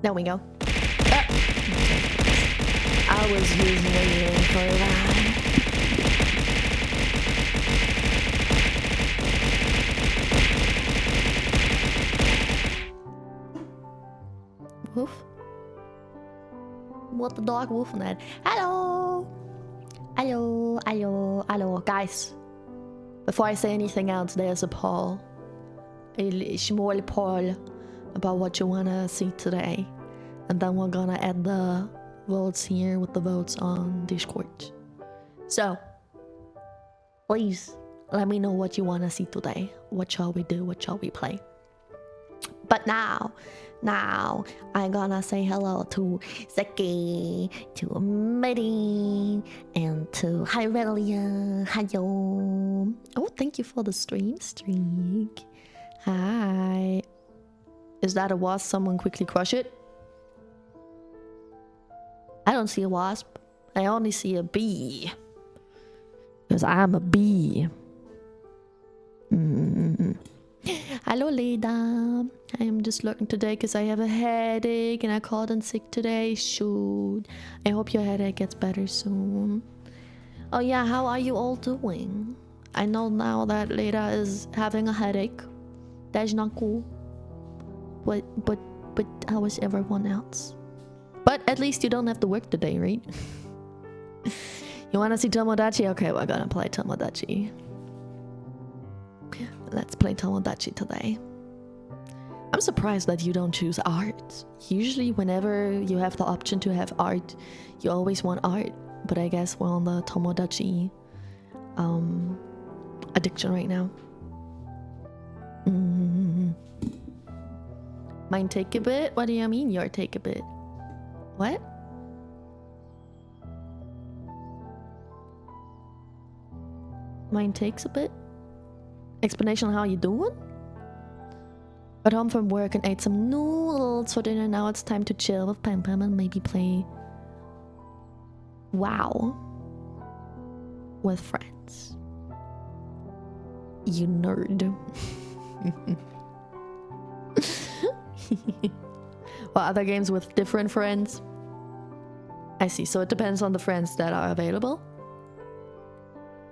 There we go. I was just waiting for that. Woof. What the dog woofing at? Hello! Hello, hello, hello. Guys, before I say anything else, there's a poll. A small poll about what you wanna see today. And then we're gonna add the votes here with the votes on Discord. So, please let me know what you wanna see today. What shall we do? What shall we play? But now I'm gonna say hello to Zeki, to Medi, and to Hyrelia. Hello. Oh, thank you for the streak. Hi. Is that a wasp? Someone quickly crush it. I don't see a wasp. I only see a bee. Because I'm a bee. Hello, Leda. I am just lurking today because I have a headache and I called in sick today. Shoot. I hope your headache gets better soon. Oh yeah, how are you all doing? I know now that Leda is having a headache. That's not cool. But how is everyone else? But at least you don't have to work today, right? You wanna see Tomodachi? Okay, we're gonna play Tomodachi. Let's play Tomodachi today. I'm surprised that you don't choose art. Usually whenever you have the option to have art, you always want art. But I guess we're on the Tomodachi addiction right now. Mine take a bit? What do you mean your take a bit? What? Mine takes a bit? Explanation on how you doing? Got home from work and ate some noodles for dinner. Now it's time to chill with Pam Pam and maybe play WoW with friends. You nerd. Or other games with different friends. I see, so it depends on the friends that are available.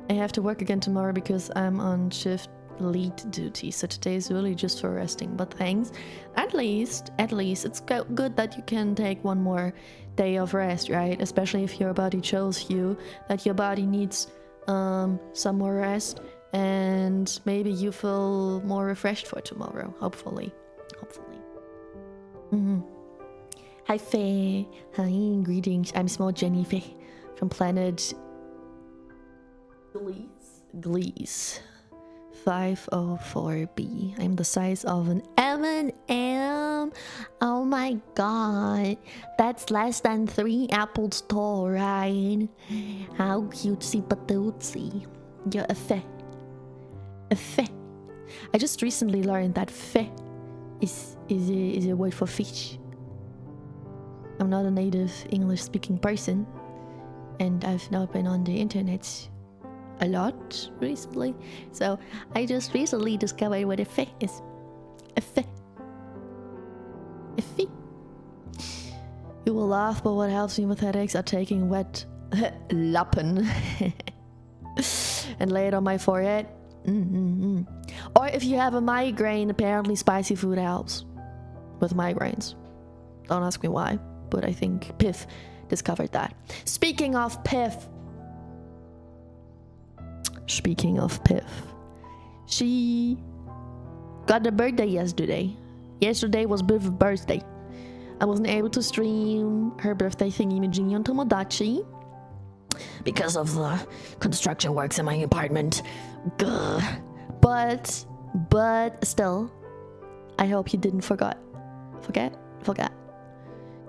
I have to work again tomorrow because I'm on shift lead duty, so today is really just for resting, but thanks. At least it's good that you can take one more day of rest, right? Especially if your body shows you that your body needs some more rest, and maybe you feel more refreshed for tomorrow, hopefully. Hi Faye. Hi, greetings. I'm small Jenny Faye from planet Glees 504b. I'm the size of an M&M. Oh my god, that's less than 3 apples tall, right? How cutesy patootsy. You're a Faye. A Faye. I just recently learned that Faye is a word for fish. I'm not a native English speaking person, and I've not been on the internet a lot recently, so I just recently discovered what a Faye is. A Faye. A Faye. You will laugh, but what helps me with headaches are taking wet lappen and lay it on my forehead. Or if you have a migraine, apparently spicy food helps with migraines. Don't ask me why, but I think Piff discovered that. Speaking of Piff, she got a birthday yesterday. Yesterday was Piff's birthday. I wasn't able to stream her birthday thingy-majiggy on Tomodachi because of the construction works in my apartment. Gah. But still, I hope you didn't forget.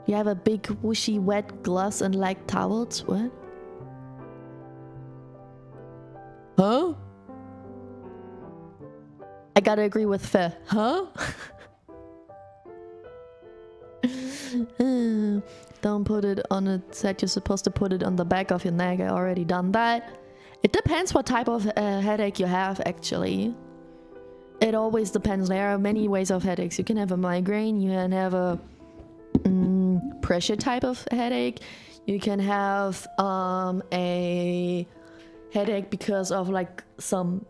You have a big whooshy wet gloves and like towels. What? Huh? I gotta agree with Fe. Huh? Don't put it on a set. You're supposed to put it on the back of your neck. I already done that. It depends what type of headache you have, actually. It always depends. There are many ways of headaches. You can have a migraine. You can have a pressure type of headache. You can have a headache because of like some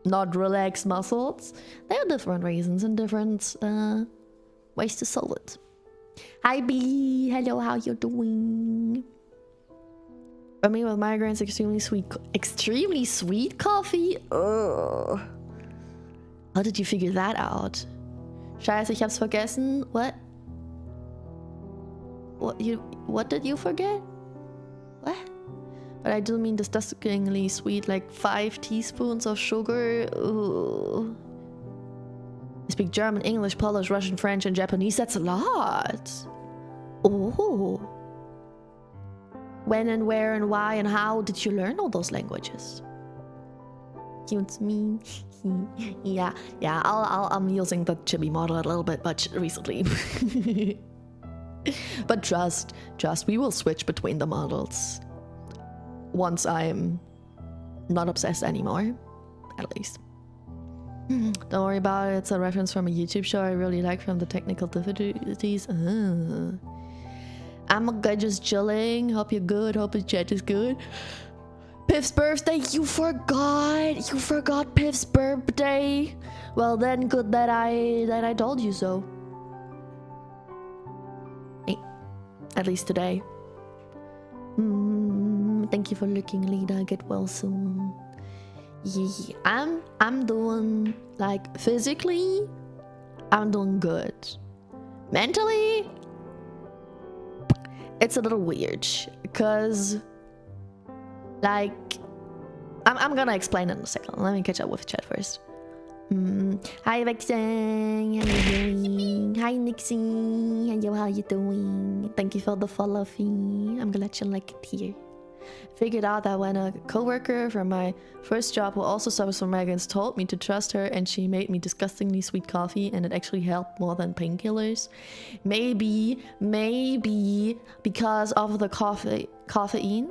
not relaxed muscles. There are different reasons and different ways to solve it. Hi B, hello, how you doing? For me with migraines, extremely sweet coffee. Ugh. How did you figure that out? Scheiße, ich hab's vergessen. What did you forget? What? But I do mean disgustingly sweet, like 5 teaspoons of sugar. Ugh. I speak German, English, Polish, Russian, French, and Japanese. That's a lot. Oh. When and where and why and how did you learn all those languages? Cute me. yeah, I'm using the chibi model a little bit much recently. But trust, we will switch between the models. Once I'm not obsessed anymore, at least. Don't worry about it, it's a reference from a YouTube show I really like from the technical difficulties. I'm good, just chilling. Hope you're good, hope the chat is good. Piff's birthday, you forgot Piff's birthday. Well then, good that I told you so. Hey, at least today. Thank you for looking, Lida. Get well soon. Yeah, I'm doing, like, physically, I'm doing good. Mentally, it's a little weird, because, like, I'm gonna explain it in a second. Let me catch up with chat first. Hi Vexen, how you doing? Hi Nixie, hello, how you doing? Thank you for the follow fee. I'm glad you like it here. Figured out that when a coworker from my first job who also suffers from migraines told me to trust her, and she made me disgustingly sweet coffee, and it actually helped more than painkillers. Maybe because of the caffeine.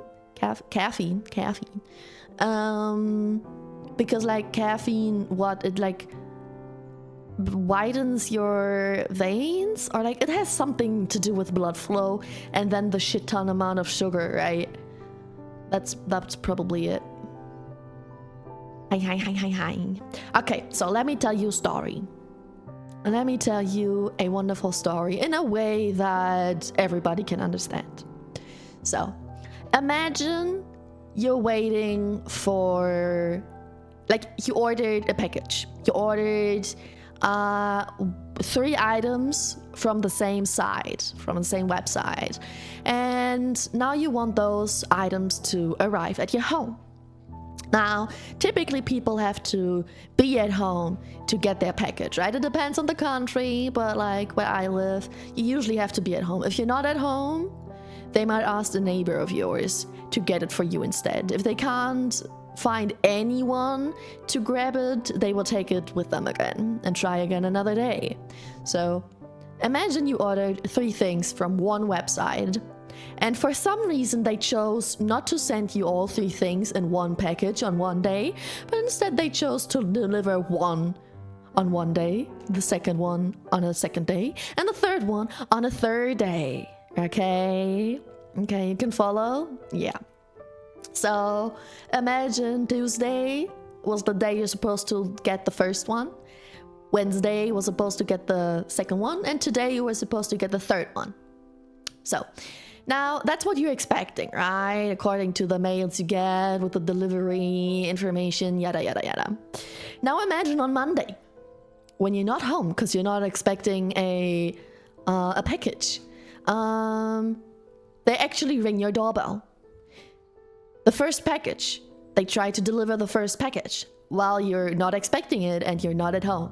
Because like caffeine, it like widens your veins, or like it has something to do with blood flow, and then the shit ton amount of sugar, right? That's probably it. Hi. Okay, so let me tell you a story. Let me tell you a wonderful story in a way that everybody can understand. So, imagine you're waiting for, like, you ordered a package. You ordered 3 items from the same site, from the same website, and now you want those items to arrive at your home. Now, typically people have to be at home to get their package, right? It depends on the country, but like where I live, you usually have to be at home. If you're not at home, they might ask a neighbor of yours to get it for you instead. If they can't find anyone to grab it, they will take it with them again and try again another day. So imagine you ordered 3 things from one website, and for some reason they chose not to send you all 3 things in one package on one day, but instead they chose to deliver one on one day, the second one on a second day, and the third one on a third day. Okay, you can follow? Yeah. So imagine Tuesday was the day you're supposed to get the first one, Wednesday was supposed to get the second one, and today you were supposed to get the third one. So now that's what you're expecting, right? According to the mails you get with the delivery information, yada yada yada. Now imagine on Monday, when you're not home because you're not expecting a package. They actually ring your doorbell. The first package, they try to deliver the first package while you're not expecting it and you're not at home.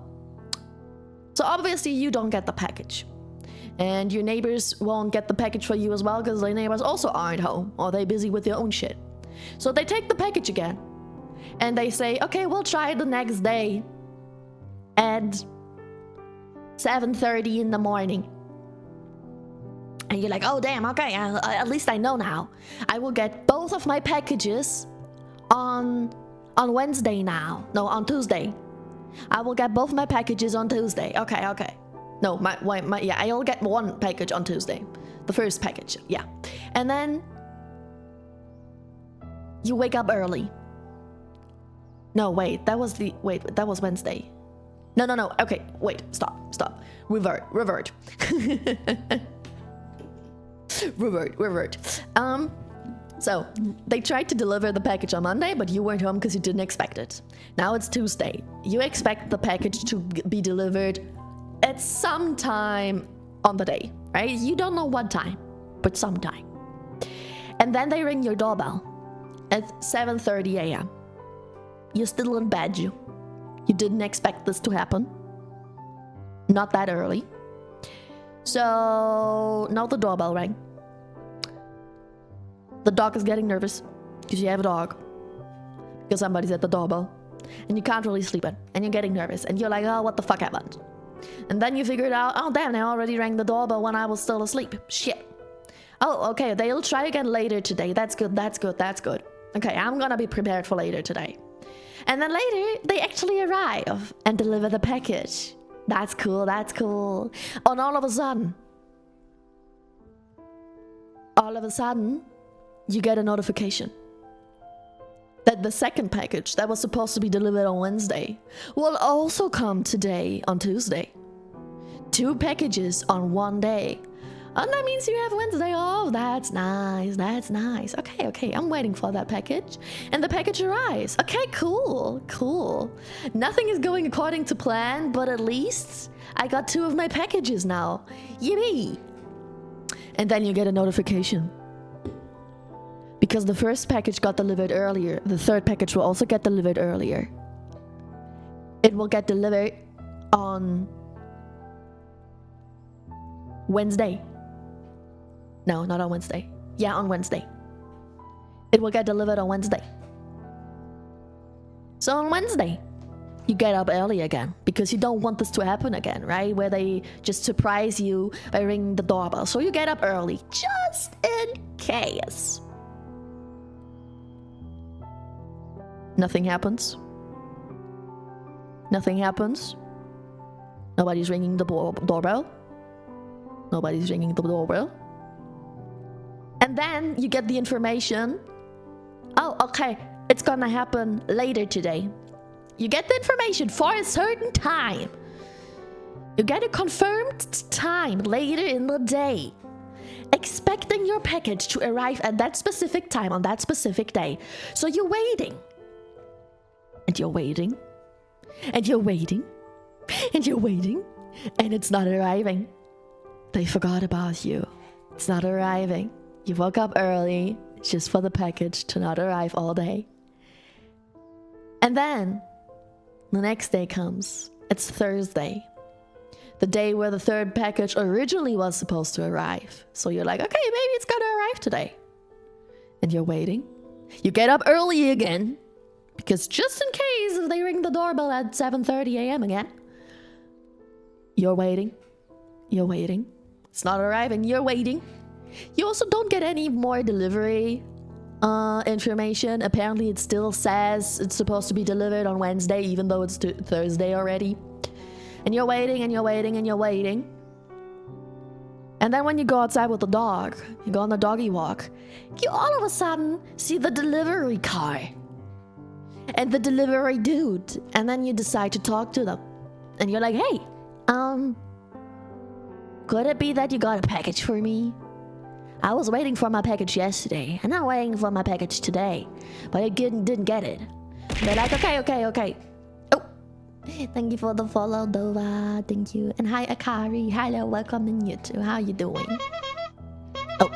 So obviously you don't get the package. And your neighbors won't get the package for you as well because their neighbors also aren't home, or they're busy with their own shit. So they take the package again. And they say, okay, we'll try the next day at 7:30 in the morning. And you're like, oh damn, okay, at least I know now. I will get both of my packages on Wednesday now. No, on Tuesday. I will get both my packages on Tuesday. Okay. No, yeah, I'll get one package on Tuesday. The first package, yeah. And then you wake up early. No, wait, that was Wednesday. No. Okay, wait, stop. Revert. Revert. So they tried to deliver the package on Monday, but you weren't home because you didn't expect it. Now it's Tuesday. You expect the package to be delivered at some time on the day, right? You don't know what time, but sometime. And then they ring your doorbell at 7:30 a.m. You're still in bed, you didn't expect this to happen. Not that early. So now the doorbell rang. The dog is getting nervous because you have a dog. Because somebody's at the doorbell. And you can't really sleep it. And you're getting nervous. And you're like, oh, what the fuck happened? And then you figured out, oh damn, they already rang the doorbell when I was still asleep. Shit. Oh, okay, they'll try again later today. That's good. Okay, I'm gonna be prepared for later today. And then later, they actually arrive and deliver the package. That's cool. And all of a sudden, you get a notification that the second package that was supposed to be delivered on Wednesday will also come today on Tuesday. 2 packages on one day. And that means you have Wednesday off. That's nice. Okay, I'm waiting for that package. And the package arrives. Okay, cool. Nothing is going according to plan, but at least I got 2 of my packages now. Yippee! And then you get a notification. Because the first package got delivered earlier, the third package will also get delivered earlier. It will get delivered on Wednesday. No, not on Wednesday. Yeah, on Wednesday. It will get delivered on Wednesday. So on Wednesday, you get up early again because you don't want this to happen again, right? Where they just surprise you by ringing the doorbell. So you get up early just in case. Nothing happens. Nobody's ringing the doorbell. And then you get the information. Oh, okay, it's gonna happen later today. You get the information for a certain time. You get a confirmed time later in the day. Expecting your package to arrive at that specific time on that specific day. So you're waiting. And you're waiting. And it's not arriving. They forgot about you. It's not arriving. You woke up early just for the package to not arrive all day. And then the next day comes. It's Thursday. The day where the third package originally was supposed to arrive. So you're like, okay, maybe it's gonna arrive today. And you're waiting. You get up early again. Because just in case if they ring the doorbell at 7:30 a.m. again. You're waiting. It's not arriving. You're waiting. You also don't get any more delivery information. Apparently it still says it's supposed to be delivered on Wednesday, even though it's Thursday already. And you're waiting. And then when you go outside with the dog, you go on the doggy walk, you all of a sudden see the delivery car. And the delivery dude. And then you decide to talk to them. And you're like, hey, could it be that you got a package for me? I was waiting for my package yesterday, and I'm waiting for my package today, but I didn't get it. They're like, okay. Oh, thank you for the follow, Dova. Thank you. And hi, Akari. Hello, welcome in you too. How you doing? Oh.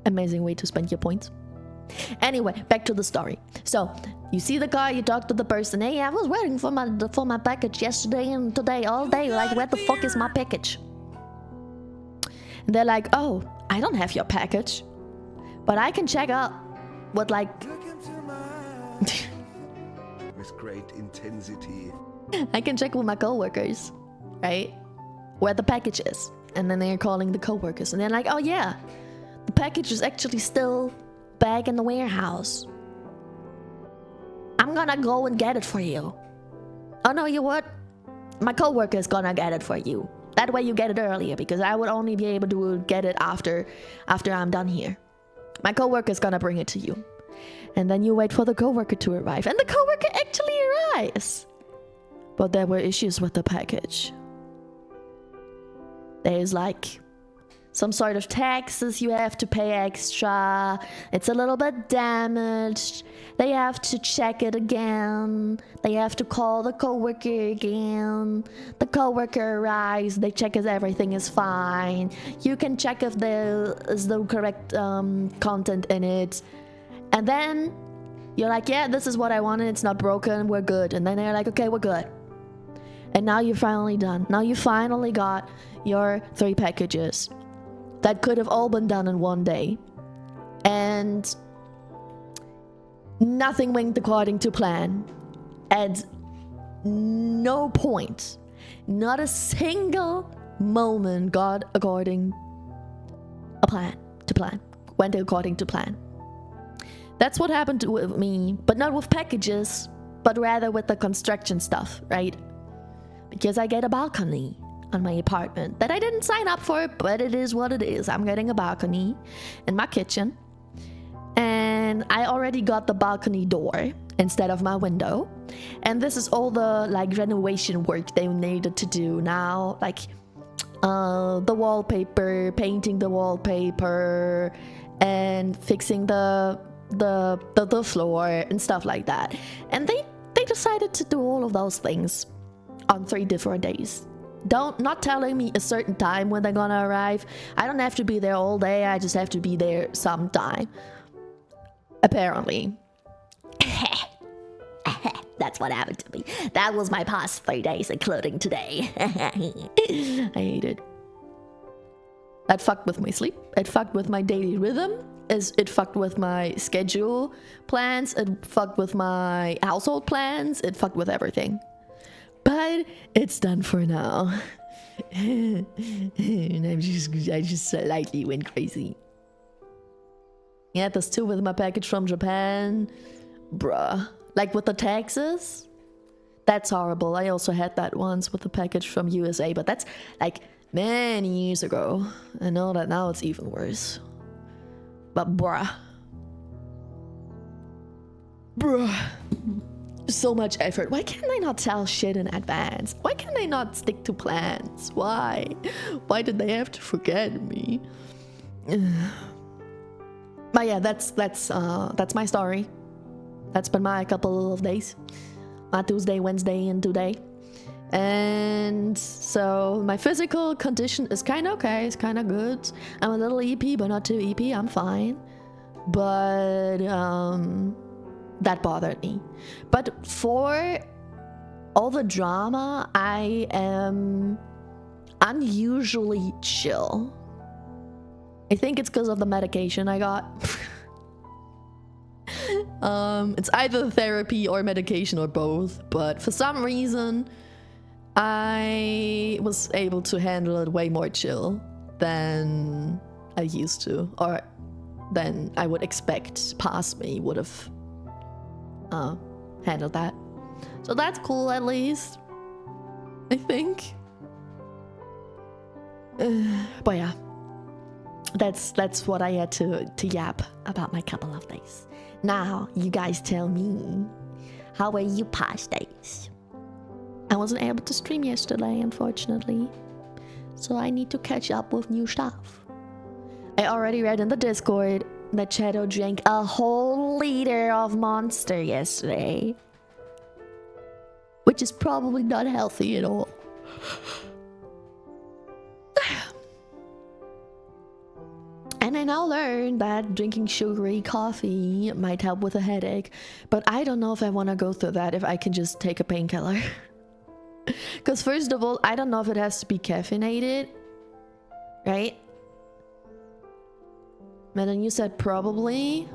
Amazing way to spend your points. Anyway, back to the story. So, you see the car, you talk to the person. Hey, I was waiting for my package yesterday and today all day. Like, where the fuck is my package? And they're like, oh, I don't have your package. But I can check out what, like... with great intensity. I can check with my coworkers, right? Where the package is. And then they're calling the coworkers. And they're like, oh yeah, the package is actually still back in the warehouse. I'm gonna go and get it for you. Oh no, you what? My coworker's gonna get it for you. That way you get it earlier, because I would only be able to get it after I'm done here. My coworker's gonna bring it to you. And then you wait for the coworker to arrive. And the coworker actually arrives. But there were issues with the package. There's like some sort of taxes you have to pay extra. It's a little bit damaged. They have to check it again. They have to call the coworker again. The coworker arrives. They check if everything is fine. You can check if there is the correct content in it. And then you're like, yeah, this is what I wanted. It's not broken. We're good. And then they're like, okay, we're good. And now you're finally done. Now you finally got your 3 packages. That could have all been done in one day. And nothing went according to plan. At no point, not a single moment got according to plan. Went according to plan. That's what happened with me, but not with packages, but rather with the construction stuff, right? Because I get a balcony on my apartment that I didn't sign up for, but it is what it is. I'm getting a balcony in my kitchen, and I already got the balcony door instead of my window. And this is all the like renovation work they needed to do now, like the wallpaper, painting the wallpaper, and fixing the floor and stuff like that. And they decided to do all of those things on 3 different days. Not telling me a certain time when they're gonna arrive. I don't have to be there all day. I just have to be there sometime. Apparently. That's what happened to me. That was my past 3 days, including today. I hate it. That fucked with my sleep. It fucked with my daily rhythm. It fucked with my schedule plans. It fucked with my household plans. It fucked with everything. But it's done for now. And I just slightly went crazy. Yeah, this too with my package from Japan. Bruh. Like with the taxes? That's horrible. I also had that once with the package from USA, but that's like many years ago. I know that now it's even worse. But bruh. So much effort. Why can't they not tell shit in advance? Why can they not stick to plans? Why? Why did they have to forget me? But yeah, that's my story. That's been my couple of days. My Tuesday, Wednesday, and today. And so my physical condition is kind of okay. It's kind of good. I'm a little EP, but not too EP. I'm fine. But that bothered me. But for all the drama, I am unusually chill. I think it's because of the medication I got. It's either therapy or medication or both, but for some reason I was able to handle it way more chill than I used to, or than I would expect past me would have handled that. So that's cool, at least, I think. But yeah, that's what I had to yap about my couple of days. Now, you guys tell me, how were you past days? I wasn't able to stream yesterday, unfortunately, so I need to catch up with new stuff. I already read in the Discord that Shadow drank a whole liter of Monster yesterday, which is probably not healthy at all. And I now learned that drinking sugary coffee might help with a headache, but I don't know if I want to go through that if I can just take a painkiller. Because first of all, I don't know if it has to be caffeinated, right? And then you said probably,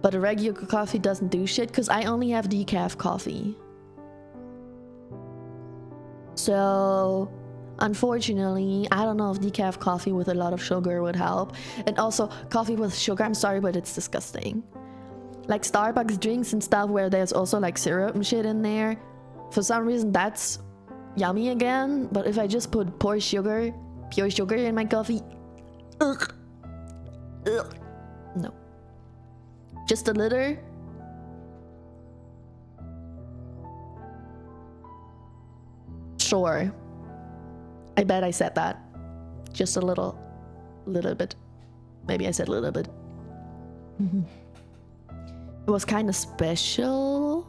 but a regular coffee doesn't do shit because I only have decaf coffee. So unfortunately, I don't know if decaf coffee with a lot of sugar would help. And also, coffee with sugar, I'm sorry, but it's disgusting. Like Starbucks drinks and stuff where there's also like syrup and shit in there. For some reason, that's yummy again. But if I just put pure sugar in my coffee, ugh, no. Just a little. Sure. I bet I said that. Just a little bit. Maybe I said a little bit. It was kind of special.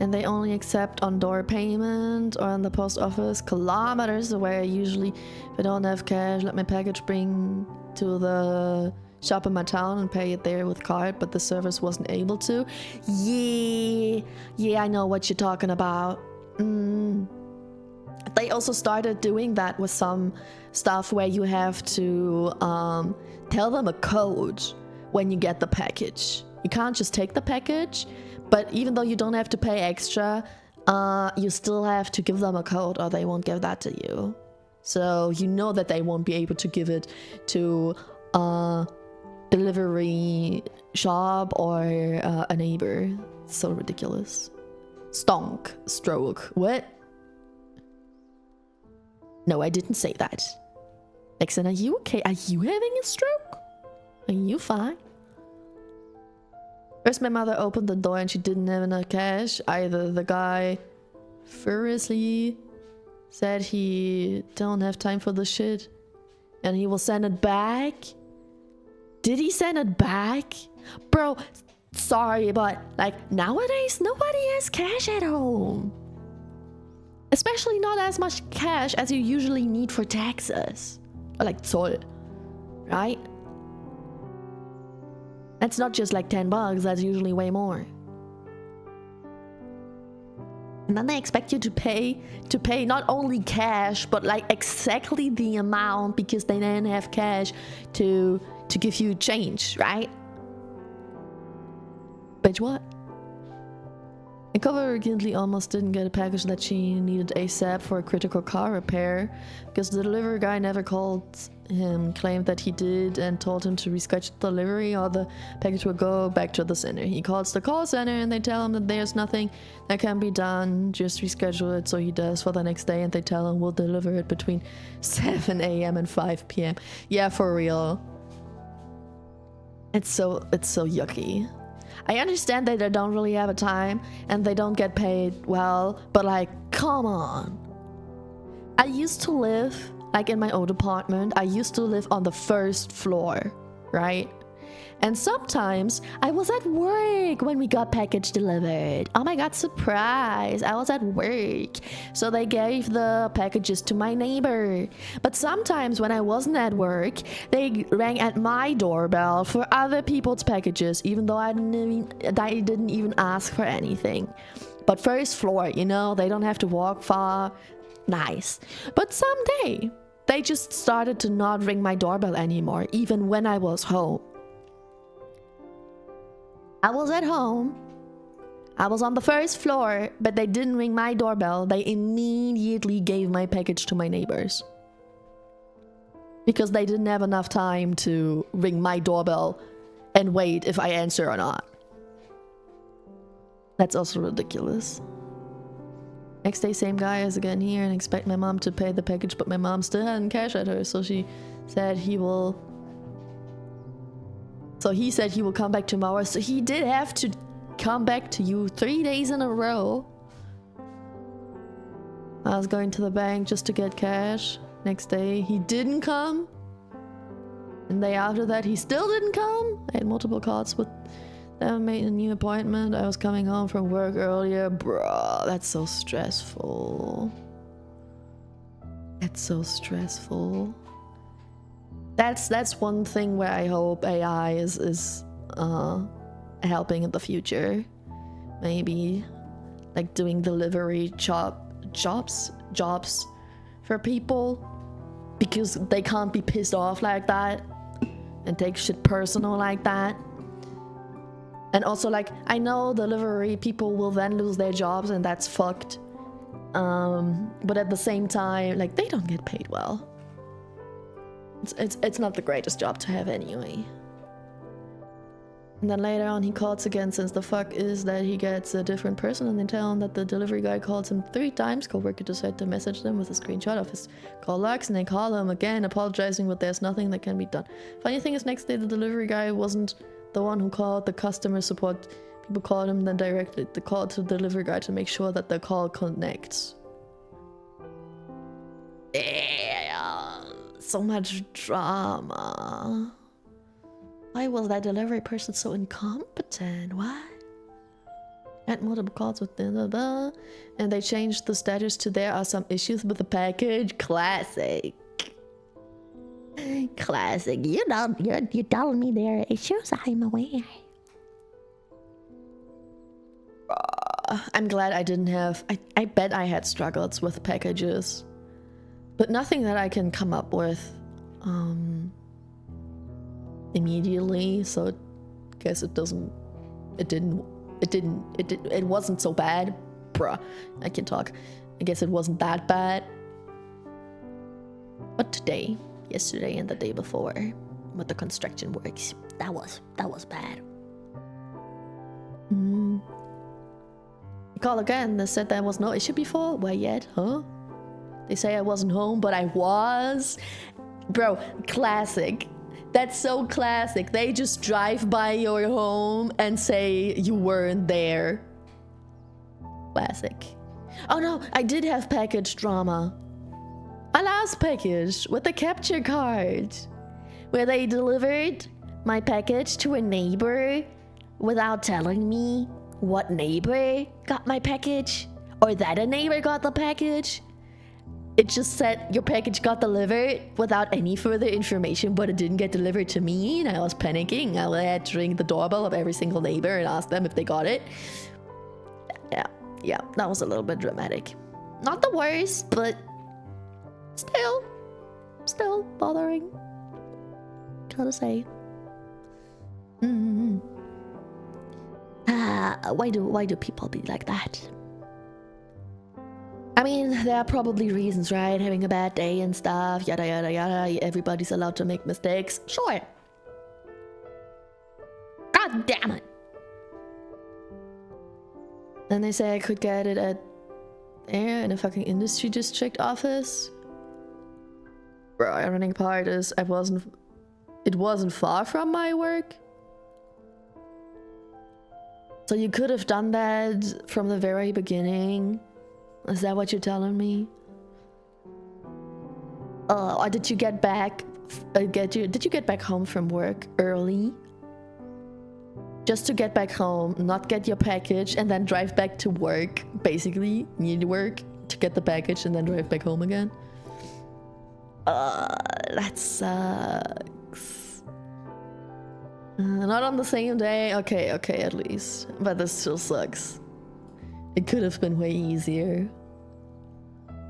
And they only accept on-door payment or in the post office kilometers away. Usually, if I don't have cash, let my package bring to the shop in my town and pay it there with card, but the service wasn't able to. Yeah, I know what you're talking about. They also started doing that with some stuff where you have to tell them a code when you get the package. You can't just take the package, but even though you don't have to pay extra, you still have to give them a code or they won't give that to you. So you know that they won't be able to give it to a delivery shop or a neighbor. It's so ridiculous. Stroke. What? No, I didn't say that. Exen, are you okay? Are you having a stroke? Are you fine? First, my mother opened the door and she didn't have enough cash. Either the guy furiously said he don't have time for the shit and he will send it back. Did he send it back? Bro, sorry, but like nowadays, nobody has cash at home. Especially not as much cash as you usually need for taxes. Or like Zoll, right? That's not just like $10, that's usually way more. And then they expect you to pay not only cash, but like exactly the amount because they then have cash to give you change, right? Bitch, what? A cover urgently almost didn't get a package that she needed ASAP for a critical car repair because the delivery guy never called him, claimed that he did, and told him to reschedule delivery or the package will go back to the center. He calls the call center and they tell him that there's nothing that can be done, just reschedule it. So he does for the next day and they tell him we'll deliver it between 7 a.m. and 5 p.m. Yeah, for real. It's so yucky. I understand that they don't really have a time and they don't get paid well, but like, come on. I used to live, like in my old apartment, I used to live on the first floor, right? And sometimes I was at work when we got package delivered. Oh my god, surprise! I was at work. So they gave the packages to my neighbor. But sometimes when I wasn't at work, they rang at my doorbell for other people's packages, even though I didn't even ask for anything. But first floor, you know, they don't have to walk far. Nice. But someday, they just started to not ring my doorbell anymore, even when I was home. I was at home. I was on the first floor, but they didn't ring my doorbell. They immediately gave my package to my neighbors. Because they didn't have enough time to ring my doorbell and wait if I answer or not. That's also ridiculous. Next day, same guy is again here and expect my mom to pay the package, but my mom still hadn't cash at her, so she said he will... So he said he will come back tomorrow. So he did have to come back to you 3 days in a row. I was going to the bank just to get cash. Next day, he didn't come. And the day after that, he still didn't come. I had multiple calls with them, made a new appointment. I was coming home from work earlier. Bruh, that's so stressful. That's so stressful. That's one thing where I hope AI is helping in the future. Maybe like doing delivery jobs for people because they can't be pissed off like that and take shit personal like that. And also, like, I know delivery people will then lose their jobs and that's fucked. But at the same time, like, they don't get paid well. It's not the greatest job to have anyway. And then later on he calls again, since the fuck is that he gets a different person, and they tell him that the delivery guy called him 3 times. Co-worker decided to message them with a screenshot of his call logs, and they call him again, apologizing, but there's nothing that can be done. Funny thing is, next day the delivery guy wasn't the one who called the customer support. People called him, then directed the call to the delivery guy to make sure that the call connects. Yeah, so much drama. Why was that delivery person so incompetent? What? Had multiple calls with blah, and they changed the status to there are some issues with the package. Classic. Classic. You know, you're telling me there are issues. I'm aware. I'm glad I didn't have. I bet I had struggles with packages, but nothing that I can come up with. Immediately, so I guess it wasn't so bad. Bruh, I can talk. I guess it wasn't that bad. But today, yesterday, and the day before, with the construction works, that was bad. I call again. They said there was no issue before. Why yet, huh? They say I wasn't home, but I was. Bro, classic. That's so classic. They just drive by your home and say you weren't there. Classic. Oh no, I did have package drama. My last package with the capture card, where they delivered my package to a neighbor without telling me what neighbor got my package, or that a neighbor got the package. It just said your package got delivered without any further information, but it didn't get delivered to me, and I was panicking. I had to ring the doorbell of every single neighbor and ask them if they got it. Yeah, that was a little bit dramatic. Not the worst, but still bothering. Gotta say. Why do people be like that? I mean, there are probably reasons, right? Having a bad day and stuff, yada yada yada. Everybody's allowed to make mistakes. Sure. God damn it. And they say I could get it at there in a fucking industry district office. Bro, ironic part is it wasn't far from my work. So you could have done that from the very beginning. Is that what you're telling me? Or did you get back? Did you get back home from work early? Just to get back home, not get your package, and then drive back to work. Basically, need work to get the package and then drive back home again. That sucks. Not on the same day. Okay, at least, but this still sucks. It could have been way easier.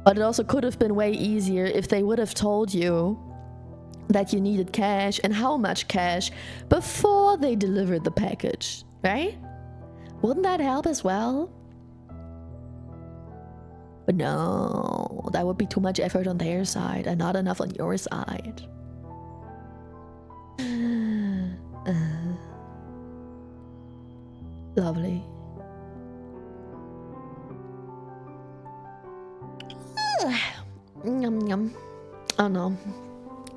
But it also could have been way easier if they would have told you that you needed cash and how much cash before they delivered the package, right? Wouldn't that help as well? But no, that would be too much effort on their side and not enough on your side. Lovely. Yum yum. Oh no.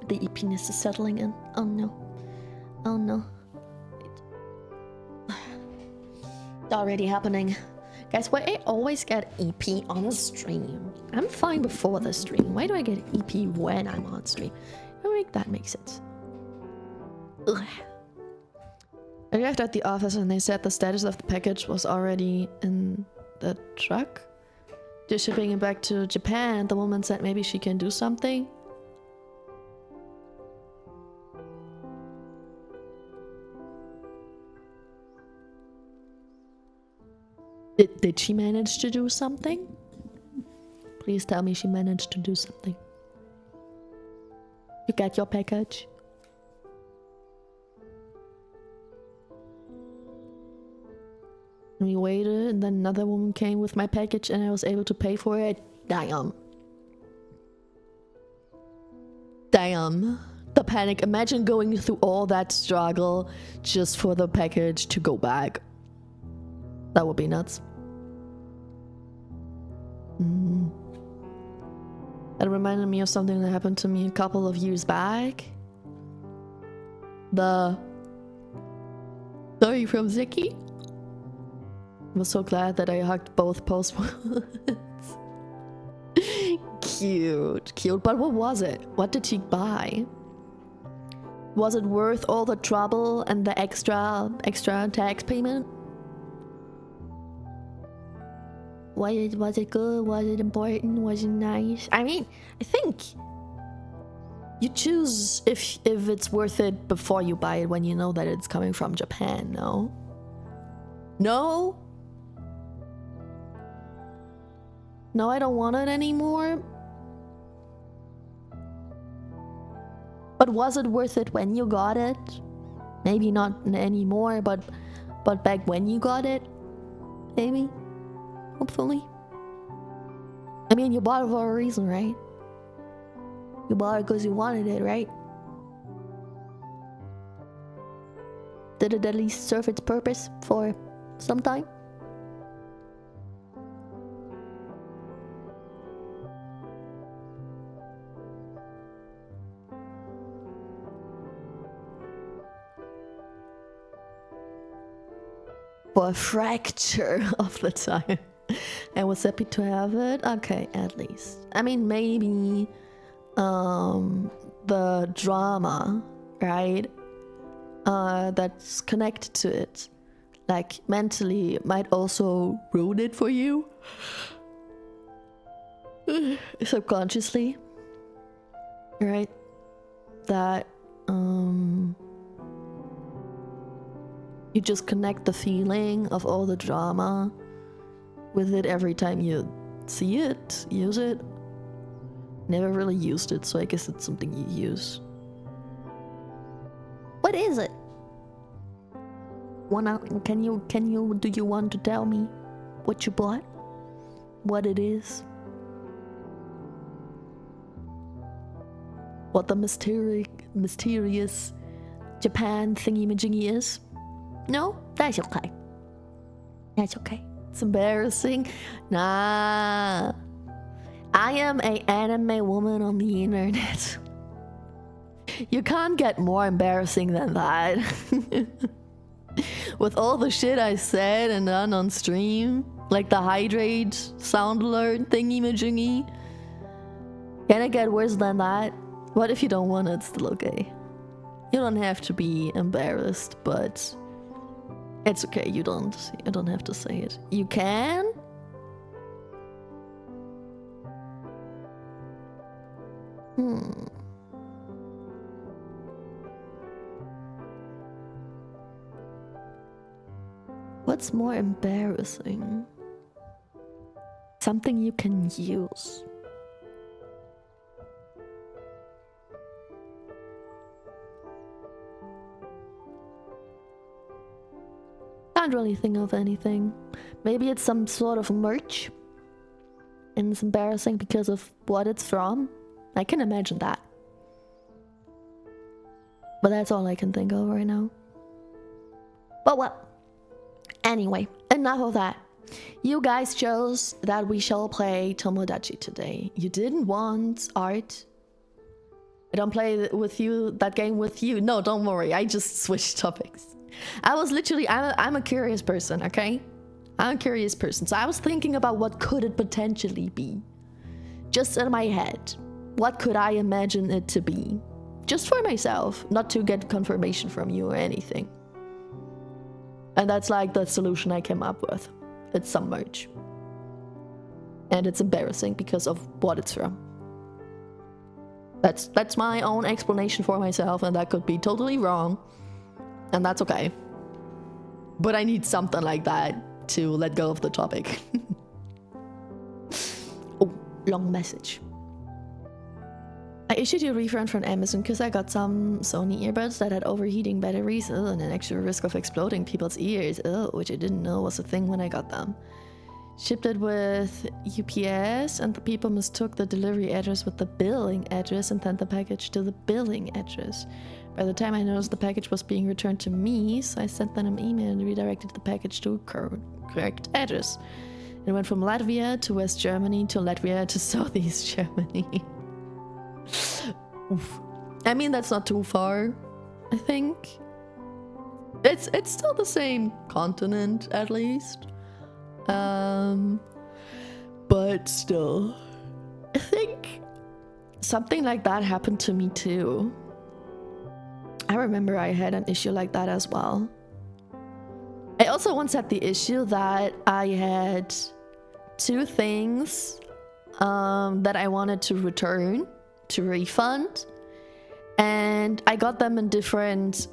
The eepiness is settling in. Oh no. Oh no. It's already happening. Guys, why I always get EP on the stream? I'm fine before the stream. Why do I get EP when I'm on stream? I don't think that makes sense. Ugh. I arrived at the office and they said the status of the package was already in the truck. They're shipping it back to Japan. The woman said maybe she can do something. Did she manage to do something? Please tell me she managed to do something. You got your package? And we waited, and then another woman came with my package and I was able to pay for it. Damn. The panic. Imagine going through all that struggle just for the package to go back. That would be nuts. That reminded me of something that happened to me a couple of years back. The story from Zeki. I was so glad that I hugged both postwords. Cute. But what was it? What did she buy? Was it worth all the trouble and the extra tax payment? Was it good? Was it important? Was it nice? I mean, I think you choose if it's worth it before you buy it when you know that it's coming from Japan, no? No? No, I don't want it anymore. But was it worth it when you got it? Maybe not anymore, but back when you got it? Maybe? Hopefully. I mean, you bought it for a reason, right? You bought it because you wanted it, right? Did it at least serve its purpose for some time? For a fracture of the time. I was happy to have it. Okay, at least. I mean, maybe the drama, right? That's connected to it, like mentally, might also ruin it for you. Subconsciously, right? That you just connect the feeling of all the drama with it every time you see it, use it. Never really used it, so I guess it's something you use. What is it? Do you want to tell me what you bought? What it is? What the mysterious Japan thingy-majiggy is? No? That's okay. That's okay. It's embarrassing. Nah. I am an anime woman on the internet. You can't get more embarrassing than that. With all the shit I said and done on stream, like the hydrate sound alert thingy-majiggy. Can it get worse than that? What if you don't want it? It's still okay. You don't have to be embarrassed, but it's okay. You don't have to say it. You can. What's more embarrassing? Something you can use. Can't really think of anything. Maybe it's some sort of merch. And it's embarrassing because of what it's from. I can imagine that. But that's all I can think of right now. But well. Anyway, enough of that. You guys chose that we shall play Tomodachi today. You didn't want art. I don't play with you that game with you. No, don't worry. I just switched topics. I'm a curious person, okay? I'm a curious person. So I was thinking about what could it potentially be. Just in my head. What could I imagine it to be? Just for myself, not to get confirmation from you or anything. And that's like the solution I came up with. It's some merch. And it's embarrassing because of what it's from. That's my own explanation for myself, and that could be totally wrong. And that's okay. But I need something like that to let go of the topic. Oh, long message. I issued you a refund from Amazon because I got some Sony earbuds that had overheating batteries and an extra risk of exploding people's ears, which I didn't know was a thing when I got them. shipped it with UPS, and the people mistook the delivery address with the billing address and sent the package to the billing address. By the time I noticed the package was being returned to me, so I sent them an email and redirected the package to a correct address. It went from Latvia to West Germany to Latvia to Southeast Germany. Oof. I mean, that's not too far, I think. It's still the same continent, at least. But still, I think something like that happened to me too. I remember I had an issue like that as well. I also once had the issue that I had 2 things that I wanted to return, to refund, and I got them in different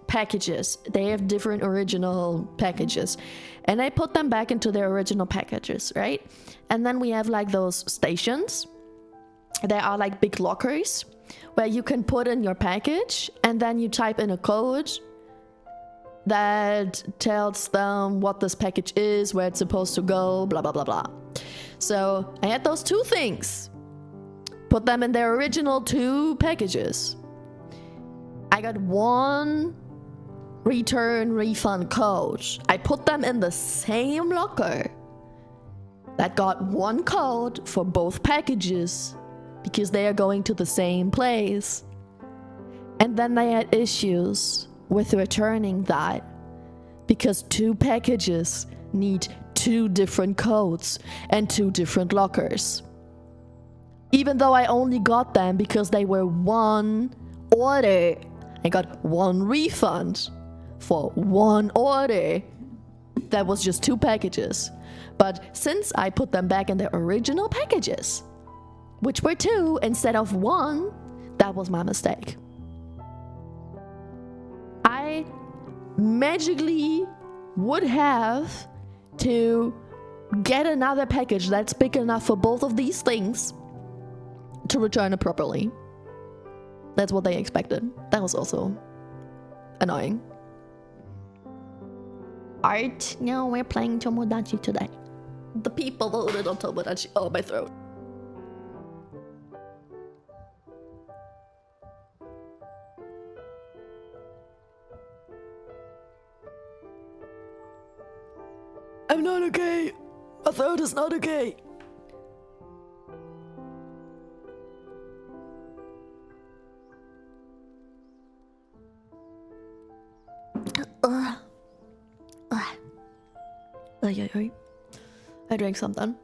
packages. They have different original packages, and I put them back into their original packages, right? And then we have like those stations. They are like big lockers where you can put in your package, and then you type in a code that tells them what this package is, where it's supposed to go, blah blah blah blah. So I had those 2 things, put them in their original 2 packages. I got 1 return refund code. I put them in the same locker that got 1 code for both packages because they are going to the same place. And then they had issues with returning that because 2 packages need 2 different codes and 2 different lockers. Even though I only got them because they were 1 order, I got 1 refund for 1 order that was just 2 packages. But since I put them back in their original packages, which were 2 instead of 1, that was my mistake. I magically would have to get another package that's big enough for both of these things to return it properly. That's what they expected. That was also annoying. Art, no, we're playing Tomodachi today. The people voted on Tomodachi. Oh, my throat. I'm not okay. My throat is not okay. I drank something.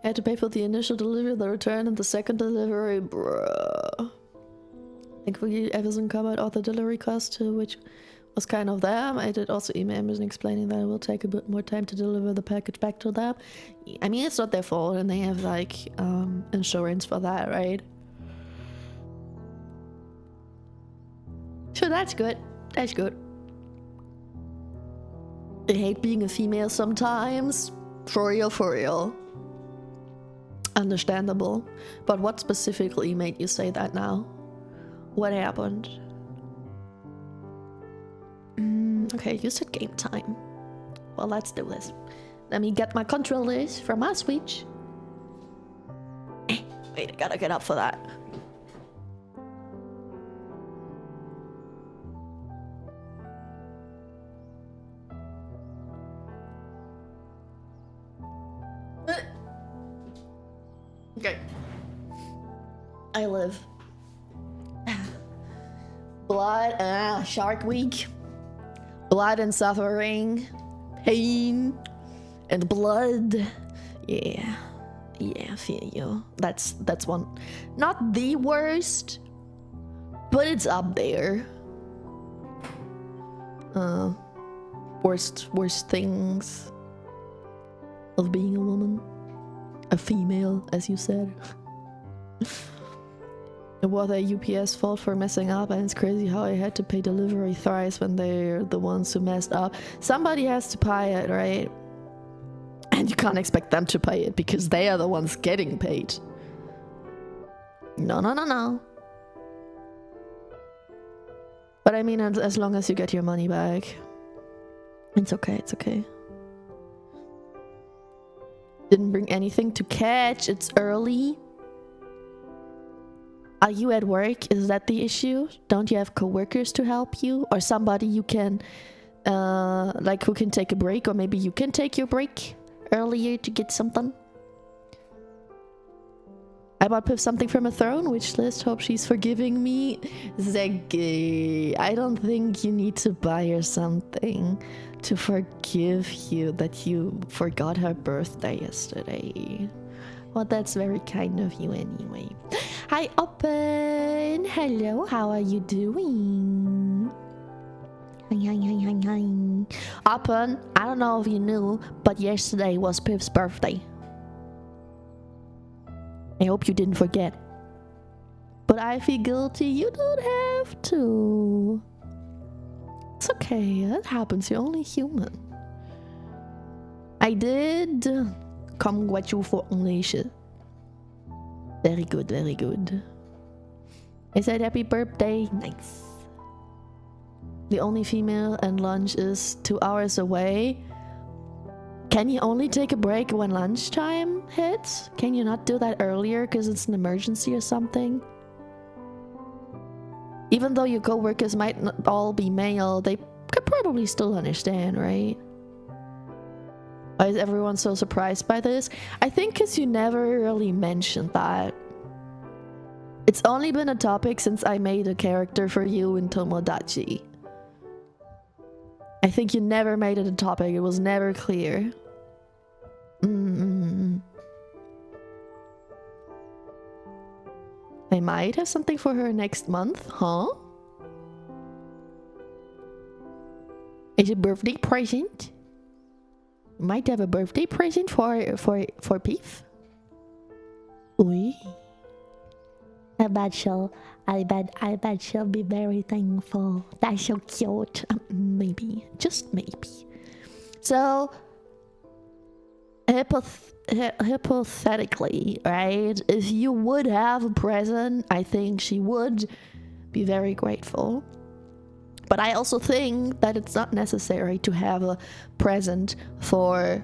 I had to pay for the initial delivery, the return, and the second delivery. Bruh. Thankfully, Amazon covered all the delivery costs, which was kind of them. I did also email Amazon explaining that it will take a bit more time to deliver the package back to them. I mean, it's not their fault, and they have like insurance for that, right? So that's good. That's good. I hate being a female sometimes. For real, for real. Understandable. But what specifically made you say that now? What happened? Okay, you said game time. Well, let's do this. Let me get my controllers from my Switch. Wait, I gotta get up for that. Okay. I live. Blood, Shark Week. Blood and suffering. Pain. And blood. Yeah. Yeah, I feel you. That's one. Not the worst, but it's up there. Worst things of being a woman. A female, as you said. It was a UPS fault for messing up, and it's crazy how I had to pay delivery thrice when they're the ones who messed up. Somebody has to pay it, right? And you can't expect them to pay it because they are the ones getting paid. No. But I mean, as long as you get your money back, it's okay, it's okay. Didn't bring anything to catch. It's early. Are you at work? Is that the issue? Don't you have coworkers to help you? Or somebody you can, like, who can take a break? Or maybe you can take your break earlier to get something? I bought Piff something from a throne wish list. Hope she's forgiving me. Zeggy, I don't think you need to buy her something to forgive you that you forgot her birthday yesterday. Well, that's very kind of you anyway. Hi, Open. Hello, how are you doing? Hi. Open, I don't know if you knew, but yesterday was Piff's birthday. I hope you didn't forget. But I feel guilty. You don't have to. It's okay. That happens. You're only human. I did congratulations. Very good, very good. I said happy birthday. Nice. The only female and lunch is 2 hours away. Can you only take a break when lunchtime hits? Can you not do that earlier because it's an emergency or something? Even though your co-workers might not all be male, they could probably still understand, right? Why is everyone so surprised by this? I think because you never really mentioned that. It's only been a topic since I made a character for you in Tomodachi. I think you never made it a topic. It was never clear. I might have something for her next month, huh? Is it a birthday present? Might have a birthday present for Beef. Oi. I bet she'll be very thankful. That's so cute. Maybe, just maybe. So, hypothetically, right? If you would have a present, I think she would be very grateful. But I also think that it's not necessary to have a present for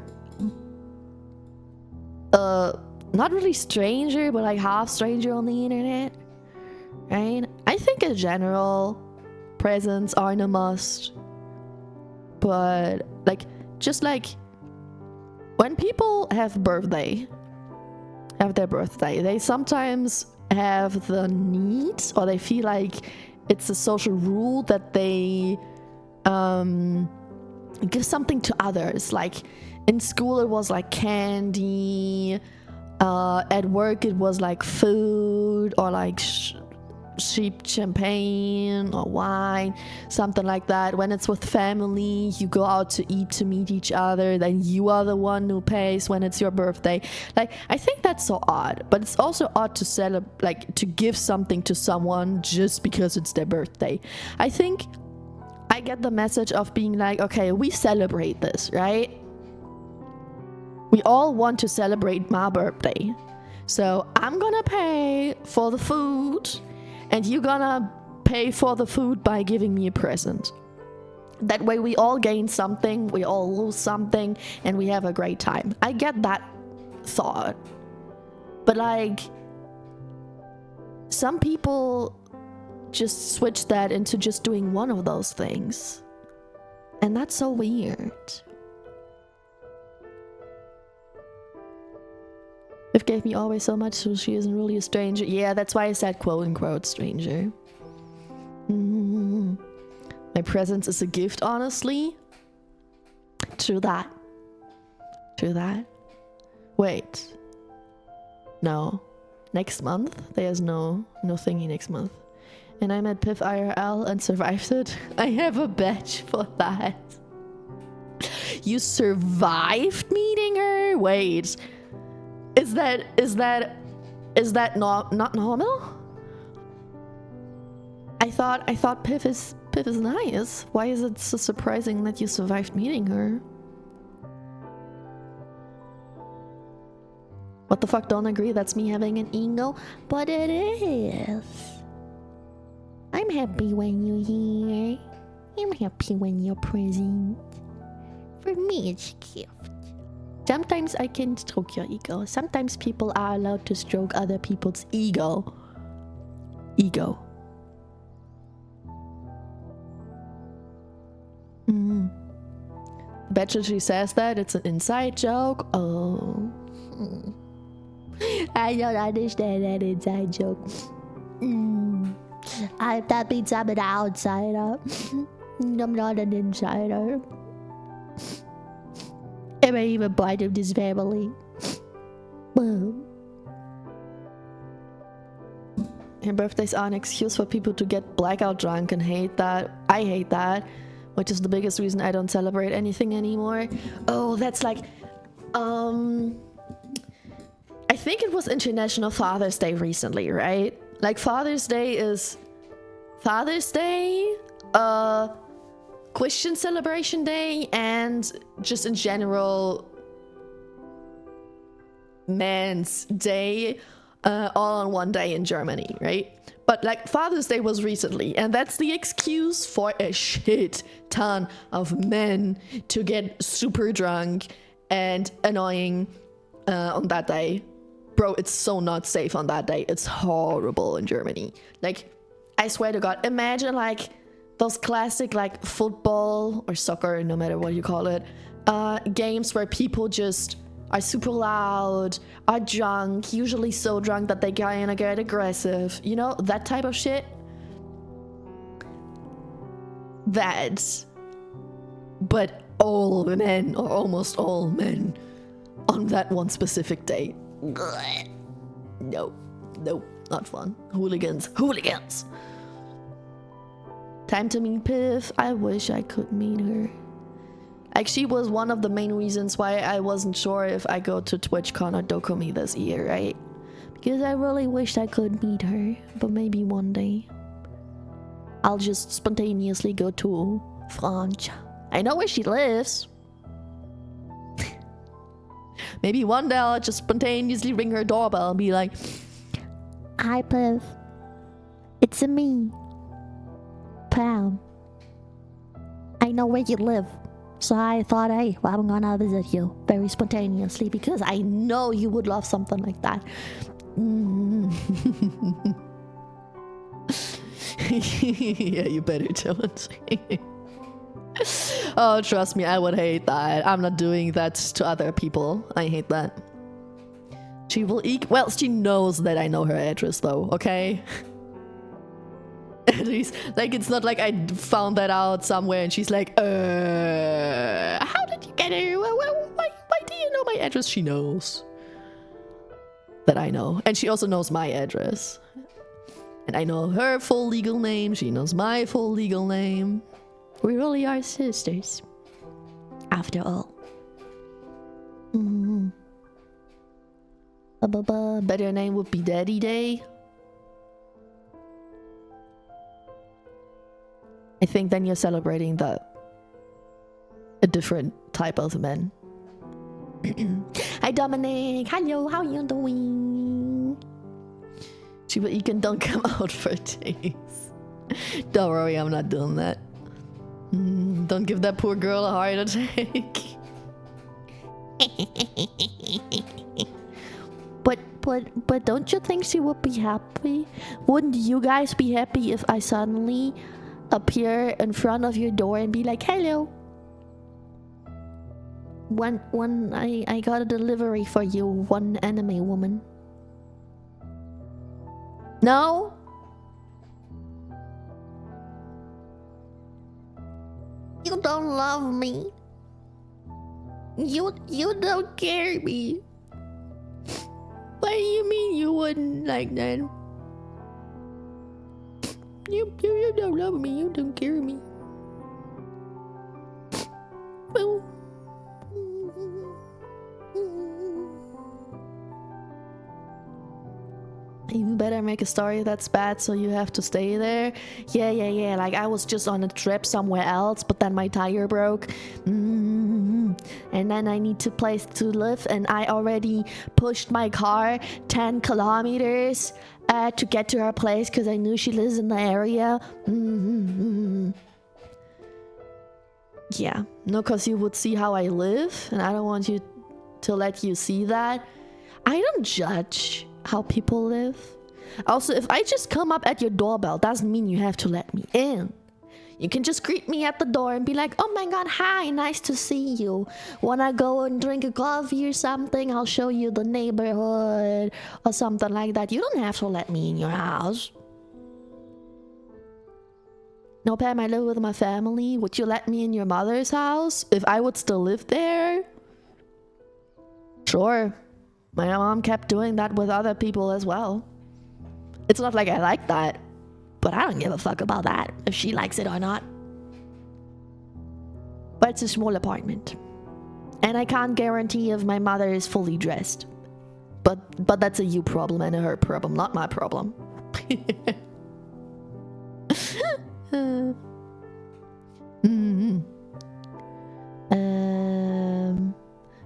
not really stranger, but like half stranger on the internet, right? I think in general, presents aren't a must. But like, just like when people have their birthday, they sometimes have the need, or they feel like it's a social rule that they give something to others. Like in school it was like candy, at work it was like food, or like cheap champagne or wine, something like that. When it's with family, you go out to eat to meet each other, then you are the one who pays when it's your birthday. Like, I think that's so odd, but it's also odd to celebrate, like to give something to someone just because it's their birthday. I think I get the message of being like, okay, we celebrate this, right? We all want to celebrate my birthday, so I'm gonna pay for the food, and you're gonna pay for the food by giving me a present. That way we all gain something, we all lose something, and we have a great time. I get that thought. But like, some people just switch that into just doing one of those things. And that's so weird. It gave me always so much, so she isn't really a stranger. Yeah, that's why I said quote-unquote stranger. My presence is a gift, honestly. True that. True that. Wait. No. Next month? There's no thingy next month. And I met Piff IRL and survived it. I have a badge for that. You survived meeting her? Wait. Is that not normal? I thought Piff is nice. Why is it so surprising that you survived meeting her? What the fuck, don't agree? That's me having an ego? But it is. I'm happy when you're here. I'm happy when you're present. For me, it's a gift. sometimes I can stroke your ego. Sometimes people are allowed to stroke other people's ego. Ego. Betcha she says that it's an inside joke. Oh. I don't understand that inside joke. That means I'm an outsider. I'm not an insider. Am I even part of this family? And birthdays are an excuse for people to get blackout drunk and hate that. I hate that, which is the biggest reason I don't celebrate anything anymore. Oh, that's like, I think it was International Father's Day recently, right? Like Father's Day is Father's Day, Christian celebration day, and just in general Man's Day, all on one day in Germany, right? But like Father's Day was recently, and that's the excuse for a shit ton of men to get super drunk and annoying on that day. Bro, it's so not safe on that day. It's horrible in Germany. Like, I swear to God, imagine like those classic like football or soccer, no matter what you call it, games where people just are super loud, are drunk, usually so drunk that they kinda get aggressive, you know, that type of shit. That, but all men, or almost all men, on that one specific day. No, not fun. Hooligans. Time to meet Piff. I wish I could meet her. Like, she was one of the main reasons why I wasn't sure if I go to TwitchCon or Dokumi this year, right? Because I really wished I could meet her, but maybe one day I'll just spontaneously go to France. I know where she lives. Maybe one day I'll just spontaneously ring her doorbell and be like, Hi, Piff. It's me, Pam. I know where you live. So I thought, hey, well, I'm gonna visit you very spontaneously because I know you would love something like that. Yeah, you better don't. Oh, trust me, I would hate that. I'm not doing that to other people. I hate that. She will well, she knows that I know her address though, okay? At least, like, it's not like I found that out somewhere and she's like, how did you get her? Why do you know my address? She knows that I know. And she also knows my address. And I know her full legal name. She knows my full legal name. We really are sisters, after all. Better name would be Daddy Day. I think then you're celebrating a different type of men. Hi Dominic, hello, how you doing? Chiba Egan, don't come out for days. Don't worry, I'm not doing that. Don't give that poor girl a heart attack. But don't you think she would be happy? Wouldn't you guys be happy if I suddenly appear in front of your door and be like, hello? When I got a delivery for you, one anime woman. No? You don't love me. You don't care me. What do you mean you wouldn't like that? You don't love me, you don't care me. Well, you better make a story that's bad so you have to stay there. Yeah. Like, I was just on a trip somewhere else, but then my tire broke. And then I need a place to live, and I already pushed my car 10 kilometers to get to her place because I knew she lives in the area. Yeah, no, because you would see how I live, and I don't want you to let you see that. I don't judge how people live. Also, if I just come up at your doorbell, doesn't mean you have to let me in. You can just greet me at the door and be like, oh my god, hi, nice to see you. Wanna go and drink a coffee or something? I'll show you the neighborhood or something like that. You don't have to let me in your house. No, Pam, I live with my family. Would you let me in your mother's house if I would still live there? Sure. My mom kept doing that with other people as well. It's not like I like that, but I don't give a fuck about that, if she likes it or not. But it's a small apartment. And I can't guarantee if my mother is fully dressed. But that's a you problem and a her problem, not my problem.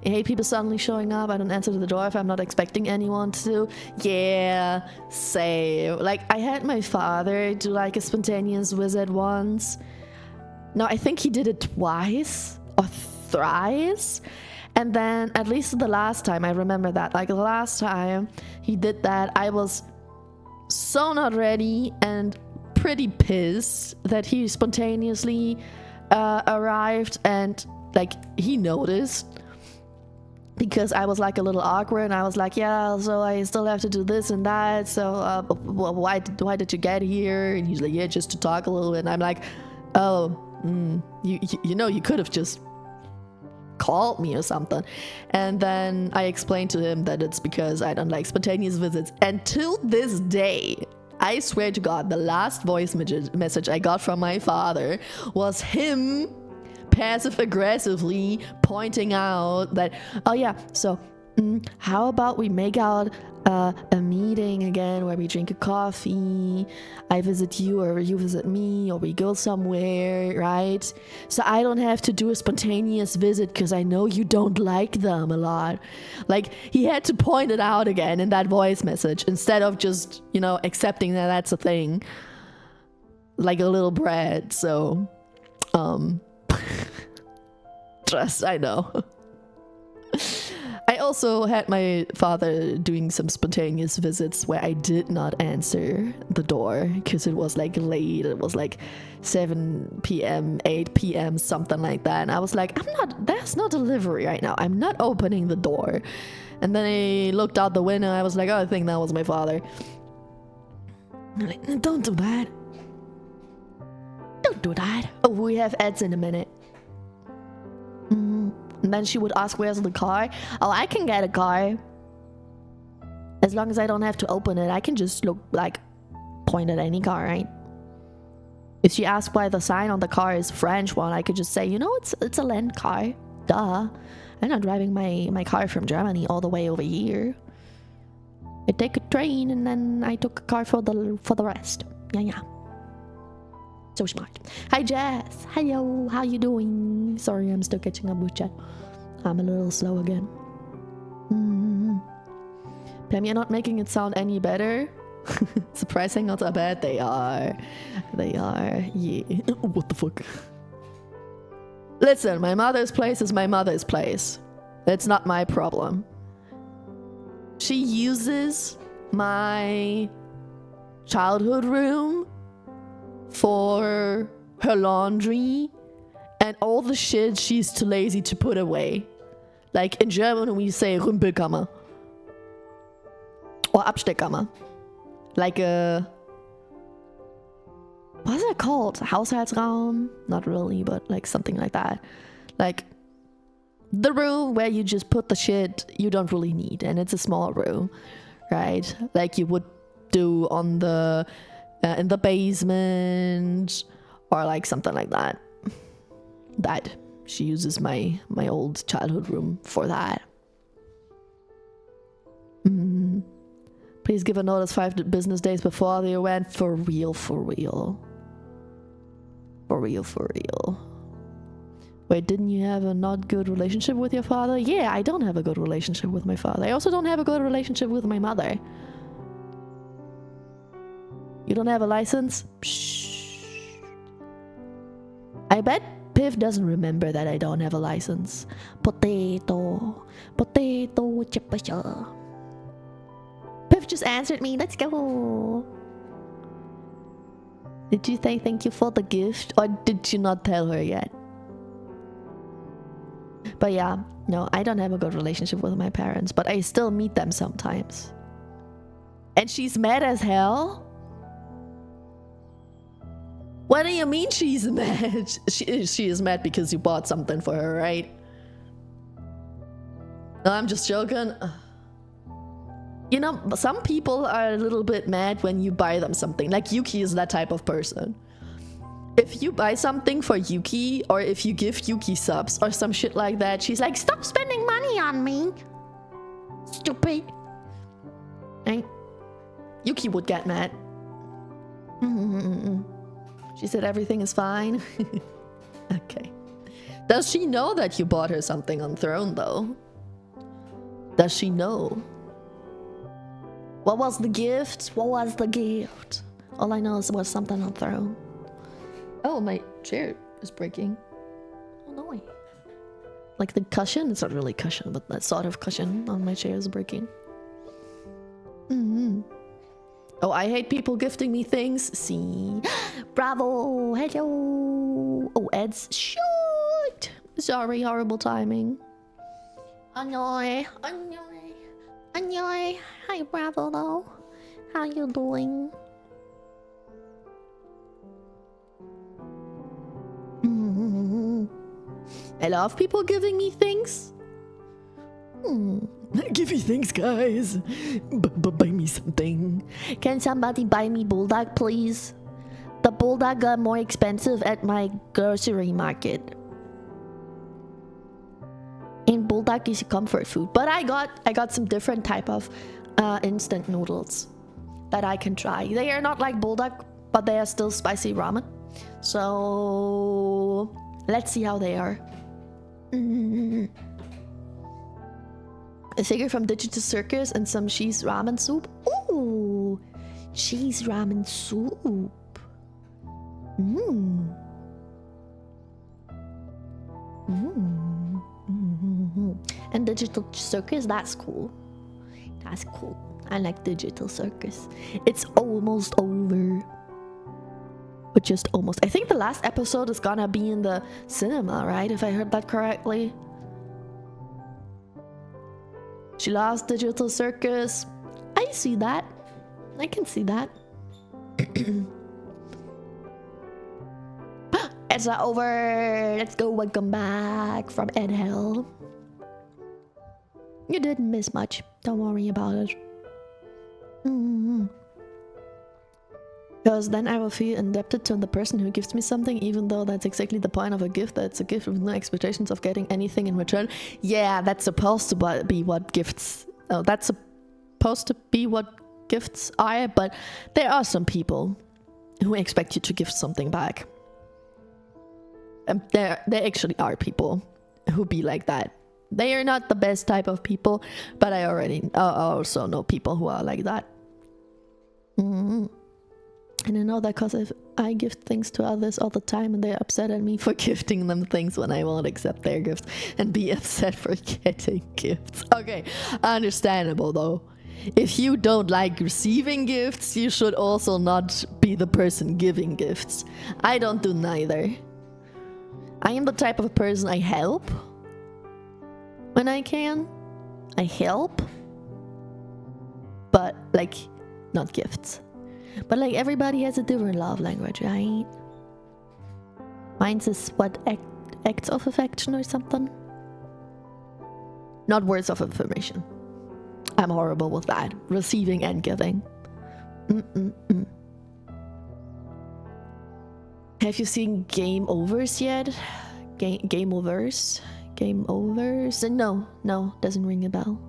I hate people suddenly showing up. I don't answer to the door if I'm not expecting anyone to. Yeah, same. Like, I had my father do like a spontaneous visit once. No, I think he did it twice or thrice. And then, at least the last time, I remember that. Like, the last time he did that, I was so not ready and pretty pissed that he spontaneously arrived, and like he noticed because I was like a little awkward and I was like, yeah, so I still have to do this and that, so why did you get here? And he's like, yeah, just to talk a little bit. And I'm like, oh, you know, you could have just called me or something. And then I explained to him that it's because I don't like spontaneous visits. And to this day, I swear to God, the last voice message I got from my father was him passive-aggressively pointing out that, oh yeah, so how about we make out a meeting again where we drink a coffee, I visit you or you visit me, or we go somewhere, right? So I don't have to do a spontaneous visit because I know you don't like them a lot. Like, he had to point it out again in that voice message instead of just, you know, accepting that that's a thing like a little brat. So trust, I know. I also had my father doing some spontaneous visits where I did not answer the door because it was like late. It was like 7 p.m., 8 p.m., something like that. And I was like, there's no delivery right now. I'm not opening the door. And then I looked out the window. I was like, oh, I think that was my father. I'm like, don't do that. Don't do that. Oh, we have ads in a minute. And then she would ask, where's the car? Oh, I can get a car. As long as I don't have to open it, I can just look, like, point at any car, right? If she asked why the sign on the car is French one, I could just say, you know, it's a land car. Duh. I'm not driving my car from Germany all the way over here. I take a train and then I took a car for the rest. Yeah. So smart. Hi Jess. Hello. How you doing? Sorry, I'm still catching up with chat. I'm a little slow again. Pam, you're not making it sound any better. Surprising not so bad. They are. Yeah. What the fuck? Listen, my mother's place is my mother's place. It's not my problem. She uses my childhood room for her laundry and all the shit she's too lazy to put away. Like in German we say Rümpelkammer or Absteckkammer. Like a, what's it called? Haushaltsraum? Not really, but like something like that. Like the room where you just put the shit you don't really need, and it's a small room, right? Like you would do on the in the basement or like something like that. That she uses my old childhood room for that. Please give a notice 5 business days before the event. For real. Wait, didn't you have a not good relationship with your father? Yeah, I don't have a good relationship with my father. I also don't have a good relationship with my mother. You don't have a license? Shh. I bet Piv doesn't remember that I don't have a license. Potato. Potato chipper. Piff just answered me. Let's go. Did you say thank you for the gift, or did you not tell her yet? But yeah, no, I don't have a good relationship with my parents, but I still meet them sometimes. And she's mad as hell? What do you mean she's mad? She is mad because you bought something for her, right? No, I'm just joking. You know, some people are a little bit mad when you buy them something. Like Yuki is that type of person. If you buy something for Yuki, or if you give Yuki subs or some shit like that, she's like, stop spending money on me. Stupid. And Yuki would get mad. She said everything is fine. Okay. Does she know that you bought her something on Throne, though? Does she know? What was the gift? What was the gift? All I know is it was something on Throne. Oh, my chair is breaking. Oh, no. Like the cushion? It's not really cushion, but that sort of cushion on my chair is breaking. Oh, I hate people gifting me things. See? Bravo! Hello! Oh, Ed's shoot! Sorry, horrible timing. Annoy. Hi, Bravo, though. How you doing? I love people giving me things. Give me things, guys. Buy me something. Can somebody buy me bulldog, please? The bulldog got more expensive at my grocery market. And bulldog is a comfort food. But I got some different type of instant noodles that I can try. They are not like bulldog, but they are still spicy ramen. So let's see how they are. A figure from Digital Circus and some cheese ramen soup. Ooh, cheese ramen soup. And Digital Circus, that's cool. That's cool. I like Digital Circus. It's almost over. But just almost. I think the last episode is gonna be in the cinema, right? If I heard that correctly. She lost Digital Circus. I see that. I can see that. It's not over. Let's go. Welcome back from Ed Hell. You didn't miss much. Don't worry about it. Because then I will feel indebted to the person who gives me something, even though that's exactly the point of a gift. That's a gift with no expectations of getting anything in return. Yeah, that's supposed to be what gifts... Oh, that's supposed to be what gifts are, but there are some people who expect you to give something back. There actually are people who be like that. They are not the best type of people, but I also know people who are like that. And I know that because if I give things to others all the time and they're upset at me for gifting them things when I won't accept their gifts and be upset for getting gifts. Okay, understandable though. If you don't like receiving gifts, you should also not be the person giving gifts. I don't do neither. I am the type of person I help when I can. I help, but like not gifts. But like everybody has a different love language, right? Mine's is what, acts of affection or something? Not words of affirmation. I'm horrible with that. Receiving and giving. Have you seen Game Overs yet? Game Overs? Game Overs? No, doesn't ring a bell.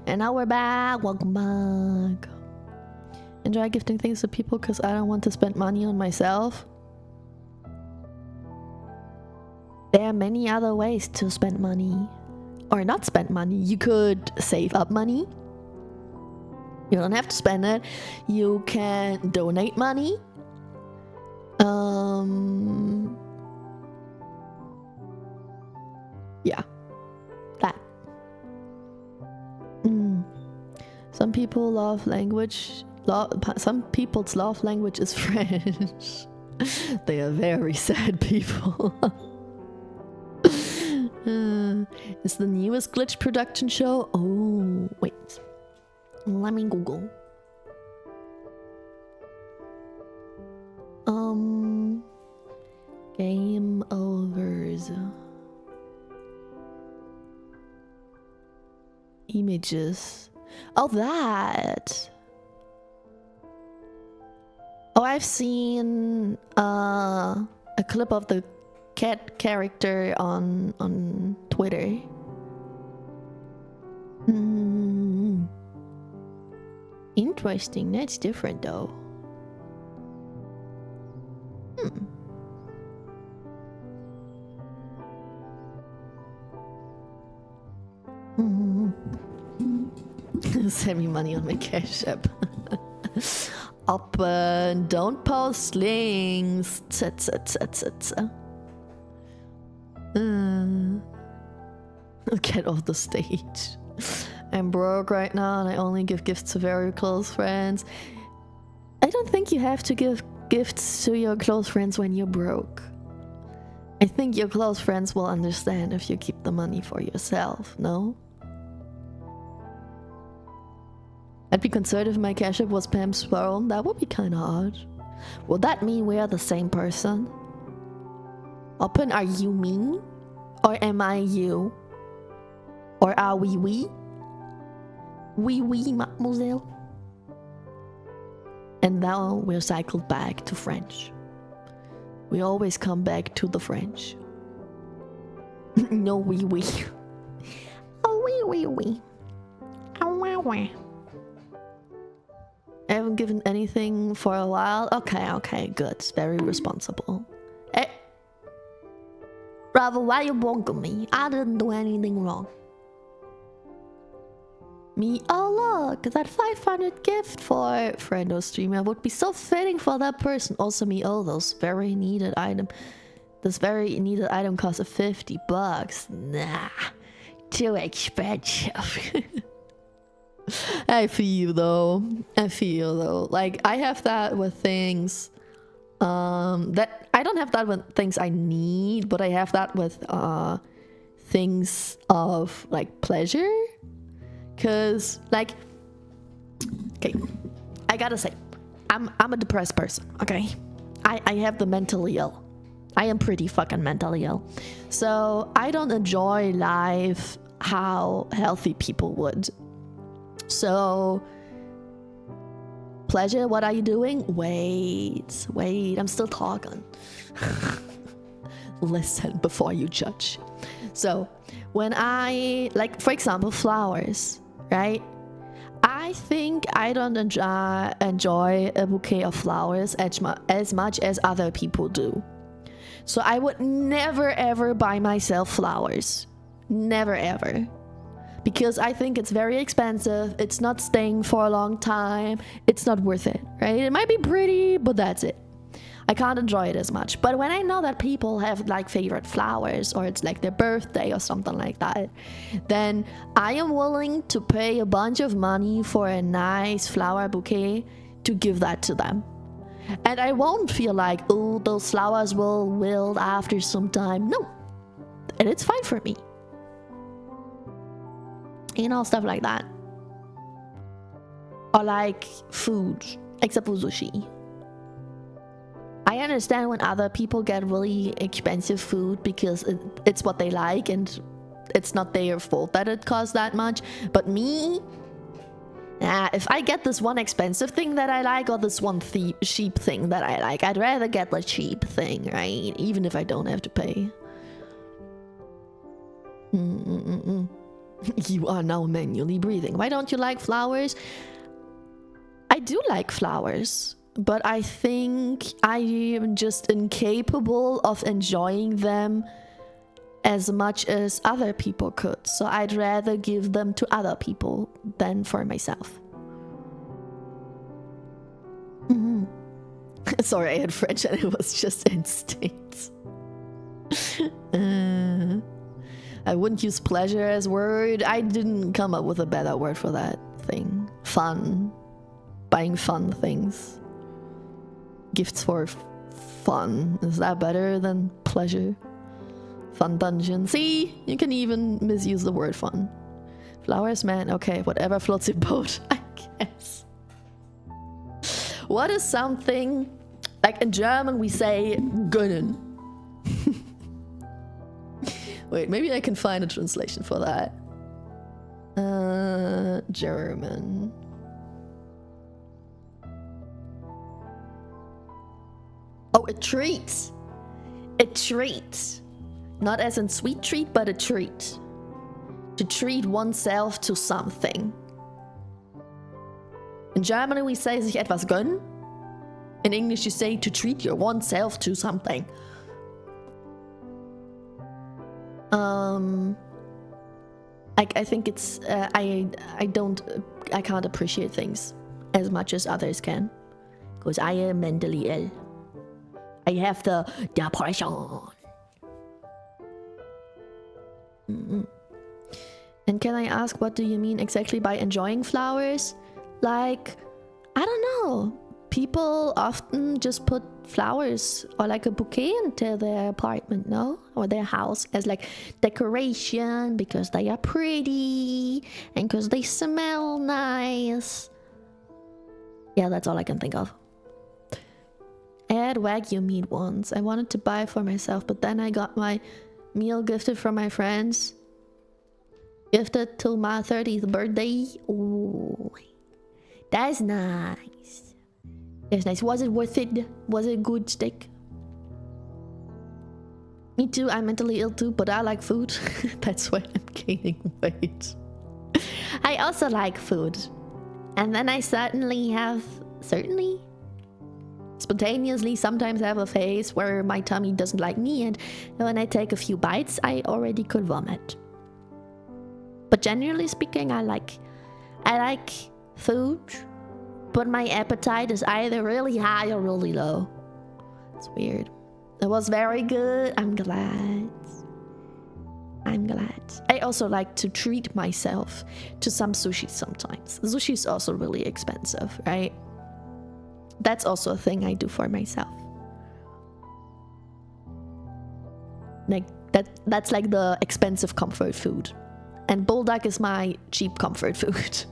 And now we're back. Welcome back. Enjoy gifting things to people because I don't want to spend money on myself. There are many other ways to spend money. Or not spend money. You could save up money. You don't have to spend it. You can donate money. Yeah. That. Some people love language. Some people's love language is French. They are very sad people. It's the newest glitch production show. Oh, wait. Let me Google. Game overs. Images. Oh, that. Oh, I've seen a clip of the cat character on Twitter. Interesting. That's different though. Send me money on my Cash App. Open, don't post links. Get off the stage. I'm broke right now and I only give gifts to very close friends. I don't think you have to give gifts to your close friends when you're broke. I think your close friends will understand if you keep the money for yourself, no? I'd be concerned if my Cash App was Pam's phone. That would be kinda odd. Would that mean we are the same person? Open, are you me? Or am I you? Or are we? We, mademoiselle. And now we're cycled back to French. We always come back to the French. No, we. Oh, we. Oh, wow. I haven't given anything for a while. Okay, good. Very responsible. Hey. Bravo, why you bonking me? I didn't do anything wrong. Me, oh look, that 500 gift for friendo streamer would be so fitting for that person. Also me, oh, those very needed item. This very needed item costs $50. Nah, too expensive. I feel though. Like I have that with things that I don't have that with things I need, but I have that with things of like pleasure. Cause like, okay, I gotta say, I'm a depressed person. Okay, I have the mentally ill. I am pretty fucking mentally ill, so I don't enjoy life how healthy people would. So, pleasure, what are you doing? Wait, I'm still talking. Listen before you judge. So, when I, like, for example, flowers, right? I think I don't enjoy a bouquet of flowers as much as other people do. So, I would never ever buy myself flowers. Never ever. Because I think it's very expensive, it's not staying for a long time, it's not worth it, right? It might be pretty, but that's it. I can't enjoy it as much. But when I know that people have like favorite flowers, or it's like their birthday or something like that, then I am willing to pay a bunch of money for a nice flower bouquet to give that to them. And I won't feel like, oh, those flowers will wilt after some time. No. And it's fine for me. You know, stuff like that. Or like food, except for sushi. I understand when other people get really expensive food because it's what they like and it's not their fault that it costs that much. But me, if I get this one expensive thing that I like or this one cheap thing that I like, I'd rather get the cheap thing, right? Even if I don't have to pay. You are now manually breathing. Why don't you like flowers? I do like flowers, but I think I am just incapable of enjoying them as much as other people could. So I'd rather give them to other people than for myself. Sorry, I had French and it was just instinct. I wouldn't use pleasure as word. I didn't come up with a better word for that thing. Fun. Buying fun things. Gifts for fun. Is that better than pleasure? Fun dungeon. See? You can even misuse the word fun. Flowers, man. Okay, whatever floats your boat, I guess. What is something... Like in German we say gönnen. Wait, maybe I can find a translation for that. German. Oh, a treat. A treat. Not as in sweet treat, but a treat. To treat oneself to something. In Germany we say sich etwas gönnen. In English you say to treat your oneself to something. I think it's I can't appreciate things as much as others can, because I am mentally ill. I have the depression. And can I ask, what do you mean exactly by enjoying flowers? Like, I don't know. People often just put flowers or like a bouquet into their apartment, no? Or their house as like decoration because they are pretty and because they smell nice. Yeah, that's all I can think of. I had Wagyu meat once. I wanted to buy for myself, but then I got my meal gifted from my friends. Gifted till my 30th birthday. Ooh, that's nice. That's nice. Was it worth it? Was it a good steak? Me too. I'm mentally ill too, but I like food. That's why I'm gaining weight. I also like food. And then I spontaneously sometimes have a phase where my tummy doesn't like me, and when I take a few bites, I already could vomit. But generally speaking, I like food, but my appetite is either really high or really low. It's weird. It was very good. I'm glad. I also like to treat myself to some sushi sometimes. Sushi is also really expensive, right? That's also a thing I do for myself. Like that's like the expensive comfort food. And bulldog is my cheap comfort food.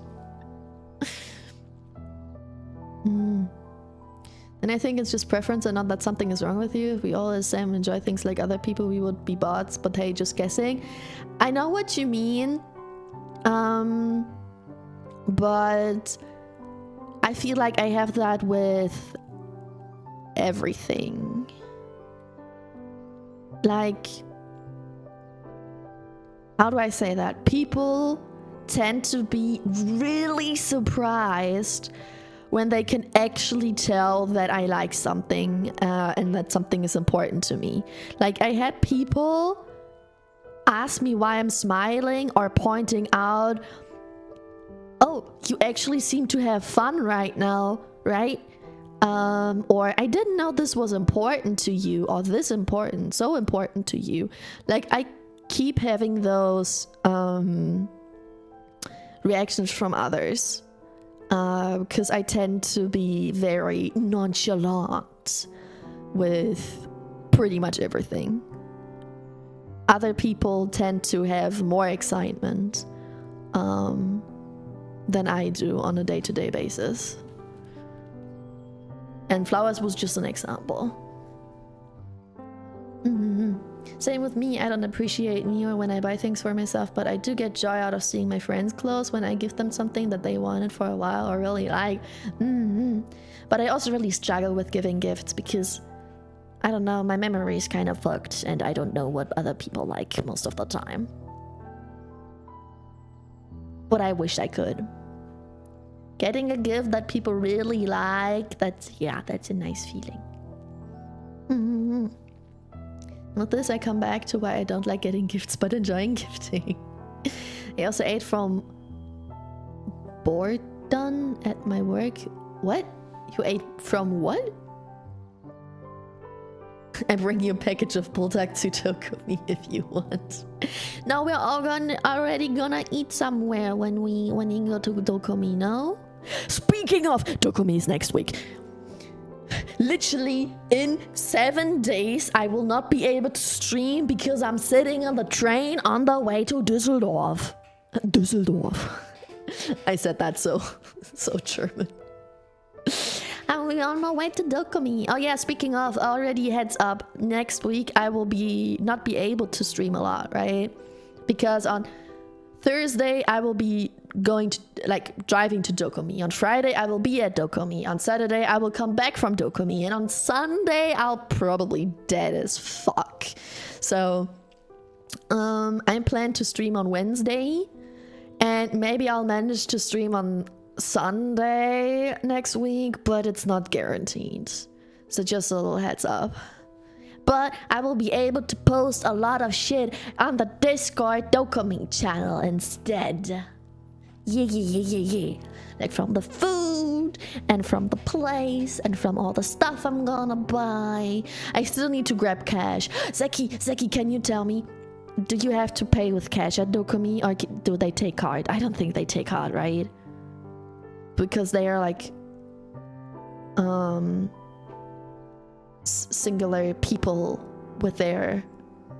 And I think it's just preference and not that something is wrong with you. If we all enjoy things like other people, we would be bots, but hey, just guessing. I know what you mean. But I feel like I have that with everything. Like, how do I say that? People tend to be really surprised when they can actually tell that I like something and that something is important to me. Like, I had people ask me why I'm smiling or pointing out, oh, you actually seem to have fun right now, right? Or I didn't know this was important to you, or this important, so important to you. Like, I keep having those reactions from others because I tend to be very nonchalant with pretty much everything. Other people tend to have more excitement than I do on a day-to-day basis. And flowers was just an example. Same with me. I don't appreciate me or when I buy things for myself, but I do get joy out of seeing my friends close when I give them something that they wanted for a while or really like. But I also really struggle with giving gifts because, I don't know, my memory is kind of fucked and I don't know what other people like most of the time. But I wish I could. Getting a gift that people really like, that's a nice feeling. With this, I come back to why I don't like getting gifts, but enjoying gifting. I also ate from Bordon at my work. What? You ate from what? I bring you a package of bulldog to Dokumi if you want. No, we're all already gonna eat somewhere when we go to Dokumi, no? Speaking of, Dokumi is next week. Literally in 7 days I will not be able to stream because I'm sitting on the train on the way to Düsseldorf. I said that so German. And we're on our way to Dokumi. Oh yeah, speaking of, already heads up, next week I will not be able to stream a lot, right? Because on Thursday I will be driving to Dokumi. On Friday I will be at Dokumi. On Saturday I will come back from Dokumi. And on Sunday I'll probably dead as fuck. So I plan to stream on Wednesday. And maybe I'll manage to stream on Sunday next week, but it's not guaranteed. So just a little heads up. But I will be able to post a lot of shit on the Discord Dokumi channel instead. Yeah. Like from the food and from the place and from all the stuff I'm gonna buy. I still need to grab cash. Zeki, can you tell me? Do you have to pay with cash at Dokumi or do they take card? I don't think they take card, right? Because they are like singular people with their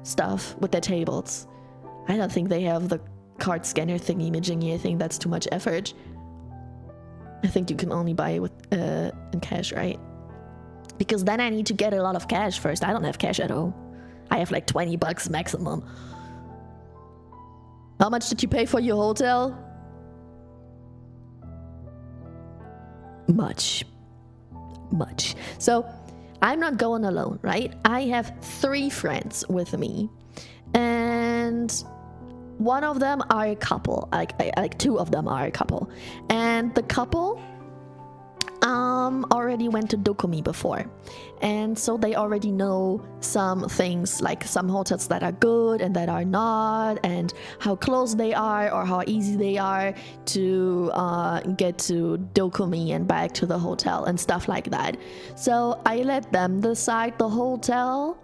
stuff, with their tables. I don't think they have the card scanner thingy majingy. I think that's too much effort. I think you can only buy with in cash, right? Because then I need to get a lot of cash first. I don't have cash at all. I have like $20 maximum. How much did you pay for your hotel? Much. So I'm not going alone, right? I have 3 friends with me, and one of them are a couple. Like 2 of them are a couple, and the couple already went to Dokumi before, and so they already know some things, like some hotels that are good and that are not, and how close they are or how easy they are to get to Dokumi and back to the hotel and stuff like that. So I let them decide the hotel,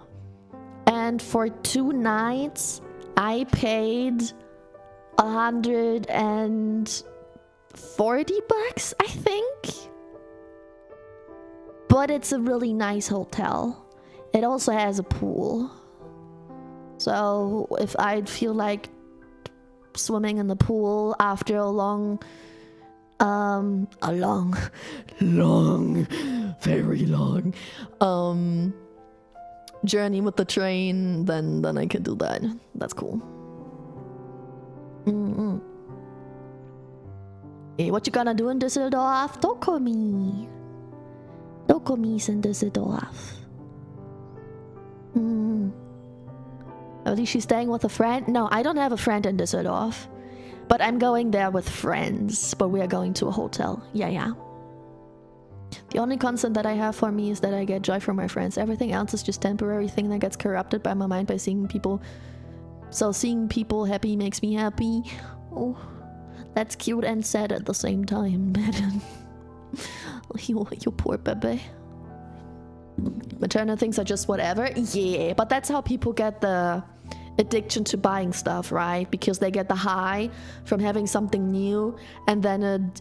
and for 2 nights I paid $140, I think. But it's a really nice hotel. It also has a pool. So if I'd feel like swimming in the pool after a long, very long journey with the train, then I can do that. That's cool. Hey, what you gonna do in Düsseldorf? Dokumi. Dokumi's in Düsseldorf. At least she's staying with a friend? No, I don't have a friend in Düsseldorf. But I'm going there with friends. But we are going to a hotel. Yeah. The only constant that I have for me is that I get joy from my friends. Everything else is just temporary thing that gets corrupted by my mind by seeing people. So seeing people happy makes me happy. Oh, that's cute and sad at the same time. You poor baby. Maternal things are just whatever. Yeah, but that's how people get the addiction to buying stuff, right? Because they get the high from having something new, and then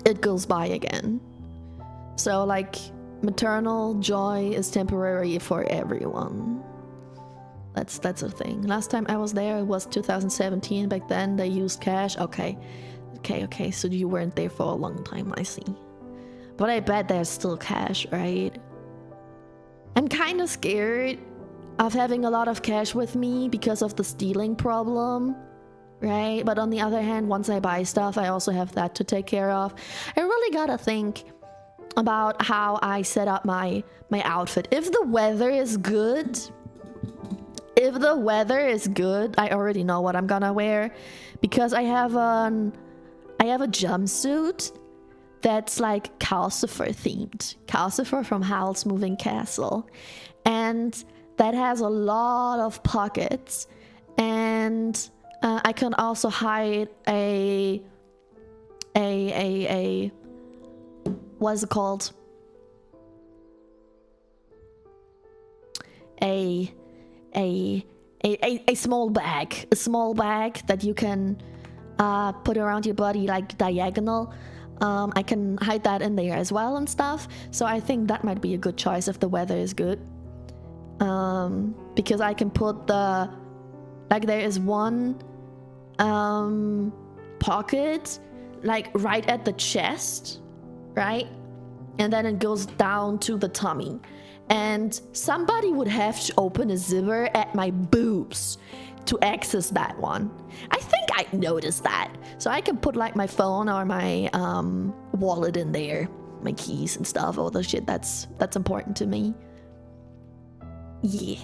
it goes by again. So like maternal joy is temporary for everyone. That's the thing. Last time I was there, it was 2017. Back then they used cash. Okay, so you weren't there for a long time, I see. But I bet there's still cash, right? I'm kind of scared of having a lot of cash with me because of the stealing problem, right? But on the other hand, once I buy stuff, I also have that to take care of. I really gotta think about how I set up my outfit. If the weather is good, I already know what I'm gonna wear, because I have a jumpsuit that's like Calcifer themed. Calcifer from Howl's Moving Castle. And that has a lot of pockets. And I can also hide a what's it called? a small bag. A small bag that you can put around your body like diagonal. I can hide that in there as well and stuff. So I think that might be a good choice if the weather is good. Because I can put the... Like there is one pocket like right at the chest, right? And then it goes down to the tummy. And somebody would have to open a zipper at my boobs to access that one. I think I noticed that. So I can put like my phone or my wallet in there, my keys and stuff, all the shit that's important to me. Yeah.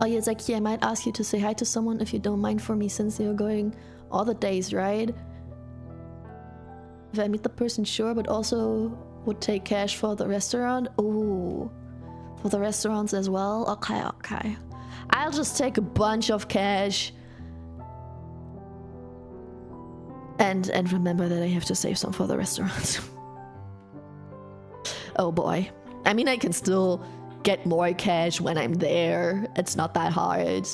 Oh yeah, Zaki, I might ask you to say hi to someone if you don't mind for me, since you're going all the days, right? If I meet the person, sure, but also would take cash for the restaurant. Oh, for the restaurants as well. Okay. I'll just take a bunch of cash. And remember that I have to save some for the restaurants. Oh boy. I mean, I can still get more cash when I'm there. It's not that hard.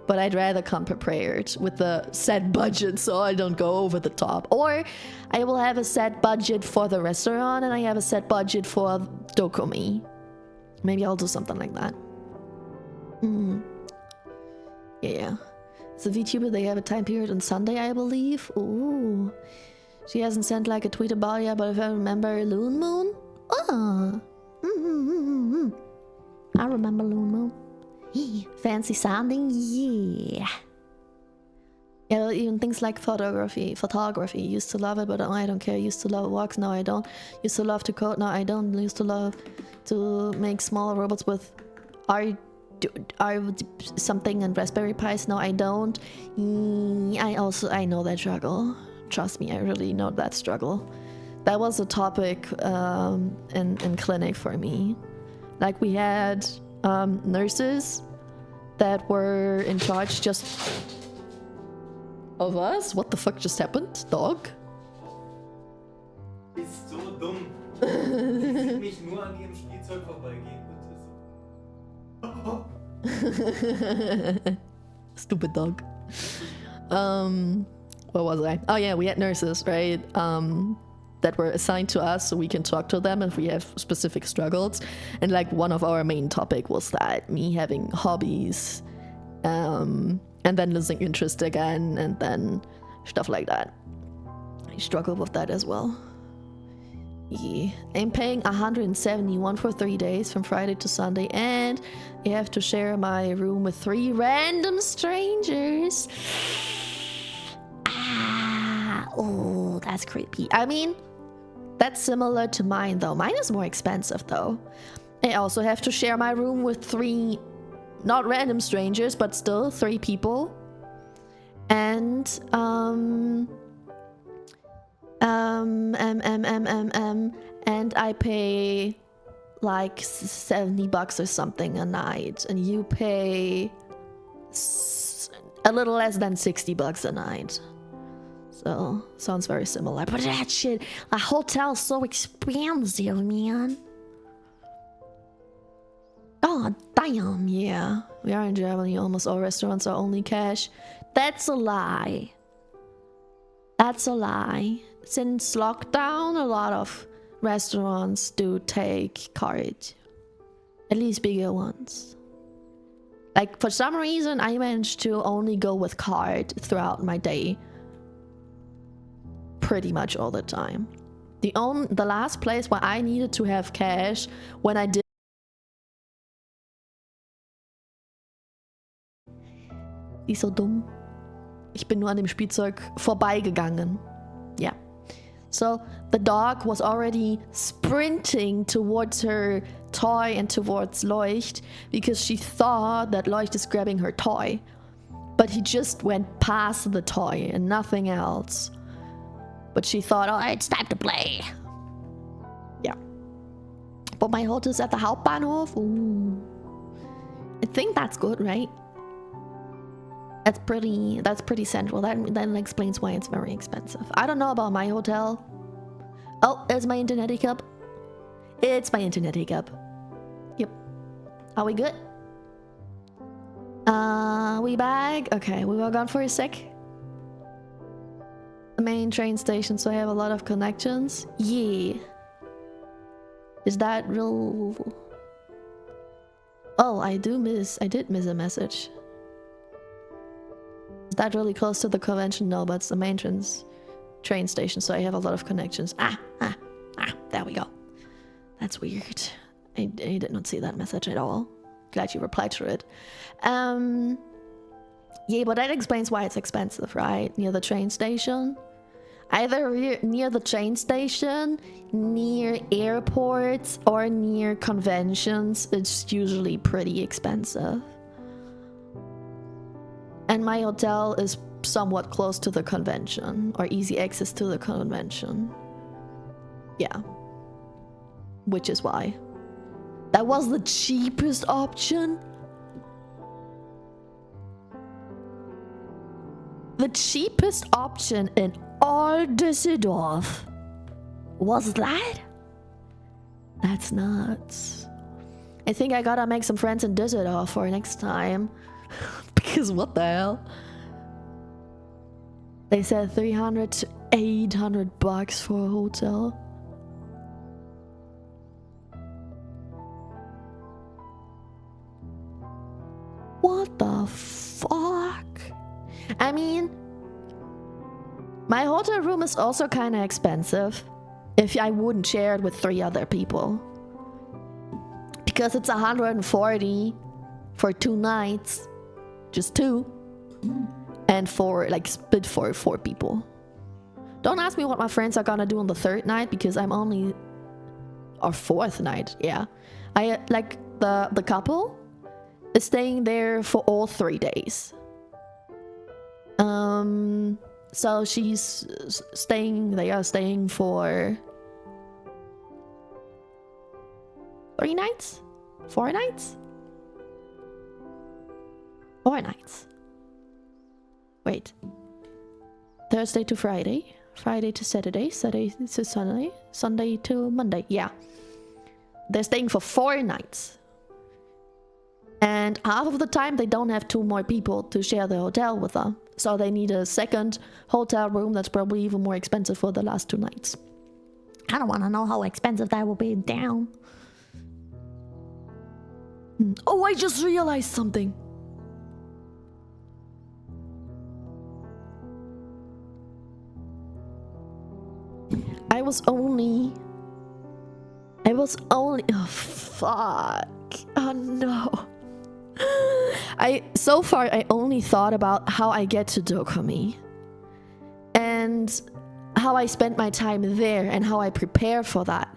But I'd rather come prepared with the set budget so I don't go over the top. Or I will have a set budget for the restaurant and I have a set budget for Dokumi. Maybe I'll do something like that. Yeah. It's a VTuber, they have a time period on Sunday, I believe. Ooh. She hasn't sent like a tweet about it yet, but if I remember Loon Moon. Oh. I remember Loon Moon. Fancy sounding, yeah. Yeah, even things like photography. Used to love it, but I don't care. Used to love walks, now I don't. Used to love to code, now I don't. Used to love to make small robots with R something and Raspberry Pis, now I don't. I know that struggle. Trust me, I really know that struggle. That was a topic in clinic for me. Like we had nurses that were in charge just of us. What the fuck just happened, dog? Ist so dumm. Sie sieht mich nur an ihrem Spielzeug vorbeigehen und ist Stupid dog. What was I? Oh yeah, we had nurses, right? That were assigned to us so we can talk to them if we have specific struggles. And like one of our main topic was that me having hobbies and then losing interest again and then stuff like that. I struggle with that as well. Yeah. I'm paying 171 for 3 days from Friday to Sunday, and I have to share my room with 3 random strangers. Oh, that's creepy. I mean, that's similar to mine though. Mine is more expensive though. I also have to share my room with 3, not random strangers, but still 3 people. And and I pay like $70 or something a night, and you pay a little less than $60 a night. So, sounds very similar. But that shit, a hotel's so expensive, man. Oh, damn, yeah. We are in Germany, almost all restaurants are only cash. That's a lie. That's a lie. Since lockdown, a lot of restaurants do take card. At least bigger ones. Like, for some reason, I managed to only go with card throughout my day. Pretty much all the time. The last place where I needed to have cash when I did. Die ist so dumm. Ich bin nur an dem Spielzeug vorbeigegangen. Yeah. So the dog was already sprinting towards her toy and towards Leucht because she thought that Leucht is grabbing her toy. But he just went past the toy and nothing else. But she thought, oh, it's time to play. Yeah. But my hotel's at the Hauptbahnhof. Ooh. I think that's good, right? That's pretty central. That explains why it's very expensive. I don't know about my hotel. Oh, it's my internet hiccup. It's my internet hiccup. Yep. Are we good? We back? Okay, we were gone for a sec. The main train station, so I have a lot of connections. Yeah. Is that real? Oh, I did miss a message. Is that really close to the convention? No, but it's the main train station, so I have a lot of connections. There we go. That's weird. I did not see that message at all. Glad you replied to it. Yeah, but that explains why it's expensive, right? Near the train station. Either near the train station, near airports, or near conventions, it's usually pretty expensive. And my hotel is somewhat close to the convention, or easy access to the convention. Yeah. Which is why. That was the cheapest option. The cheapest option in all Düsseldorf was that? That's nuts. I think I gotta make some friends in Düsseldorf for next time. Because what the hell? They said 300 to 800 bucks for a hotel. What the fuck? I mean, my hotel room is also kind of expensive if I wouldn't share it with 3 other people. Because it's 140 for 2 nights. Just 2. And for, like, split for 4 people. Don't ask me what my friends are gonna do on the 3rd night, because I'm only... Or 4th night, yeah. I, like, the couple is staying there for all 3 days. So she's staying, they are staying for 3 nights? 4 nights? 4 nights. Wait. Thursday to Friday, Friday to Saturday, Saturday to Sunday, Sunday to Monday. Yeah. They're staying for 4 nights. And half of the time they don't have 2 more people to share the hotel with them. So they need a second hotel room that's probably even more expensive for the last 2 nights. I don't want to know how expensive that will be. Damn. Oh, I just realized something. I was only... Oh, fuck. Oh, no. So far, I only thought about how I get to Dokumi. And how I spend my time there and how I prepare for that.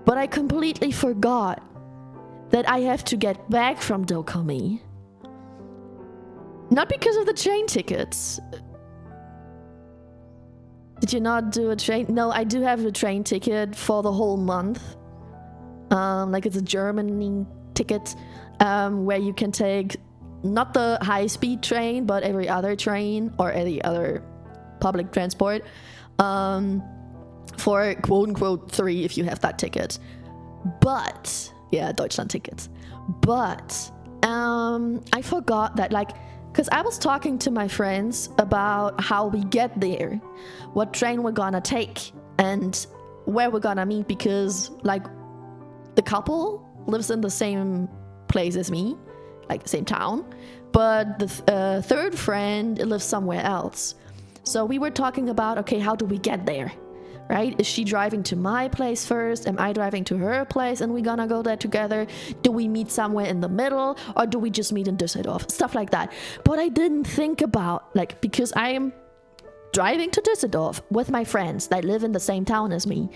But I completely forgot that I have to get back from Dokumi. Not because of the train tickets. Did you not do a train? No, I do have a train ticket for the whole month. Like it's a Germany ticket where you can take not the high-speed train, but every other train or any other public transport for quote-unquote 3 if you have that ticket. But, yeah, Deutschland tickets. But I forgot that, like, because I was talking to my friends about how we get there, what train we're gonna take, and where we're gonna meet, because, like, the couple lives in the same place as me, like, same town, but the 3rd friend lives somewhere else. So we were talking about, okay, how do we get there, right? Is she driving to my place first? Am I driving to her place and we gonna go there together? Do we meet somewhere in the middle, or do we just meet in Düsseldorf? Stuff like that. But I didn't think about, like, because I am driving to Düsseldorf with my friends that live in the same town as me.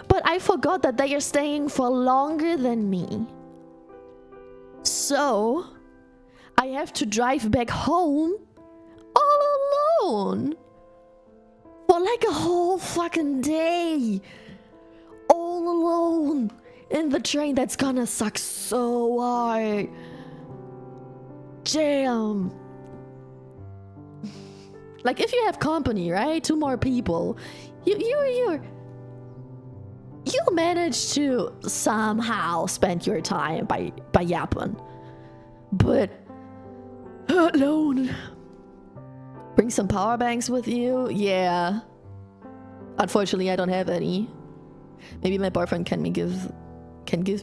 But I forgot that they are staying for longer than me. So I have to drive back home all alone. For like a whole fucking day. All alone. In the train. That's gonna suck so hard. Damn. Like if you have company, right? 2 more people. You're you manage to somehow spend your time by yapping. But alone. Bring some power banks with you? Yeah. Unfortunately, I don't have any. Maybe my boyfriend can give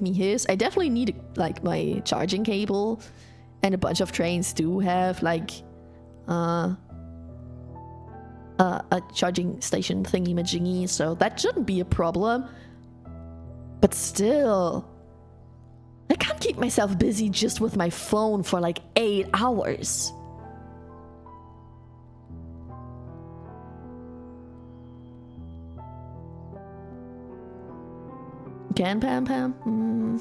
me his. I definitely need like my charging cable, and a bunch of trains do have like a charging station thingy-majingy, so that shouldn't be a problem. But still, I can't keep myself busy just with my phone for like 8 hours. Can Pam Pam?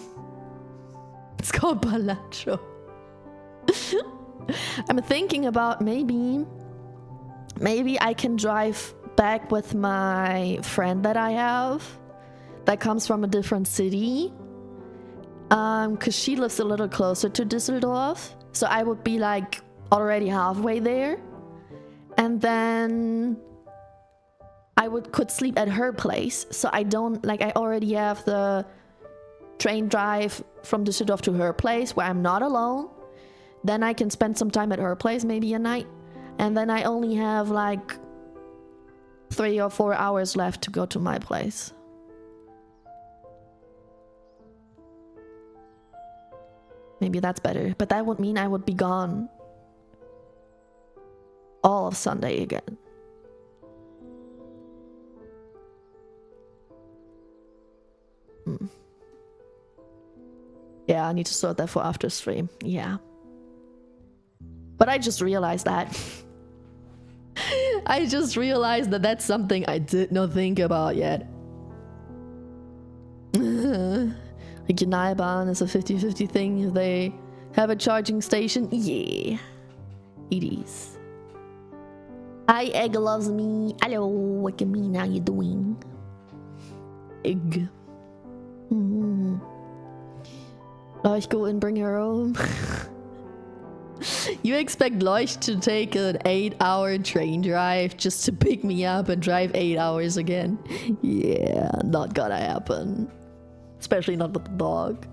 It's called Balacho. I'm thinking about maybe I can drive back with my friend that I have that comes from a different city, because she lives a little closer to Düsseldorf, so I would be like already halfway there, and then I could sleep at her place, so I already have the train drive from Düsseldorf to her place where I'm not alone. Then I can spend some time at her place, maybe a night, and then I only have like 3 or 4 hours left to go to my place. Maybe that's better, but that would mean I would be gone all of Sunday again. Yeah, I need to sort that for after stream. Yeah. But I just realized that. I just realized that that's something I did not think about yet. Regionalbahn is a 50-50 thing. If they have a charging station, yeah, it is. Hi, Egg loves me. Hello, what you mean? How you doing? Egg. Leuch, go and bring her home. You expect Leuch to take an 8-hour train drive just to pick me up and drive 8 hours again? Yeah, not gonna happen. Especially not with the dog.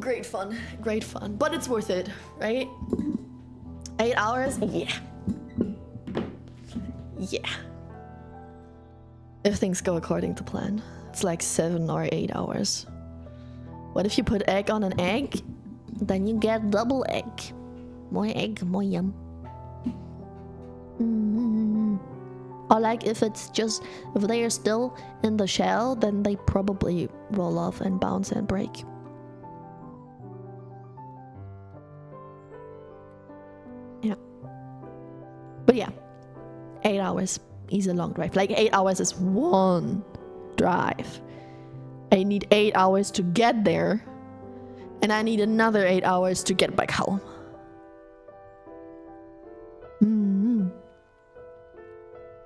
Great fun. Great fun. But it's worth it, right? 8 hours? Yeah. Yeah. If things go according to plan. It's like 7 or 8 hours. What if you put egg on an egg? Then you get double egg. More egg, more yum. Or like if they are still in the shell, then they probably roll off and bounce and break. Yeah. But yeah, 8 hours is a long drive. Like 8 hours is one drive. I need 8 hours to get there, and I need another 8 hours to get back home.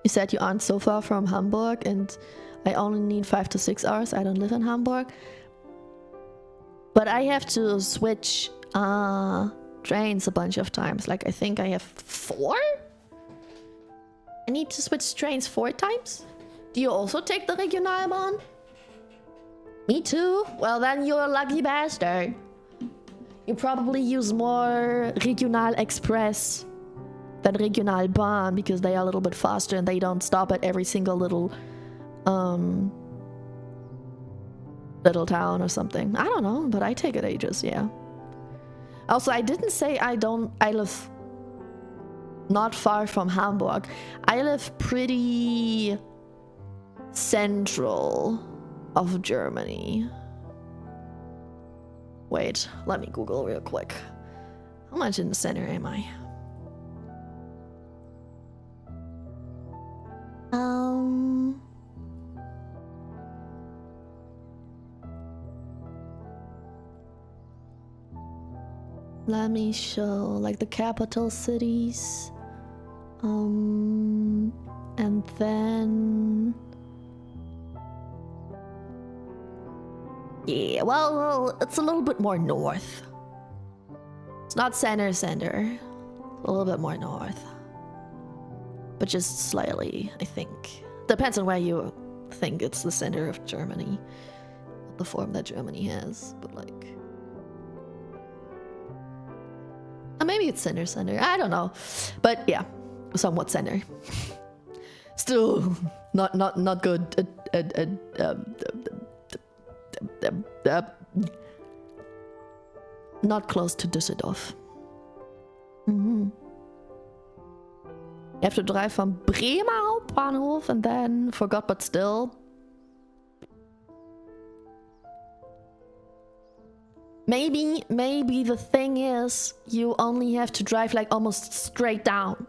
You said you aren't so far from Hamburg, and I only need 5 to 6 hours. I don't live in Hamburg, but I have to switch trains a bunch of times. Like I think I have 4. I need to switch trains 4 times. Do you also take the Regionalbahn? Me too? Well, then you're a lucky bastard. You probably use more Regional Express than Regionalbahn because they are a little bit faster and they don't stop at every single little town or something. I don't know, but I take it ages, yeah. Also, I didn't say I live not far from Hamburg. I live pretty central of Germany. Wait, let me Google real quick. How much in the center am I? Let me show like the capital cities. And then yeah, well, it's a little bit more north. It's not center. A little bit more north. But just slightly, I think. Depends on where you think it's the center of Germany. The form that Germany has, but like... maybe it's center. I don't know. But yeah, somewhat center. Still not good not close to Düsseldorf. You have to drive from Bremer Hauptbahnhof and then forgot but still. Maybe the thing is you only have to drive like almost straight down.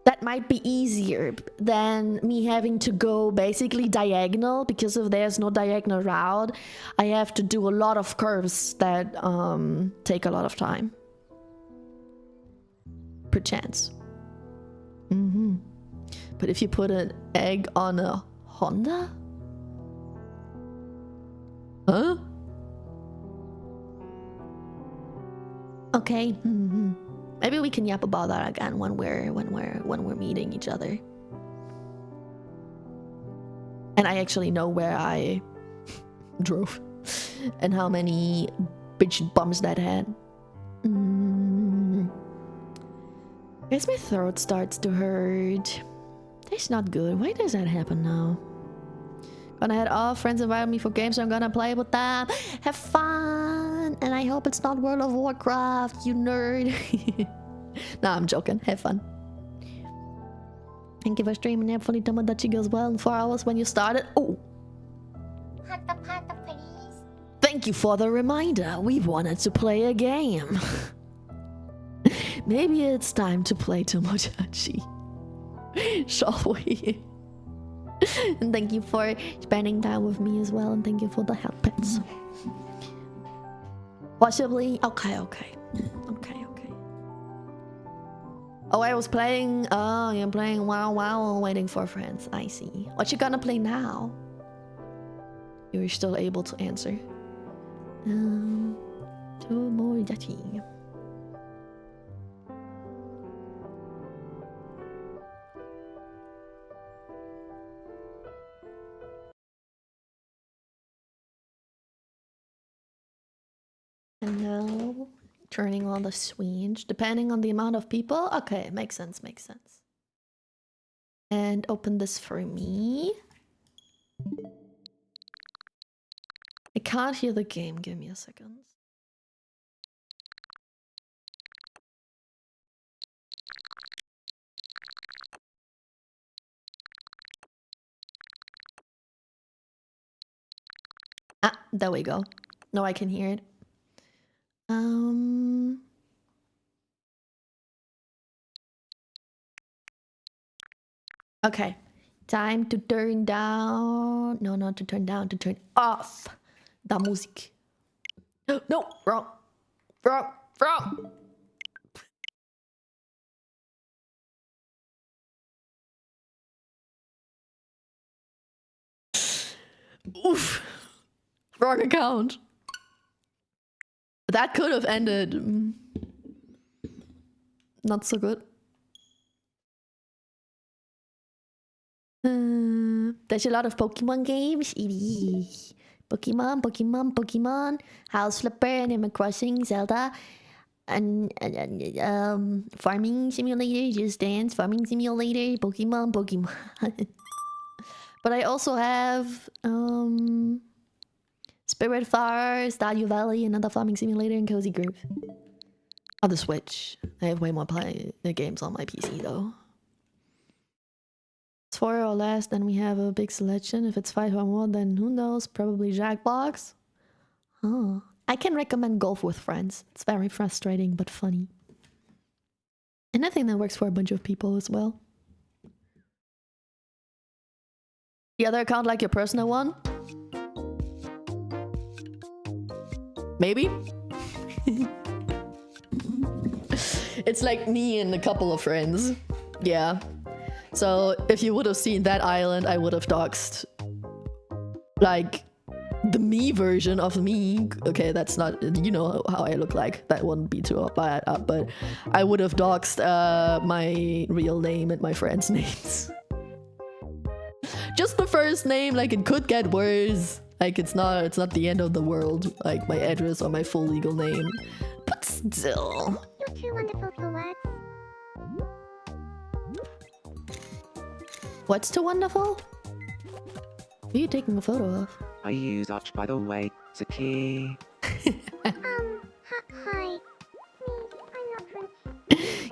That might be easier than me having to go basically diagonal, because if there's no diagonal route, I have to do a lot of curves that take a lot of time. Perchance. But if you put an egg on a Honda? Huh? Okay. Maybe we can yap about that again when we're meeting each other. And I actually know where I drove and how many bitch bumps that had. I guess my throat starts to hurt. That's not good. Why does that happen now? Gonna head off. Friends invited me for games, so I'm gonna play with them. Have fun! And I hope it's not World of Warcraft, you nerd. Nah, I'm joking. Have fun. Thank you for streaming. Hopefully Tomodachi goes well in 4 hours when you started. Oh! Hata, please. Thank you for the reminder. We wanted to play a game. Maybe it's time to play Tomodachi. Shall we? And thank you for spending time with me as well, and thank you for the help pets. Possibly. Okay. Oh, I was playing. Oh, you're playing WoW, waiting for friends. I see. What you gonna play now? You're still able to answer. Tomodachi. And now, turning on the switch, depending on the amount of people. Okay, makes sense. And open this for me. I can't hear the game. Give me a second. Ah, there we go. No, I can hear it. Okay. Time to turn down. No, not to turn down, to turn off the music. No, wrong. Oof. Wrong account. That could have ended not so good. There's a lot of Pokemon games. Pokemon, House Flipper, Animal Crossing, Zelda, and Farming Simulator, Just Dance, Farming Simulator, Pokemon. But I also have Spirit Far, Stardew Valley, another Farming Simulator, and Cozy Grove. On the Switch. I have way more games on my PC though. 4 or less, then we have a big selection. If it's 5 or more, then who knows? Probably Jackbox. Huh. I can recommend golf with friends. It's very frustrating but funny. And I think that works for a bunch of people as well. The other account, like your personal one? Maybe? It's like me and a couple of friends. Yeah. So if you would have seen that island, I would have doxed like the me version of me. Okay, that's not, you know how I look like. That wouldn't be too bad, but I would have doxed my real name and my friends' names. Just the first name, like it could get worse. Like it's not the end of the world, like my address or my full legal name. But still. You're too wonderful for words. What's too wonderful? Who are you taking a photo of? I use Arch, by the way. It's a key. Hi. Me, I'm not French.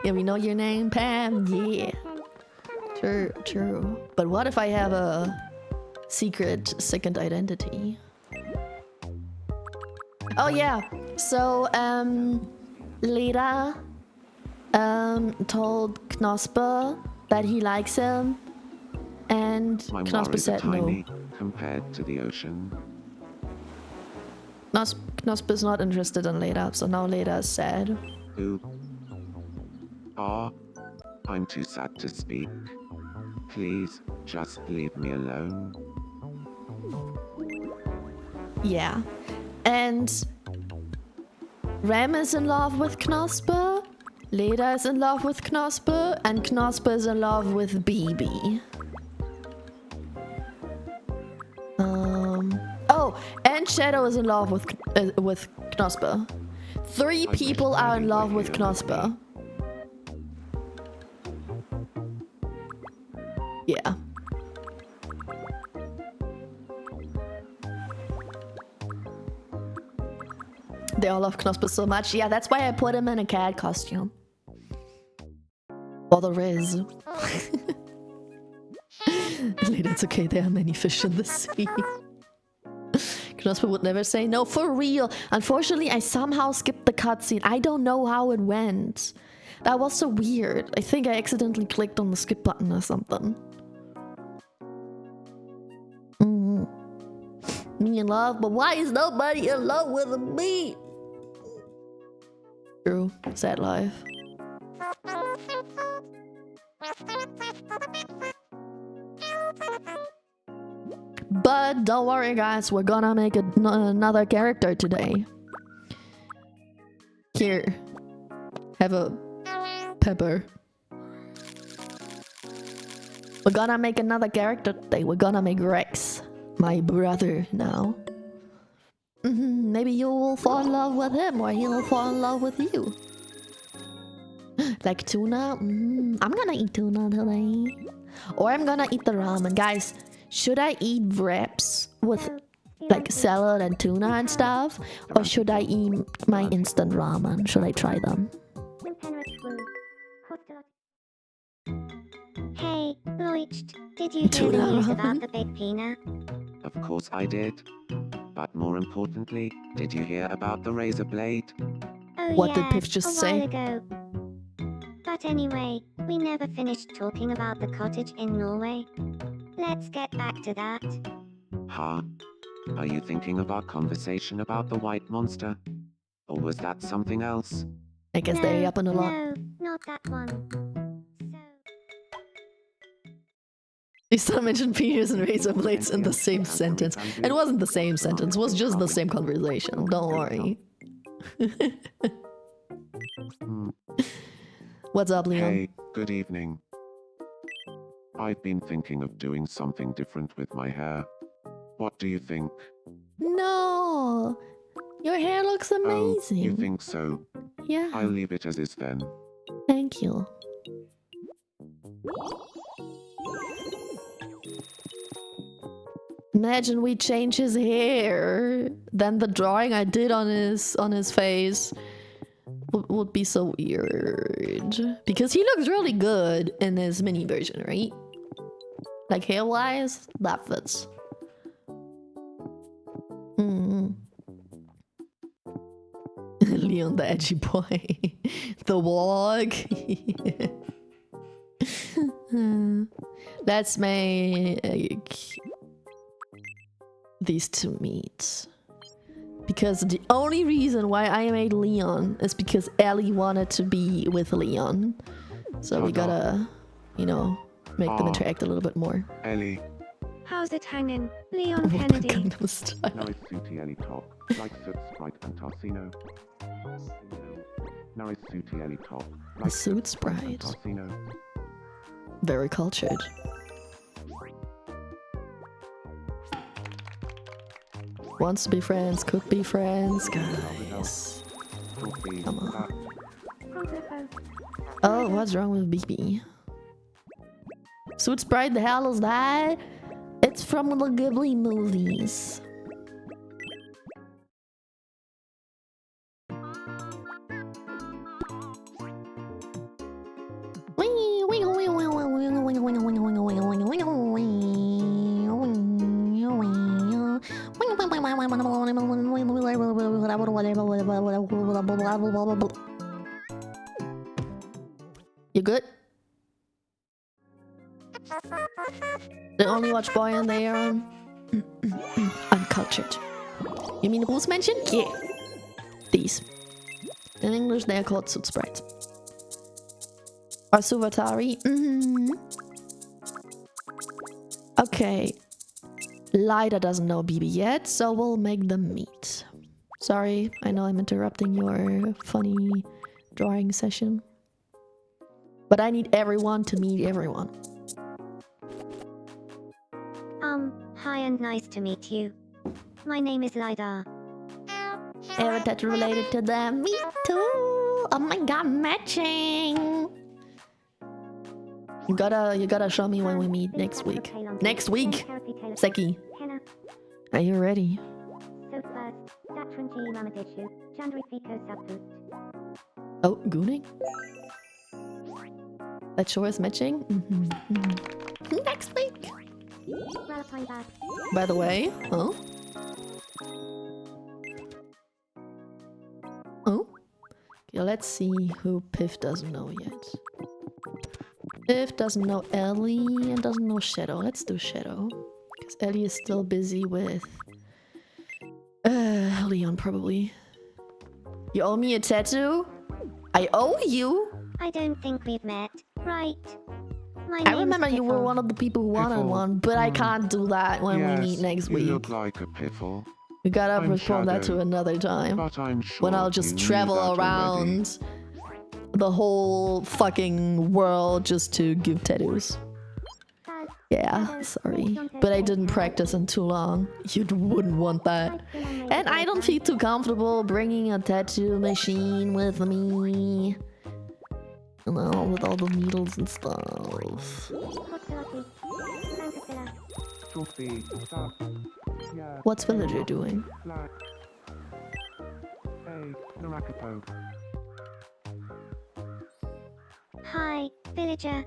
Yeah, we know your name, Pam. Yeah. True. But what if I have a secret second identity? Oh yeah. So Leda told Knosper that he likes him, and My Knosper worries are said no. tiny compared to the ocean. Knosper's not interested in Leda, so now Leda is sad. Who? I'm too sad to speak. Please, just leave me alone. Yeah. And Rem is in love with Knosper, Leda is in love with Knosper, and Knosper is in love with BB. Oh, and Shadow is in love with Knosper. 3 people are in love with Knosper. Yeah. They all love Knosper so much. Yeah, that's why I put him in a cat costume. Or the Riz. Later, it's okay, there are many fish in the sea. Knosper would never say no, for real. Unfortunately, I somehow skipped the cutscene. I don't know how it went. That was so weird. I think I accidentally clicked on the skip button or something. Me in love, but why is nobody in love with me? True, sad life. But don't worry guys, we're gonna make another character today. Here, have a pepper. We're gonna make another character today. We're gonna make Rex, my brother now. Maybe you will fall in love with him, or he will fall in love with you. Like tuna? I'm gonna eat tuna today. Or I'm gonna eat the ramen. Guys, should I eat wraps with like salad and tuna and stuff? Or should I eat my instant ramen? Should I try them? Hey, Loiched, did you hear the news about the big peanut? Of course I did. But more importantly, did you hear about the razor blade? Oh What yeah, did Piff just say? a while ago. But anyway, we never finished talking about the cottage in Norway. Let's get back to that. Huh? Are you thinking of our conversation about the white monster? Or was that something else? I guess they happen a lot. No, not that one. Please don't mention penis and razor blades in the same sentence. It wasn't the same sentence, it was just the same conversation. Don't worry. What's up, Leon? Hey, good evening. I've been thinking of doing something different with my hair. What do you think? No! Your hair looks amazing. Oh, you think so? Yeah. I'll leave it as is then. Thank you. Imagine we change his hair. Then the drawing I did on his face would be so weird. Because he looks really good in his mini version, right? Like hair-wise, that fits. Leon the edgy boy. The walk. Let's make these two meet. Because the only reason why I made Leon is because Ellie wanted to be with Leon. So we gotta, you know, make them interact a little bit more. Ellie, How's it hanging? Leon What the Kennedy. Gangnam Style? Nice Sutieli top, like Soot Sprite and Tarsino. Nice Sutieli top, like Soot Soot Sprite and Sprite. Tarsino. Very cultured. Wants to be friends, could be friends, guys. Come on. Oh, what's wrong with BB? Soot Sprite, the hell is that? It's from the Ghibli movies. You good? They only watch Boy and they are uncultured. You mean Rußmännchen? Yeah. These. In English they are called Soot Sprites. Or Suvatari. Okay. Lida doesn't know BB yet, so we'll make them meet. Sorry, I know I'm interrupting your funny drawing session. But I need everyone to meet everyone. Hi and nice to meet you. My name is Lida. Habitat related to them. Me too. Oh my god, matching. You gotta show me when we meet next week. Next week, Seki. Are you ready? So first, Datranti Mamadishu, Chandrifiko Subboot. Oh, gooning? That sure is matching? Next week. Ralapine back. By the way, oh? Oh? Okay, let's see who Piff doesn't know yet. Piff doesn't know Ellie and doesn't know Shadow. Let's do Shadow. Because Ellie is still busy with... Leon, probably. You owe me a tattoo? I owe you? I don't think we've met, right? My I name's remember you were Piffle. one of the people who wanted Piffle. one, but I can't do that when we meet next you week. look like a piffle, We gotta I'm postpone that to Shadow, another time. but I'm sure When I'll you just knew travel that already. around the whole fucking world just to give tattoos. Yeah, sorry. But I didn't practice in too long. You wouldn't want that. And I don't feel too comfortable bringing a tattoo machine with me. You know, with all the needles and stuff. Trophy, stuff. Yeah, What's Villager doing? flag. Hey, Narakapo. Hi, villager.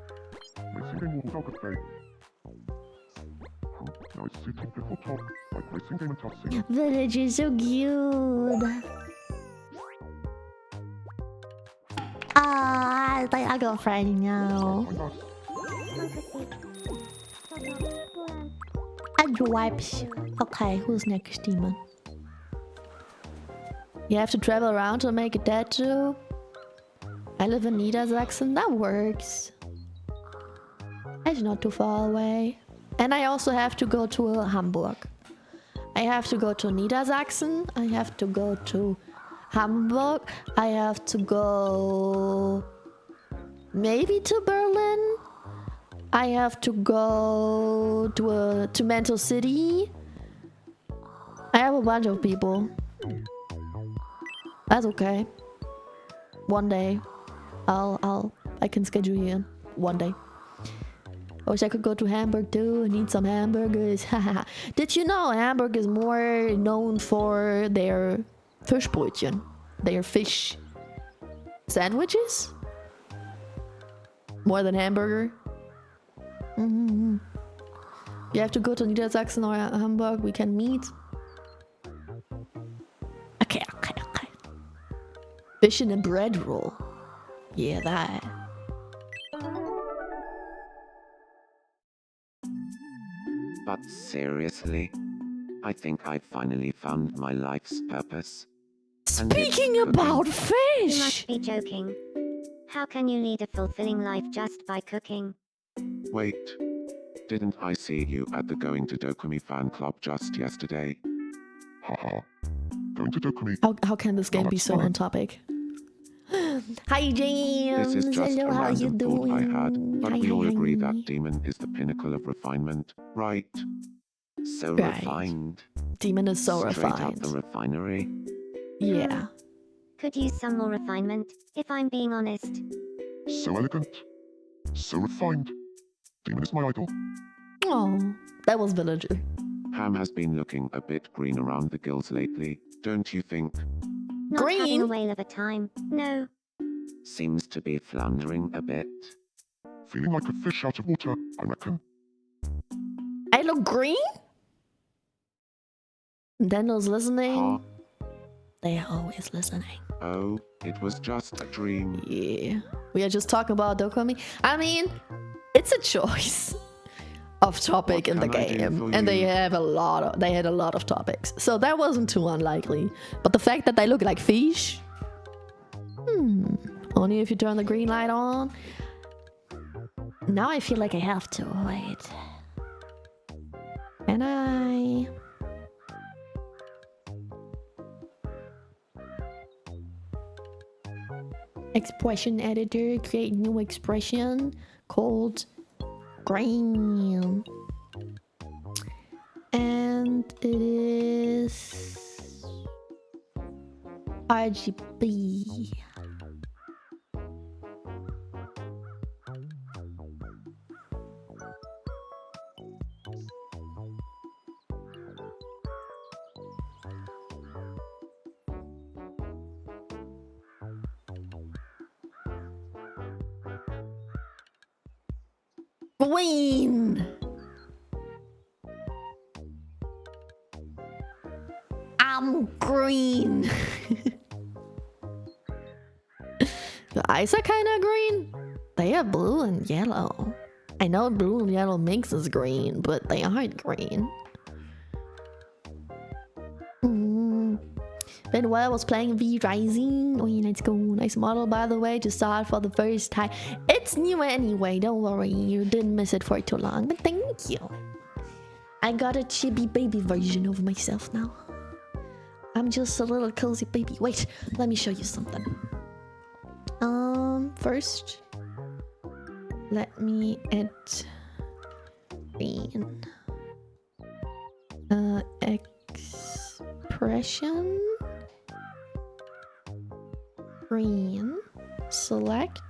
Racing game photography. Nice suit on piffle top, like racing game and tossing. Village is so cute. Ah, I got a friend now. And wipes. Okay, who's next, Demon? You have to travel around to make a tattoo? I live in Niedersachsen, that works. It's not too far away. And I also have to go to Hamburg. I have to go to Niedersachsen. I have to go to Hamburg. I have to go maybe to Berlin. I have to go to Mental City. I have a bunch of people. That's okay. One day, I can schedule you in. One day. I wish I could go to Hamburg too and eat some hamburgers. Did you know Hamburg is more known for their Fischbrötchen? Their fish sandwiches? More than hamburger? You have to go to Niedersachsen or Hamburg. We can meet. Okay. Fish in a bread roll. Yeah, that. But seriously, I think I finally found my life's purpose. And it's Speaking cooking. about You fish! must be joking. How can you lead a fulfilling life just by cooking? Wait, Didn't I see you at the Going to Dokumi fan club just yesterday? Haha. Going to Dokumi. How can this game be that's so funny. on topic? Hi James. This is just Hello, a how you random thought I had, doing? but Hi, we hi, all agree hi. that demon is the pinnacle of refinement, right? So Right. refined. Demon is so Straight out refined. the refinery. Yeah. Could use some more refinement, if I'm being honest. So elegant. So refined. Demon is my idol. Oh, that was Villager. Ham has been looking a bit green around the gills lately, don't you think? Not having Green? a whale of a time, no. Seems to be floundering a bit. Feeling like a fish out of water, I reckon. I look green? Daniel's listening. They are always listening. Oh, it was just a dream. Yeah. We are just talking about Dokumi. I mean, it's a choice of topic What in the can I do game. for And they you? had a lot of topics. So that wasn't too unlikely. But the fact that they look like fish? Only if you turn the green light on. Now I feel like I have to. Wait. Can I? Expression editor, create new expression called green. And it is RGB. Green. I'm green. The eyes are kind of green. They are blue and yellow. I know blue and yellow mixes green, but they aren't green. Then while I was playing V Rising, oh yeah, let's go. Nice model, by the way, to start for the first time. It's new anyway, don't worry, you didn't miss it for too long, but thank you. I got a chibi baby version of myself now. I'm just a little cozy baby. Wait, let me show you something. First, let me add green. Expression. Green. Select.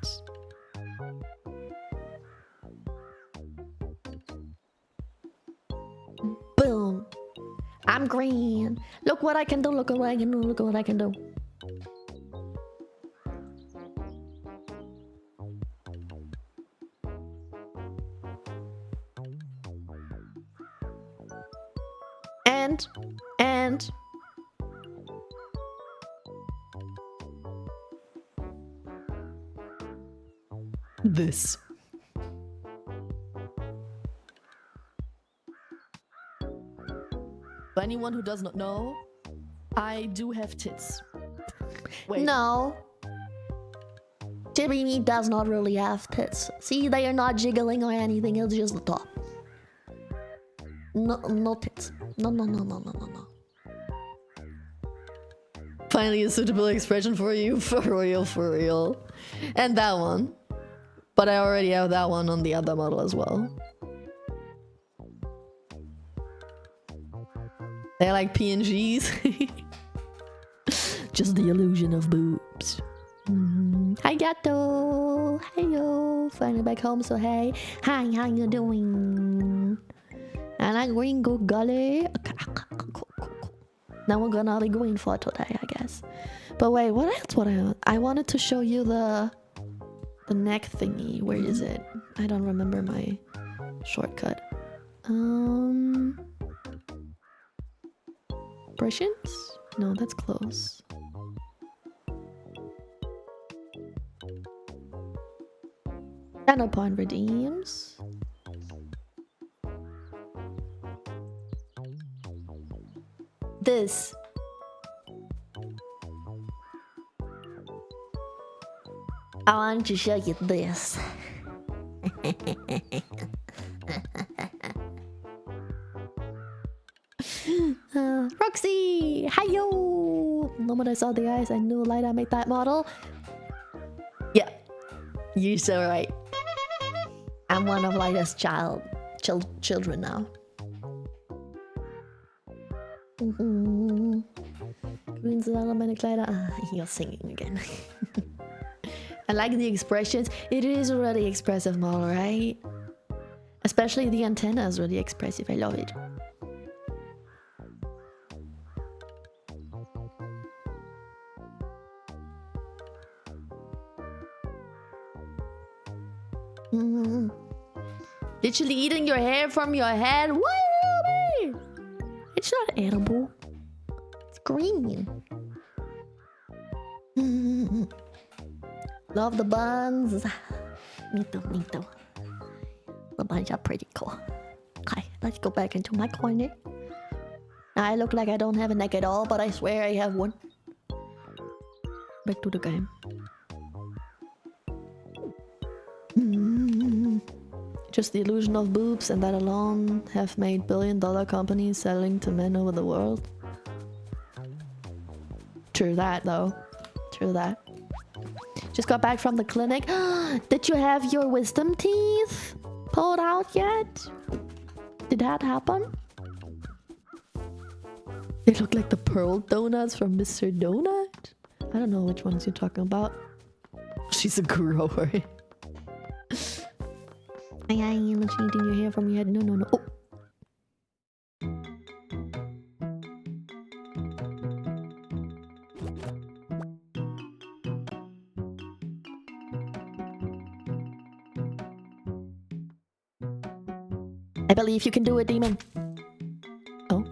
Boom. I'm green. Look what I can do. Look what I can do. Look what I can do. And this. For anyone who does not know, I do have tits. Wait. No. Chibi does not really have tits. See, they are not jiggling or anything, it's just the top. No tits. No. Finally a suitable expression for you, for real. And that one. But I already have that one on the other model as well. They're like PNGs. Just the illusion of boobs. Hi Gato! Heyo! Finally back home, so hey. Hi, how you doing? And I'm green go gully. Now we're gonna be green for today, I guess. But wait, what else? I wanted to show you the neck thingy. Where is it? I don't remember my shortcut. Impressions? No, that's close. Channel point redeems. This. I want to show you this. Roxy! Hiyo! The moment I saw the eyes, I knew Lida made that model. Yeah, you're so right. I'm one of Lida's children now. Green development Kleider. You're singing again. I like the expressions. It is a really expressive model, right? Especially the antenna is really expressive. I love it. Literally eating your hair from your head. What do you mean? It's not edible. It's green. Love the buns. Me too, me too. The buns are pretty cool. Okay, let's go back into my corner. I look like I don't have a neck at all, but I swear I have one. Back to the game. Just the illusion of boobs, and that alone have made billion-dollar companies selling to men over the world. True that, though. True that. Just got back from the clinic. Did you have your wisdom teeth pulled out yet? Did that happen? They look like the pearl donuts from Mr. Donut. I don't know which ones you're talking about. She's a grower. I'm eating your hair from your head. No, no, no. Oh. I believe you can do it, demon. Oh.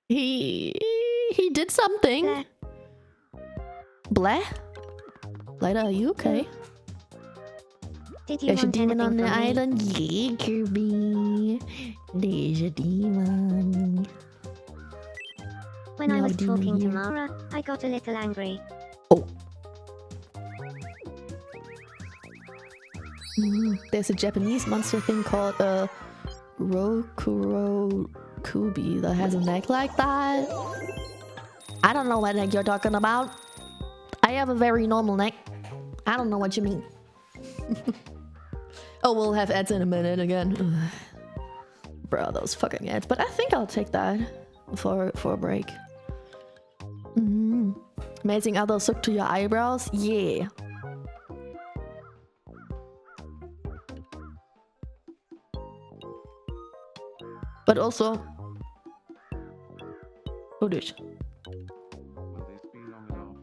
He did something. Blah? Lida, are you okay? Did you There's a want demon on anything the from me? island. Yeah, Kirby. There's a demon. When I No was demon talking to here. Mara, I got a little angry. Oh. There's a Japanese monster thing called Rokuro Kubi that has a neck like that. I don't know what neck you're talking about. I have a very normal neck. I don't know what you mean. Oh, we'll have ads in a minute again. Bro, those fucking ads. But I think I'll take that for a break. Amazing others look to your eyebrows. Yeah. But also... Oh, dude. Will this be long enough?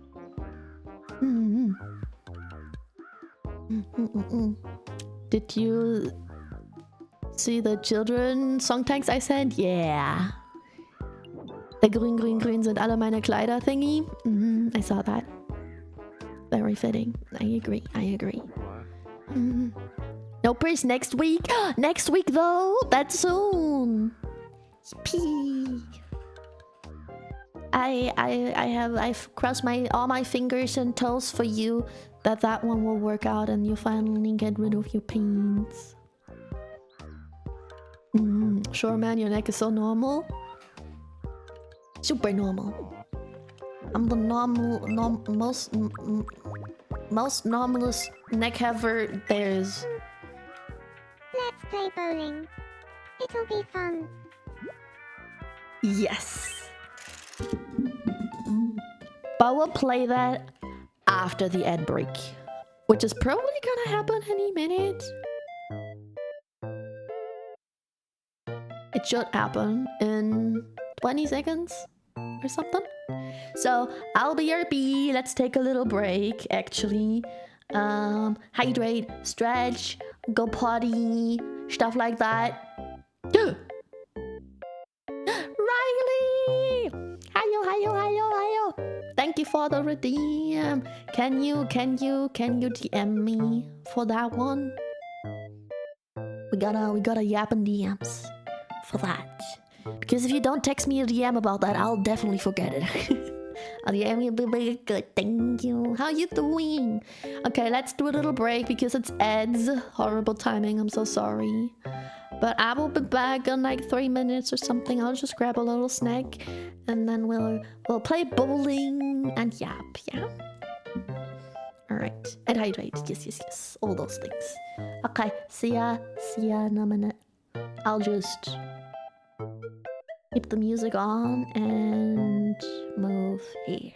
Did you see the children song tags I sent? Yeah. Der grün sind alle meine Kleider thingy. I saw that. Very fitting. I agree. No praise next week. Next week though. That's soon. Yippee. I've crossed all my fingers and toes for you that one will work out and you finally get rid of your pains. Sure, man, your neck is so normal. Super normal. I'm the most normalest neck haver there is. Let's play bowling. It'll be fun. Yes. But we'll play that after the ad break, which is probably gonna happen any minute. It should happen in 20 seconds or something. So I'll be RP. Let's take a little break actually. Hydrate, stretch, go potty, stuff like that. Riley! Hiyo. Thank you for the redeem. Can you DM me for that one? We gotta yap in DMs for that. Because if you don't text me a DM about that, I'll definitely forget it. I'll DM you, baby. Good, thank you. How you doing? Okay, let's do a little break because it's ads. Horrible timing. I'm so sorry. But I will be back in like 3 minutes or something. I'll just grab a little snack and then we'll play bowling and yap, yeah? Alright. And hydrate. Yes. All those things. Okay, see ya in a minute. I'll just keep the music on and move here.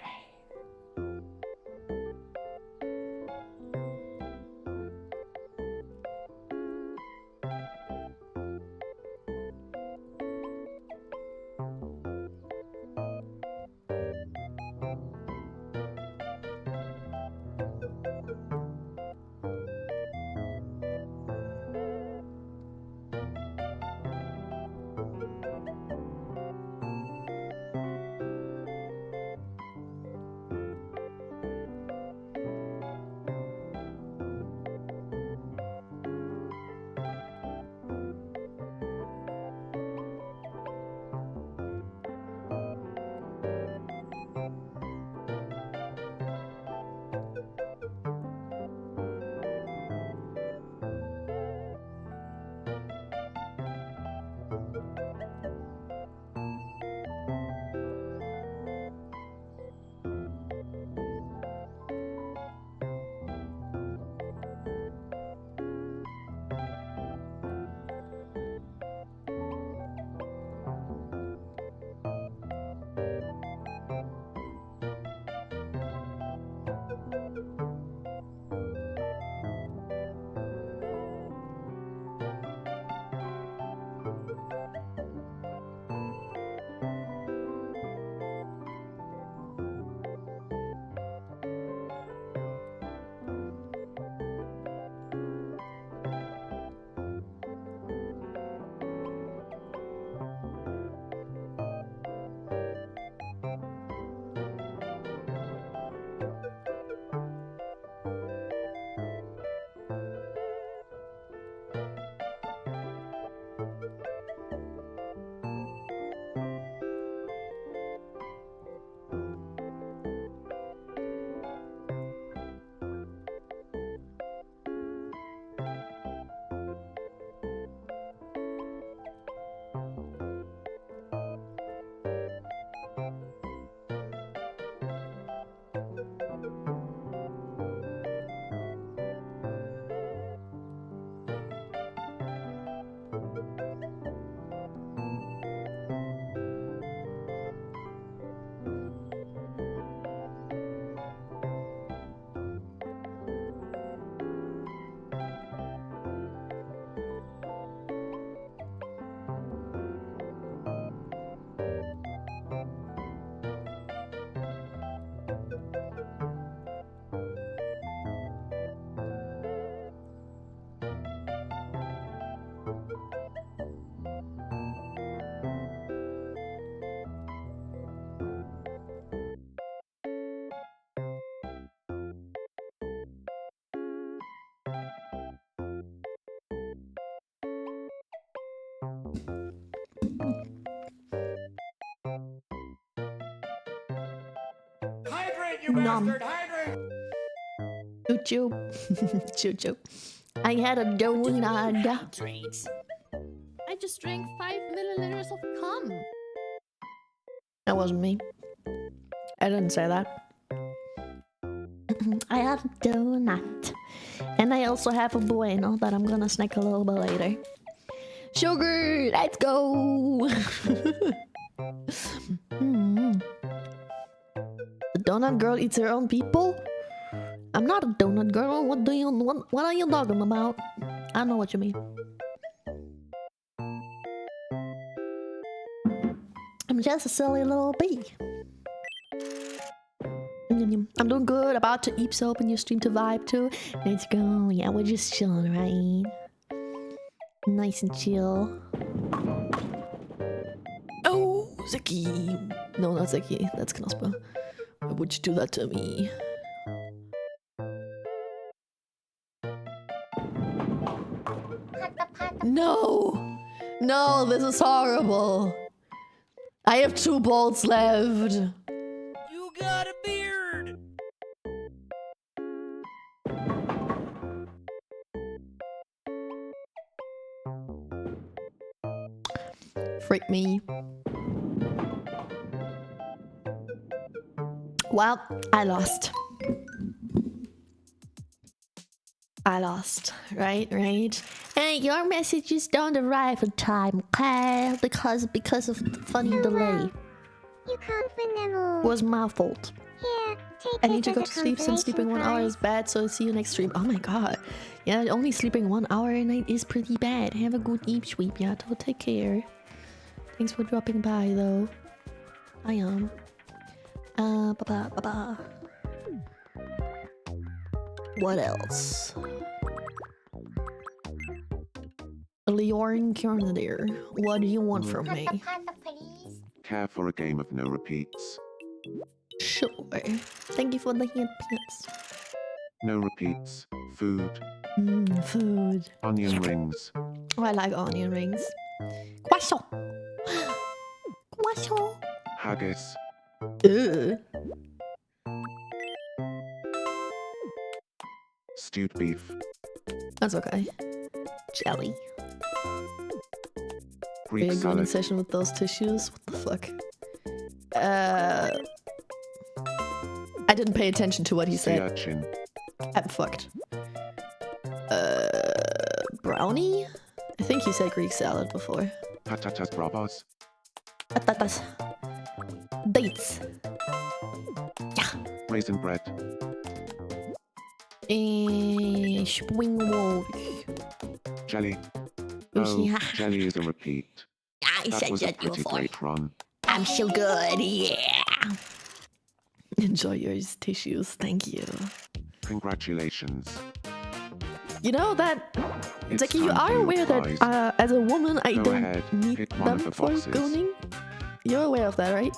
Hydrate, you Nom. bastard! Hydrate! Choo choo. I had a donut. Hydrate. I just drank 5 milliliters of cum. That wasn't me. I didn't say that. I had a donut. And I also have a bueno that I'm gonna snack a little bit later. Sugar, let's go! The donut girl eats her own people? I'm not a donut girl. What are you talking about? I know what you mean. I'm just a silly little bee. I'm doing good. About to eep soap in your stream to vibe too. Let's go. Yeah, we're just chilling, right? Nice and chill. Oh, Zeki. No, not Zeki. That's Knospa. Why would you do that to me? No! No, this is horrible. I have 2 bolts left. You got a beard. Freak me. Well, I lost. Right? Hey, your messages don't arrive on time, okay? Because of the funny delay. You can't win them all. Was my fault. Here, take I need this to go as to a sleep since sleeping 1 hour consolation is bad, so see you next stream. Oh my god. Yeah, only sleeping 1 hour a night is pretty bad. Have a good deep sleep, Yato. Take care. Thanks for dropping by, though. I am. Ba-ba. What else? Leorn Carnadir, what do you want from me? Care for a game of no repeats. Sure. Thank you for the hint pants. No repeats. Food. Food. Onion rings. Oh, I like onion rings. Croissant. Croissant. Haggis. Ugh. Stewed beef. That's okay. Jelly. Greek Big gaming salad. session with those tissues. What the fuck? I didn't pay attention to what he Sea said. urchin. I'm fucked. Brownie? I think he said Greek salad before. Patatas bravas. Patatas. Dates. Yeah. Raisin bread. Spring roll. Jelly. Oh, Yeah. jelly is a repeat. I That said was a that pretty before. great run. I'm so good, yeah. Enjoy your tissues, thank you. Congratulations. You know that, It's Zeki, you time for are your aware prize. that as a woman I Go don't ahead, need pick one of them the for boxes. goning? You're aware of that, right?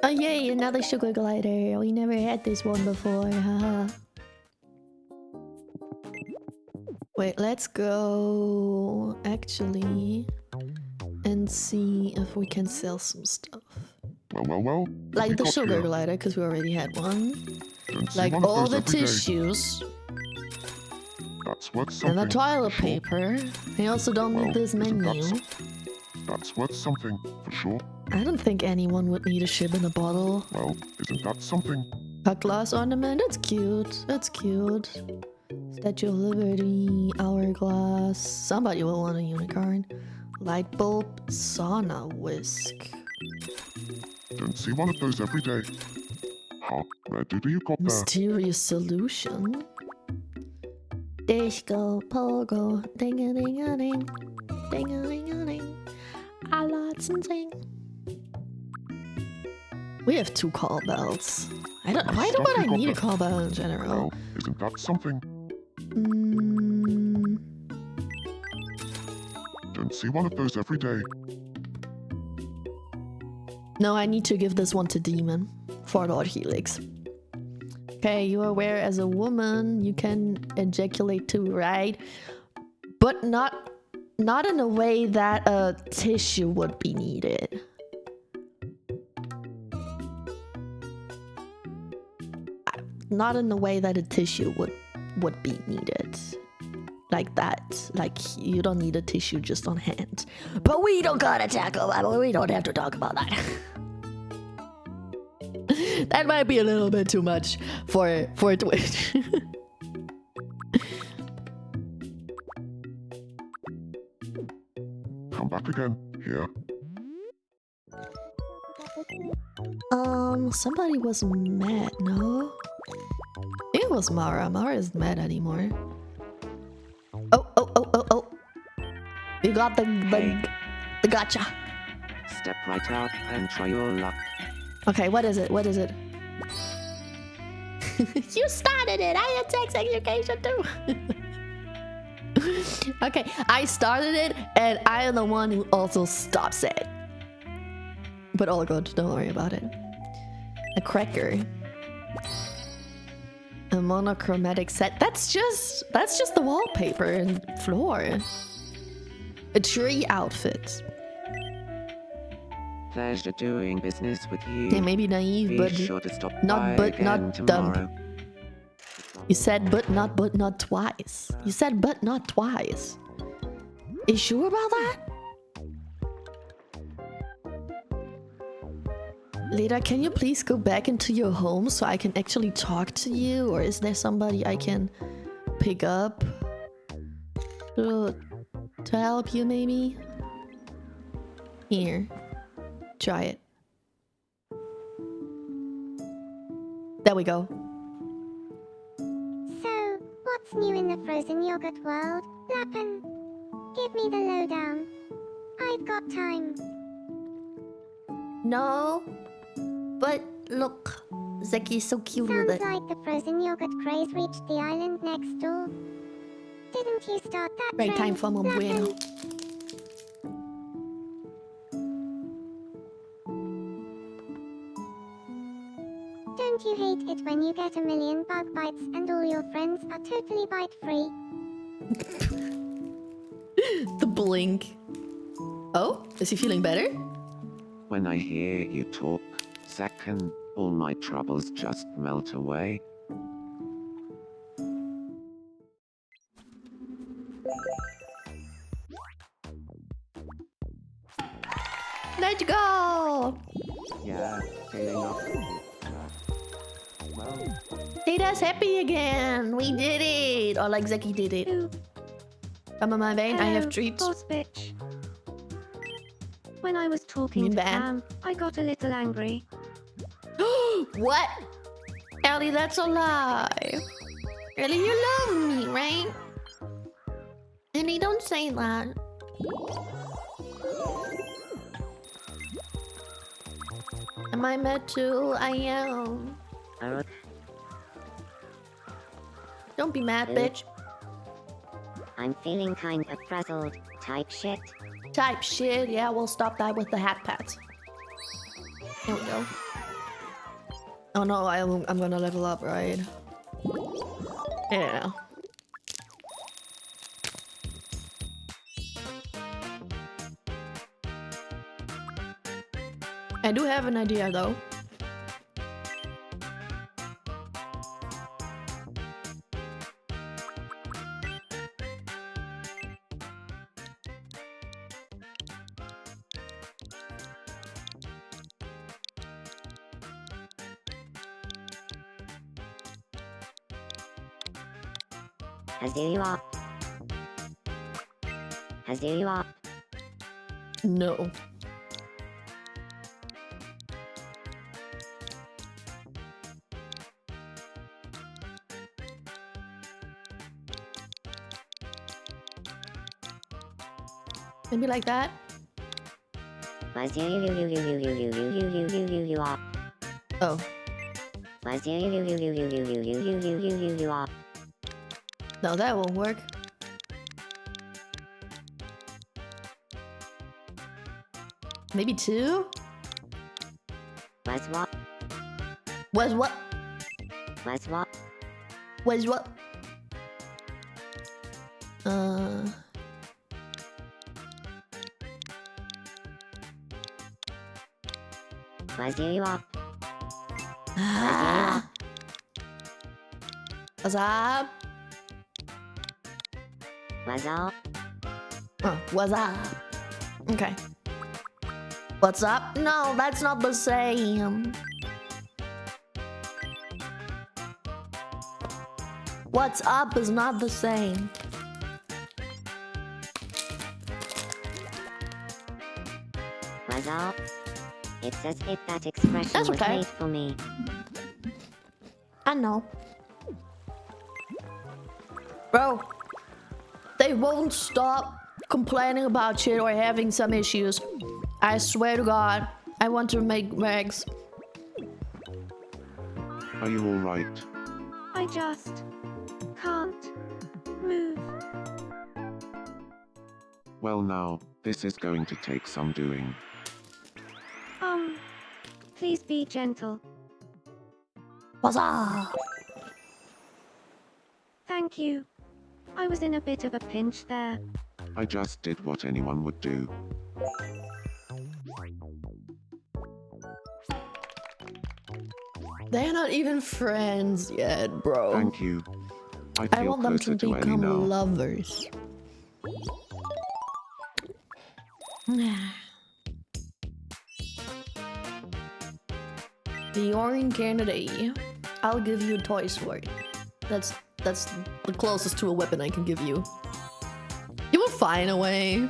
Oh yay, another sugar glider. We never had this one before, haha. Wait, let's go actually and see if we can sell some stuff. Well. Like we the got sugar here. glider, because we already had one. Don't see Like one of all those the every day. tissues That's worth and something. the toilet for sure. paper. I also don't Well, need this isn't that menu. That's worth something, for sure. I don't think anyone would need a ship in a bottle. Well, isn't that something? A glass ornament, that's cute. That's cute. Statue of Liberty, hourglass. Somebody will want a unicorn. Light bulb, sauna whisk. Don't see one of those every day. Huh? Where do you got there? Mysterious solution. Disco pogo, ding a ding a ding, ding a ding a ding. I lots and sing. We have 2 call bells. Why do I need a call bell in general? Well, isn't that something? Don't see one of those every day. No, I need to give this one to Demon for Lord Helix. Okay, you're aware as a woman you can ejaculate too, right? But not in a way that a tissue would be needed. Not in the way that a tissue would be needed. Like that. Like, you don't need a tissue just on hand. But we don't gotta tackle that. We don't have to talk about that. That might be a little bit too much for Twitch. Come back again. Here. Somebody was mad, no? It was Mara. Mara isn't mad anymore. Oh. You got the gotcha. Step right out and try your luck. Okay, what is it? You started it! I had sex education too! Okay, I started it and I am the one who also stops it. But all good, don't worry about it. A cracker. A monochromatic set. That's just the wallpaper and floor. A tree outfit. Pleasure doing business with you. They may be naive, Be but sure to stop not by but not again dumb. tomorrow. You said but not twice. You said but not twice. You sure about that? Leda, can you please go back into your home so I can actually talk to you? Or is there somebody I can pick up to help you maybe? Here. Try it. There we go. So, what's new in the frozen yogurt world, Lappin? Give me the lowdown. I've got time. No, but look, Zeki's so cute with Sounds it. like the frozen yogurt craze reached the island next door. Didn't you start that Break time trend, for Mom Lappin? Bueno. Don't you hate it when you get a million bug bites and all your friends are totally bite-free? The blink. Oh, is he feeling better? When I hear you talk, Zakan, all my troubles just melt away. Let's go! Yeah, feeling up. Well, Data's happy again. We did it. Or like Zeki did it. Ooh, Come on, my vein. I have hello, treats. boss bitch. When I was talking mean to Van? Cam, I got a little angry. What? Ellie, that's a lie. Really, you love me, right? Ellie, don't say that. Am I mad too? I am. Don't be mad, bitch. I'm feeling kind of frazzled, type shit. Type shit. Yeah, we'll stop that with the hat pat. There we go. Oh no, I'm gonna level up, right? Yeah. I do have an idea though. Hazuyu. No. Maybe like that. Oh. No, that won't work. Maybe two? Was what? Was what? Was what? Was what? Was you up? What's up? Was up? What's up? Okay. What's up? No, that's not the same. What's up is not the same. Was up? It's as if that expression That's was okay. made for me. I know. Bro, they won't stop complaining about shit or having some issues. I swear to God, I want to make rags. Are you alright? I just can't move. Well now, this is going to take some doing. Please be gentle. What's up? Thank you. I was in a bit of a pinch there. I just did what anyone would do. They're not even friends yet, bro. Thank you. I I feel want them to closer to Ellie become now. lovers. The orange candy. I'll give you a toy sword. That's the closest to a weapon I can give you. You will find a way.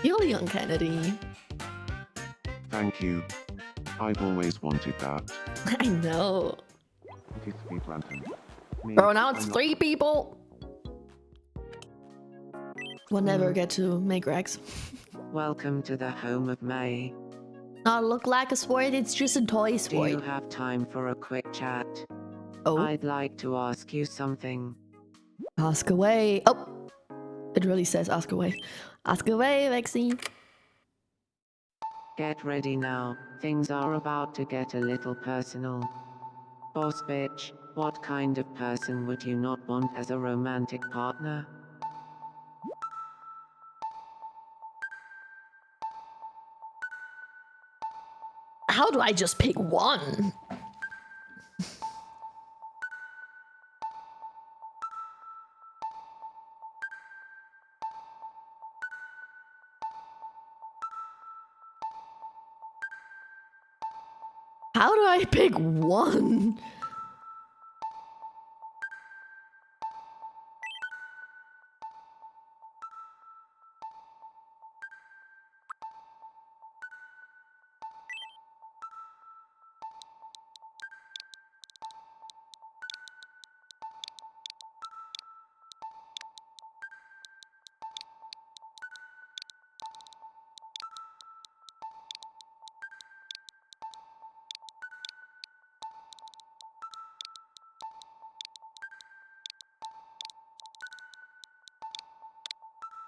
You're young Kennedy. Thank you. I've always wanted that. I know. It is sweet random. Me, Bro, now it's I'm 3 people. We'll never get to make Rex. Welcome to the home of May. Not look like a sword, it's just a toy Do sword. you have time for a quick chat? Oh, I'd like to ask you something. ask away. Oh, it really says ask away. Ask away, Rexy. Get ready now. Things are about to get a little personal. Boss bitch, what kind of person would you not want as a romantic partner? How do I just pick one? How do I pick one?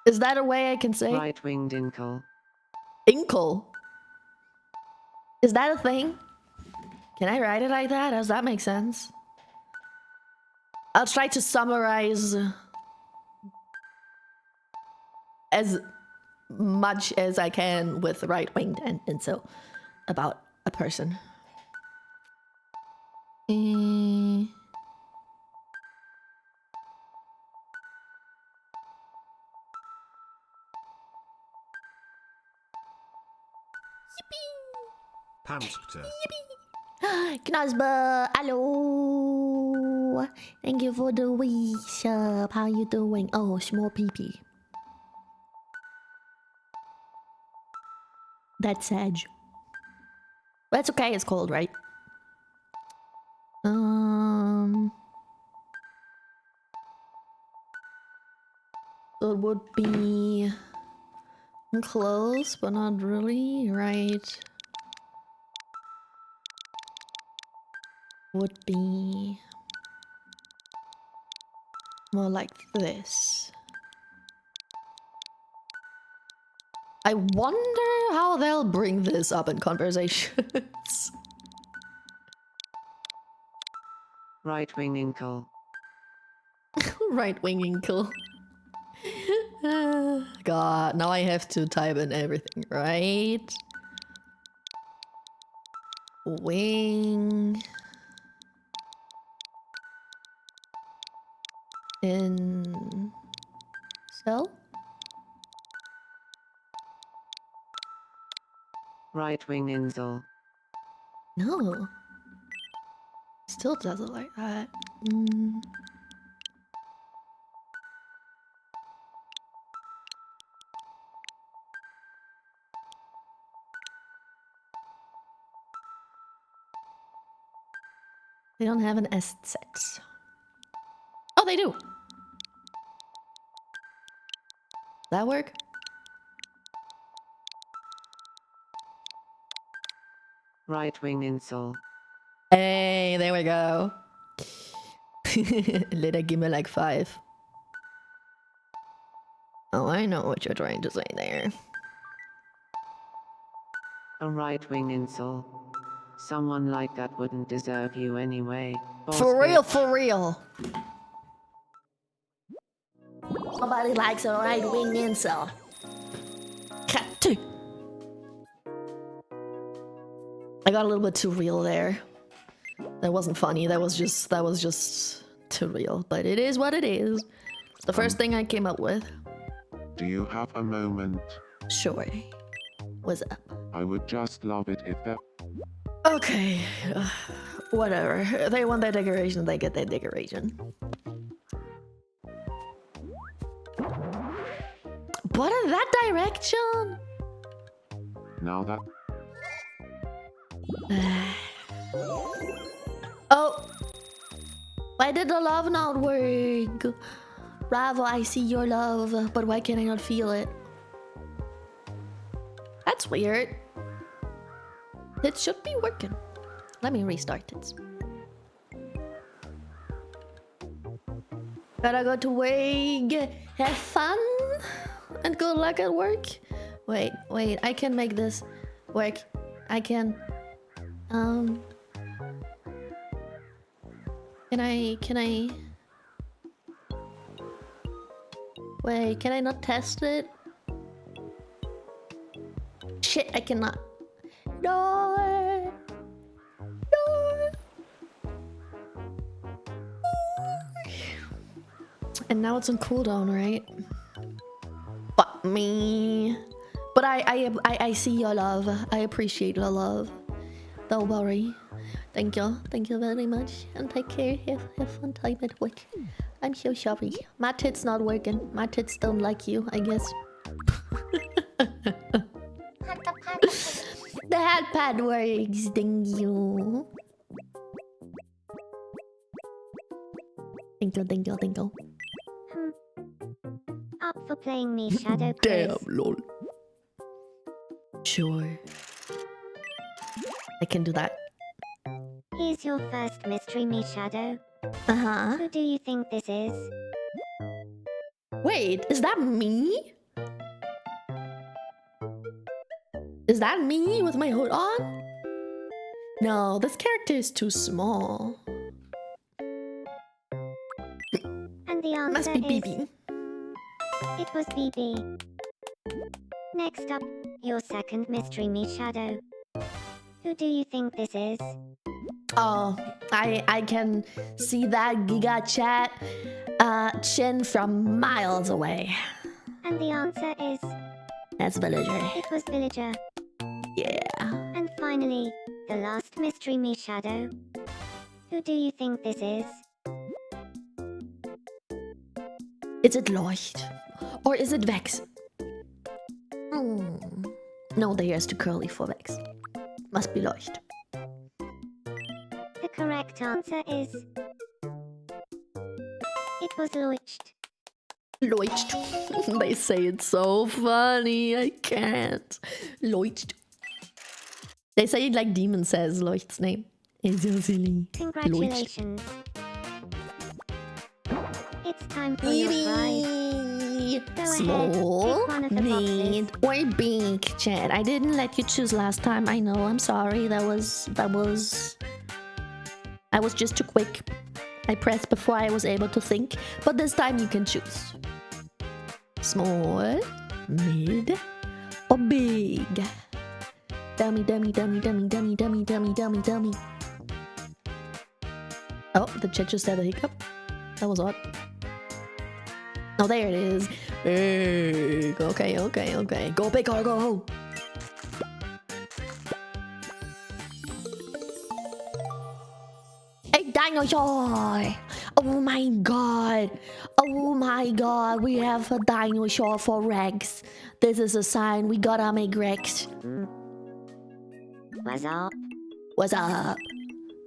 Is that a way I can say? Right-winged inkle. Inkle? Is that a thing? Can I write it like that? Does that make sense? I'll try to summarize as much as I can with right-winged and so about a person. Panskter. Knasba, hello. Thank you for the wish. How you doing? Oh, small peepee. That's sad. That's okay. It's cold, right? So it would be close, but not really, right? Would be more like this. I wonder how they'll bring this up in conversations. Right-wing inkle. Right-wing inkle. God, now I have to type in everything, right? Wing. In cell? Right-wing insel. No. Still doesn't like that. They don't have an S set. Oh, they do. That work? Right-wing insel. Hey, there we go. Later, give me like 5. Oh, I know what you're trying to say there. A right-wing insel. Someone like that wouldn't deserve you anyway. Boss For real, bitch. for real. Nobody likes a right-wing incel. Cat. I got a little bit too real there. That wasn't funny. That was just too real. But it is what it is. It's the first thing I came up with. Do you have a moment? Sure. What's up? I would just love it if there. Okay. Whatever. They want their decoration, they get their decoration. What in that direction? Now that. Oh. Why did the love not work? Bravo, I see your love, but why can I not feel it? That's weird. It should be working. Let me restart it. Gotta go to work. Have fun and good luck at work. Wait, I can make this work. I can. Can I? Wait, can I not test it? Shit, I cannot. No. And now it's on cooldown, right? Fuck me. But I see your love. I appreciate your love. Don't worry. Thank you very much. And take care. Have fun time at work. I'm so sorry. My tits not working. My tits don't like you, I guess. The hat pad works. Thank you. Thank you. Up for playing me Shadow Quiz. Damn, lol. Sure. I can do that. Here's your first mystery me Shadow. Uh-huh. Who do you think this is? Wait, is that me? Is that me with my hood on? No, this character is too small. And the answer Must be is... BB. It was BB. Next up, your second mystery me Shadow. Who do you think this is? Oh, I can see that Giga Chat chin from miles away. And the answer is... That's Villager. It was Villager. Yeah. And finally, the last mystery me Shadow. Who do you think this is? Is it Leucht? Or is it Vex? No, the hair is too curly for Vex. Must be Leucht. The correct answer is... It was Leucht. Leucht. They say it's so funny. I can't. Leucht. They say it like Demon says Leucht's name. It's so silly. Congratulations. It's time for your prize. Go Small, ahead, pick one of the mid, or big, Chad. I didn't let you choose last time. I know. I'm sorry. I was just too quick. I pressed before I was able to think. But this time you can choose. Small, mid, or big. Dummy. Oh, the chat just had a hiccup. That was odd. Oh, there it is. Big. Okay. Go big or go home. A dinosaur! Oh my god! We have a dinosaur for Rex. This is a sign we gotta make Rex. What's up? What's up?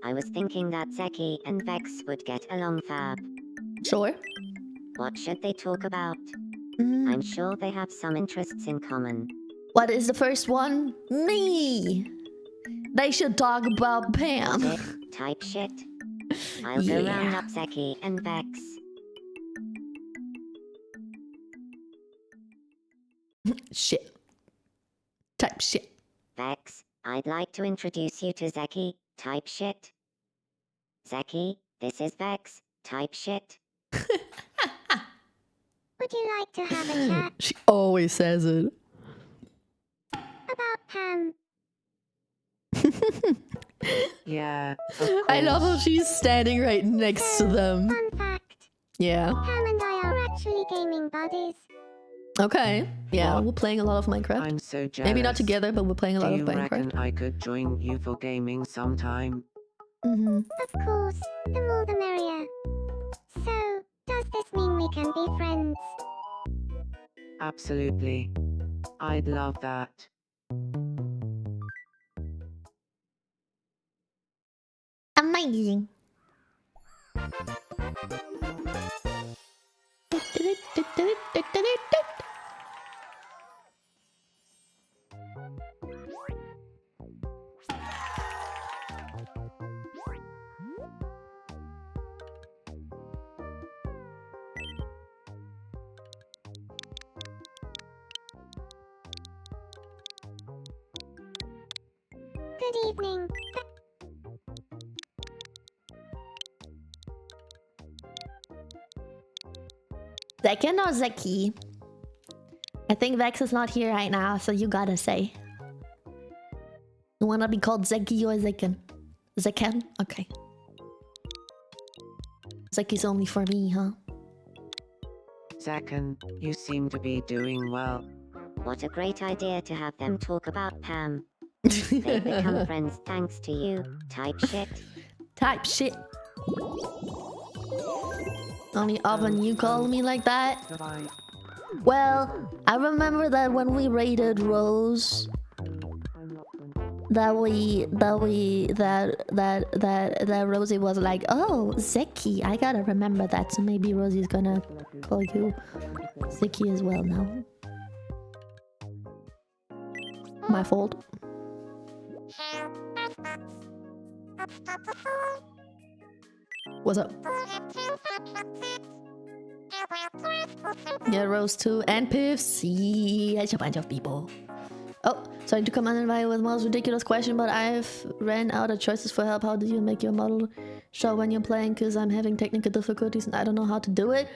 I was thinking that Zeki and Vex would get along fab. Sure. What should they talk about? I'm sure they have some interests in common. What is the first one? Me! They should talk about Pam. Shit, type shit. I'll go round up Zeki and Vex. Shit. Type shit. Vex, I'd like to introduce you to Zeki. Type shit. Zeki, this is Vex. Type shit. Would you like to have a chat She always says it. about Pam? Yeah. I love how she's standing right next to them. Fun fact. Yeah. Pam and I are actually gaming buddies. Okay. Yeah, we're playing a lot of Minecraft. I'm so jealous. Maybe not together, but we're playing a lot Do of you reckon Minecraft. I could join you for gaming sometime? Mm-hmm. Of course, the more the merrier. So, does this mean we can be friends? Absolutely. I'd love that. Amazing. Good evening. Zekken or Zeki? I think Vex is not here right now, so you gotta say. You wanna be called Zeki or Zekken? Zekken? Okay. Zeki's only for me, huh? Zakan, you seem to be doing well. What a great idea to have them talk about Pam. They've become friends thanks to you. Type shit. Type shit. Only often you call me like that? Goodbye. Well, I remember that when we raided Rose, that Rosie was like, "Oh, Zeki." I gotta remember that, so maybe Rosie's gonna call you Zeki as well now. My fault. What's up? Yeah, Rose too, and Piff. See, a bunch of people. Oh, sorry to come uninvited with the most ridiculous question, but I've ran out of choices for help. How do you make your model show when you're playing? Because I'm having technical difficulties and I don't know how to do it.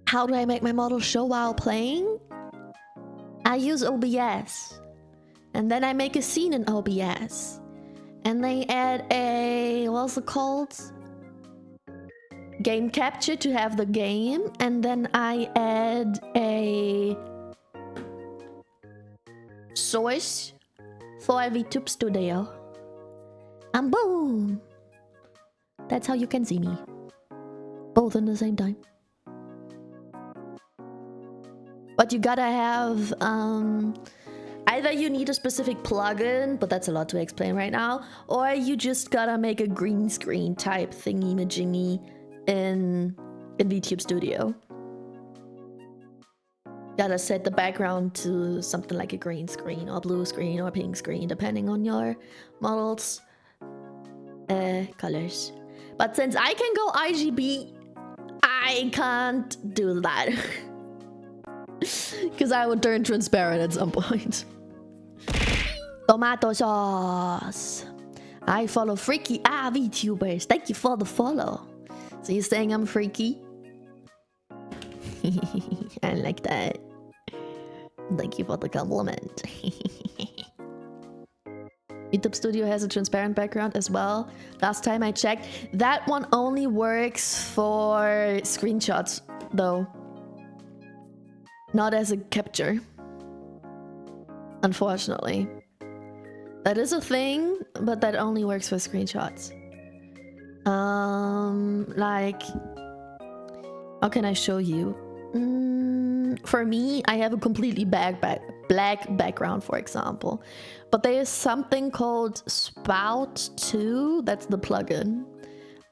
How do I make my model show while playing? I use OBS. And then I make a scene in OBS. And they add a... what's it called? Game capture to have the game. And then I add a... source for a VTube studio. And boom! That's how you can see me. Both in the same time. But you gotta have... either you need a specific plugin, but that's a lot to explain right now, or you just gotta make a green screen type thingy-majingy in VTube Studio. Gotta set the background to something like a green screen or blue screen or pink screen, depending on your model's colors. But since I can go RGB, I can't do that. Because I would turn transparent at some point. Tomato sauce. I follow freaky VTubers. Thank you for the follow. So you're saying I'm freaky? I like that. Thank you for the compliment. YouTube Studio has a transparent background as well. Last time I checked, that one only works for screenshots though. Not as a capture. Unfortunately. That is a thing, but that only works for screenshots. Like... how can I show you? For me, I have a completely black background, for example. But there is something called Spout 2. That's the plugin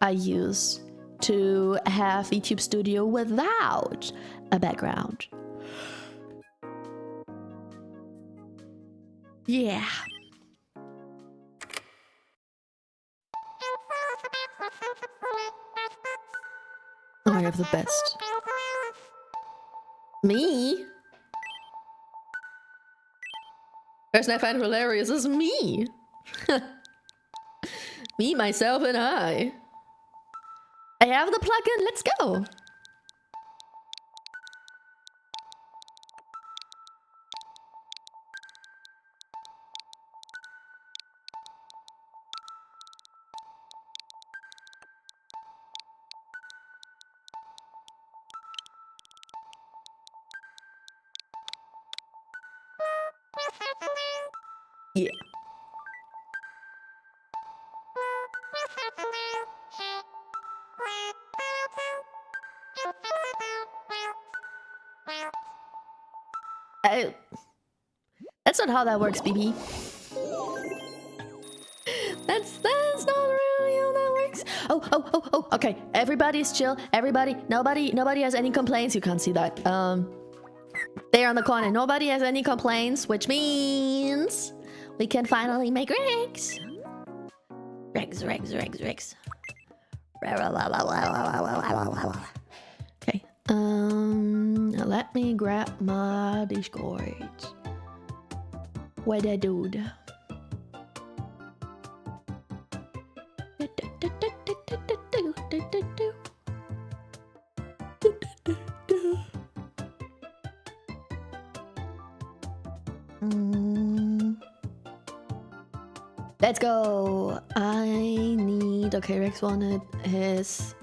I use to have VTube Studio without a background. Yeah. I have the best. Me? Person I find hilarious is me. Me, myself, and I. I have the plugin. Let's go. Yeah. That's not how that works, BB. That's not really how that works. Oh. Okay, everybody's chill. Everybody, nobody has any complaints. You can't see that. There on the corner, nobody has any complaints, which means we can finally make Rex. Rex. Okay. Let me grab my Discord. Where the dude? Let's go. I need. Okay, Rex wanted his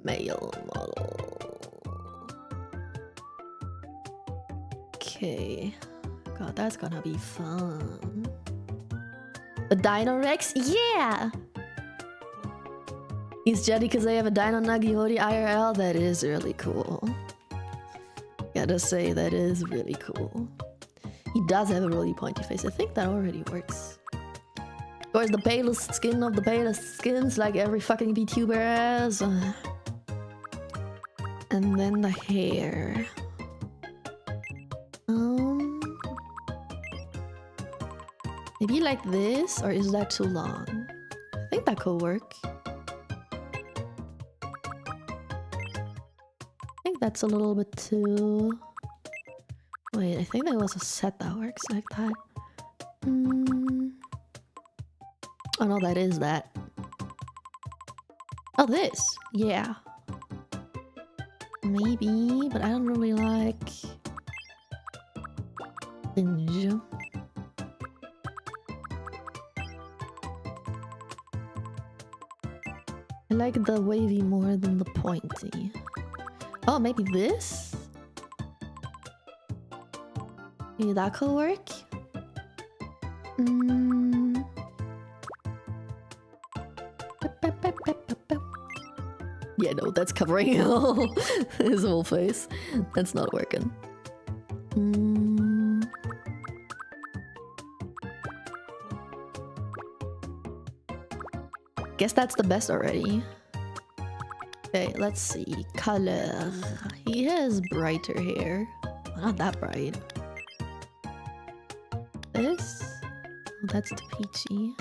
male model. Okay. God, that's gonna be fun. A Dino Rex? Yeah! He's jelly because they have a Dino Nuggy Hoodie IRL. That is really cool. Gotta say, that is really cool. He does have a really pointy face. I think that already works. Of course, the palest skin of the palest skins, like every fucking VTuber has. And then the hair. Maybe like this, or is that too long? I think that could work. I think that's a little bit too... Wait, I think there was a set that works like that. Oh no, that is that. Oh, this! Yeah. Maybe, but I don't really like... Binge. I like the wavy more than the pointy. Oh, maybe this? Maybe that could work? Yeah, no, that's covering his whole face. That's not working. Guess that's the best already. Okay, let's see. Color. He has brighter hair. Well, not that bright. This? Oh, that's the peachy.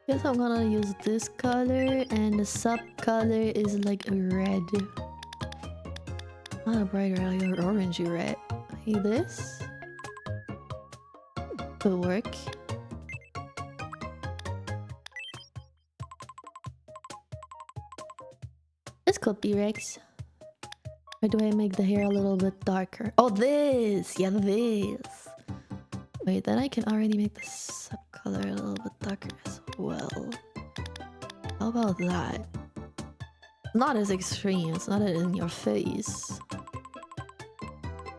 Guess I'm gonna use this color, and the sub color is like a red. Not a brighter, like an orangey red. Hey, this could work. This could be Rex. Or do I make the hair a little bit darker? Oh, this! Yeah, this! Wait, then I can already make the subcolor a little bit darker as well. How about that? Not as extreme, it's not in your face.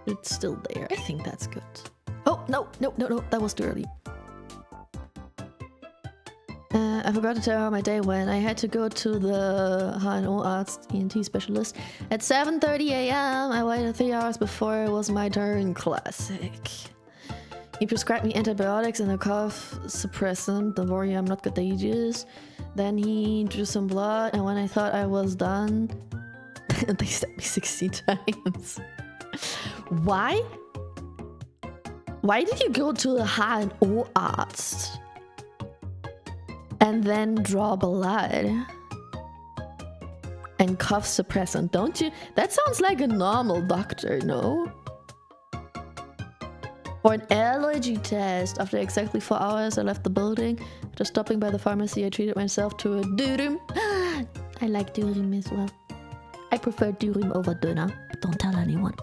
It's still there. I think that's good. Oh, no, that was too early. I forgot to tell you my day when I had to go to the HNO Arts ENT specialist at 7:30 a.m. I waited 3 hours before it was my turn. Classic. He prescribed me antibiotics and a cough suppressant. Don't worry, I'm not contagious. Then he drew some blood, and when I thought I was done, they stabbed me 60 times. Why? Why did you go to the HNO Arts? And then draw blood and cough suppressant, don't you? That sounds like a normal doctor, no? For an allergy test, after exactly 4 hours, I left the building. After stopping by the pharmacy, I treated myself to a durum. I like durum as well. I prefer durum over döner, but don't tell anyone.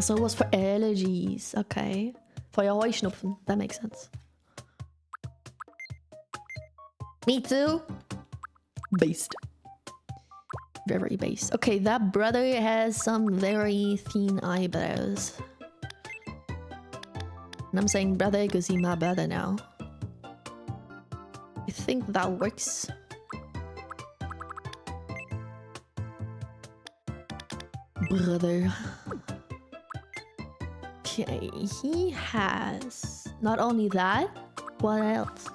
So it was for allergies, okay. For your Heuschnupfen, that makes sense. Me too. Beast. very base. Okay, that brother has some very thin eyebrows. And I'm saying brother because he's my brother now. I think that works. Brother. Okay, he has not only that, what else?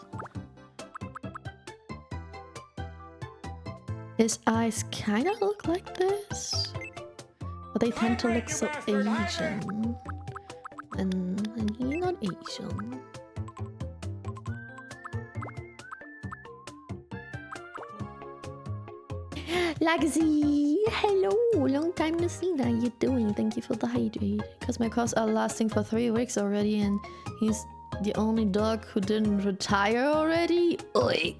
His eyes kind of look like this, but they tend to look so Asian. And he's not Asian. Lagzy, hello, long time no see. How you doing? Thank you for the hydrate. Because my costs are lasting for 3 weeks already, and he's the only dog who didn't retire already. Oi.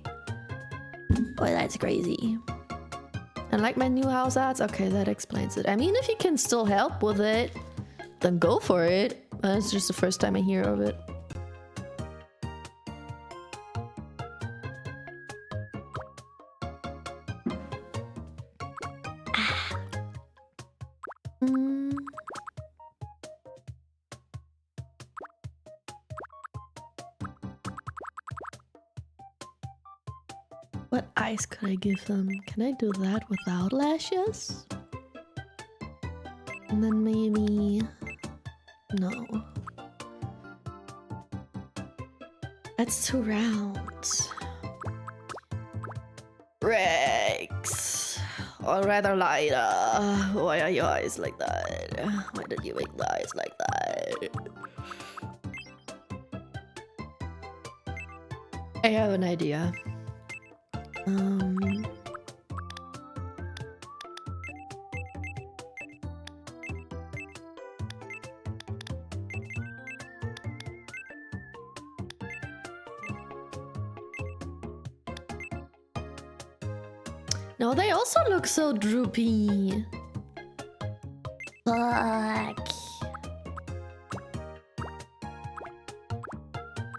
Boy, that's crazy. And like my new house ads, okay, that explains it. I mean, if you can still help with it, then go for it. It's just the first time I hear of it. What eyes could I give them? Can I do that without lashes? And then maybe... No. That's 2 rounds. Rex! Or rather lighter. Why are your eyes like that? Why did you make the eyes like that? I have an idea. No, they also look so droopy. Fuck.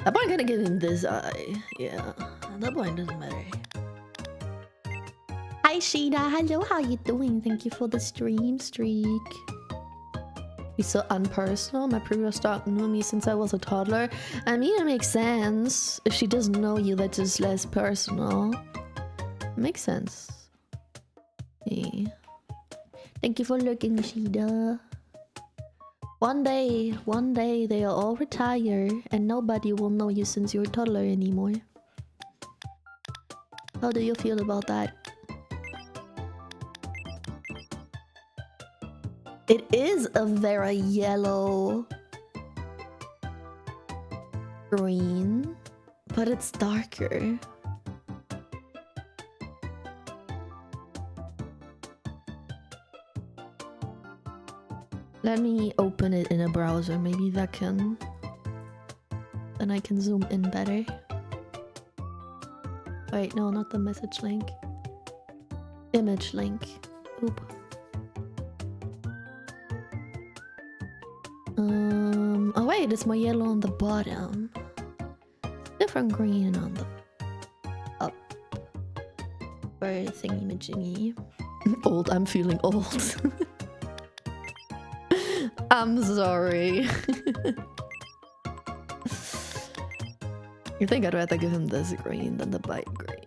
That point gonna give him this eye. Yeah, that point doesn't matter. Hi Sheena, hello, how you doing? Thank you for the stream streak. He's so unpersonal. My previous dog knew me since I was a toddler. I mean, it makes sense. If she doesn't know you, that's just less personal. Makes sense. Yeah. Thank you for looking, Sheena. One day they'll all retire and nobody will know you since you're a toddler anymore. How do you feel about that? It is a very yellow green, but it's darker. Let me open it in a browser, maybe that can... Then I can zoom in better. Wait, no, not the message link. Image link. Oop. Oh wait, it's more yellow on the bottom. Different green on the up. Very thingy-majingy. Old, I'm feeling old. I'm sorry. You think I'd rather give him this green than the bite green?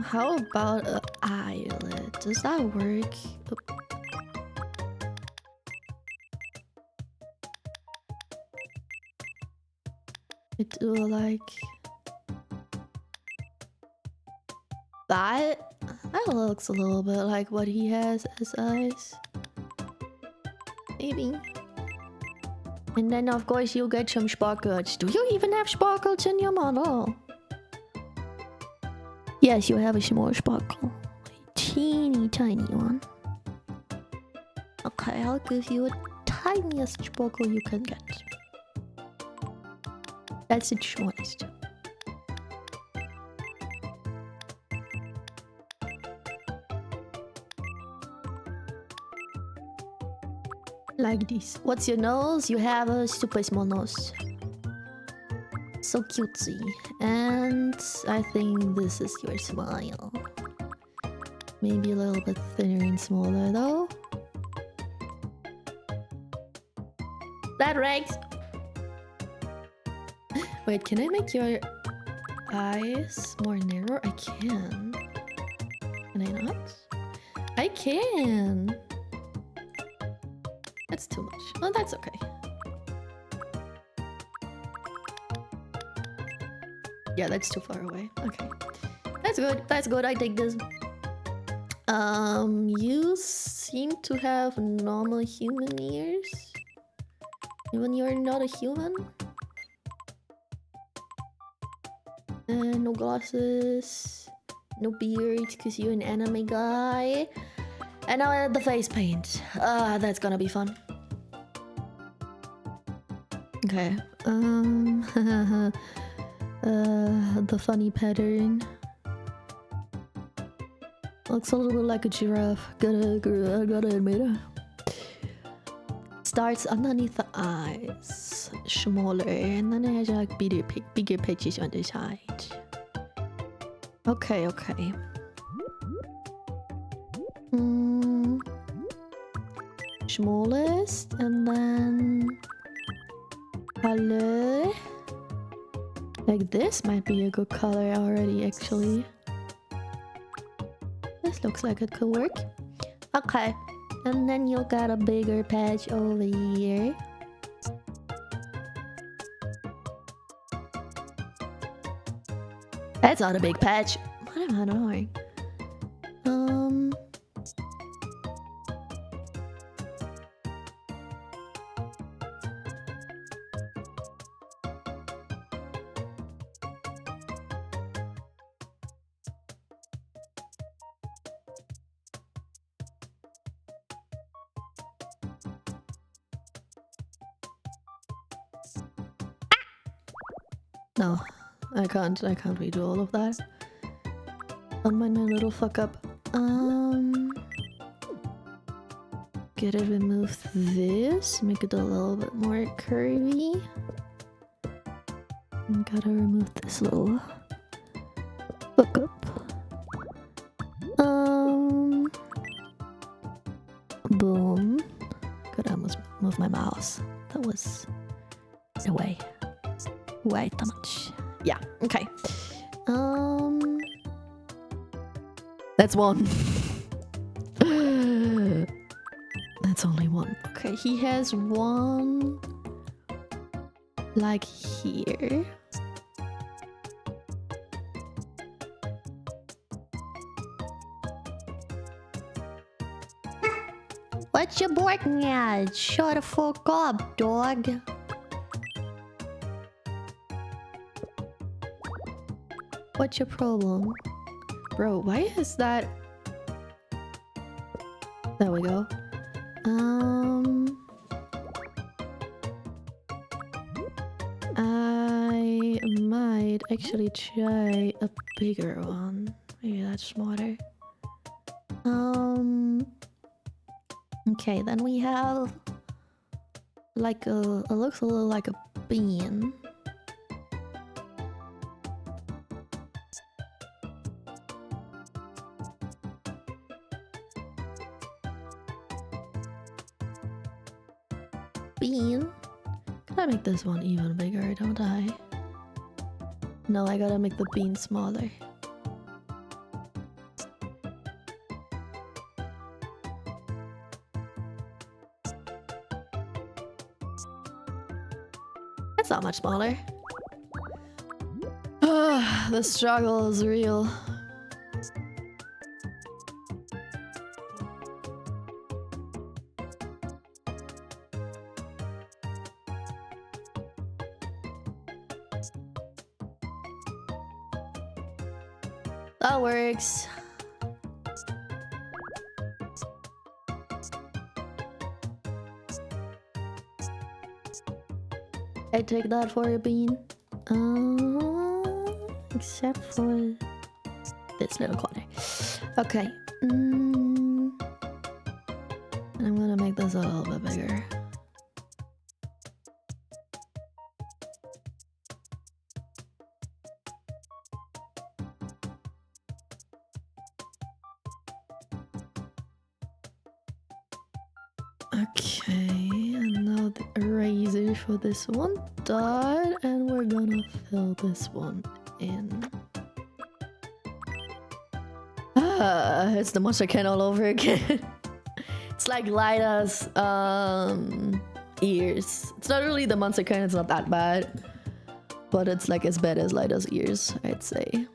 How about an eyelid? Does that work? Oop. I do like that. That looks a little bit like what he has as eyes. Maybe. And then of course you get some sparkles. Do you even have sparkles in your model? Yes, you have a small sparkle. A teeny tiny one. Okay, I'll give you a tiniest sparkle you can get. That's the shortest. Like this. What's your nose? You have a super small nose. so cutesy. And I think this is your smile. Maybe a little bit thinner and smaller though. That ranks. Wait, can I make your eyes more narrow? I can. Can I not? I can. That's too much. Well, that's okay. Yeah, that's too far away. Okay. That's good. That's good. I take this. You seem to have normal human ears. Even you're not a human. And no glasses. No beard, because you're an anime guy. And now the face paint. That's gonna be fun. Okay. The funny pattern. Looks a little bit like a giraffe. Gotta admit it. Starts underneath the eyes, smaller, and then it has like bigger patches on the side. Okay, okay. Smallest, and then color. Like this might be a good color already, actually. This looks like it could work. Okay, and then you got a bigger patch over here. That's not a big patch. What am I doing? No, I can't redo all of that. Don't mind my little fuck up. Gotta remove this, make it a little bit more curvy. And gotta remove this little fuck up. Boom. Could almost move my mouse. That was no way. Way too much. Yeah, okay. That's one. That's only one. Okay, he has one like here. What you barking at? Shut the fuck up, dog. What's your problem? Bro, why is that? There we go. I might actually try a bigger one. Maybe that's smarter. Okay, then we have like it looks a little like a bean. Bean? Gotta make this one even bigger, don't I? No, I gotta make the bean smaller. That's not much smaller. The struggle is real. That works. I take that for a bean. Except for this little corner. Okay. And I'm gonna make this a little bit bigger. Okay, and now the eraser for this one died, and we're gonna fill this one in. Ah, it's the monster can all over again. It's like Lida's ears. It's not really the monster can, it's not that bad. But it's like as bad as Lida's ears, I'd say.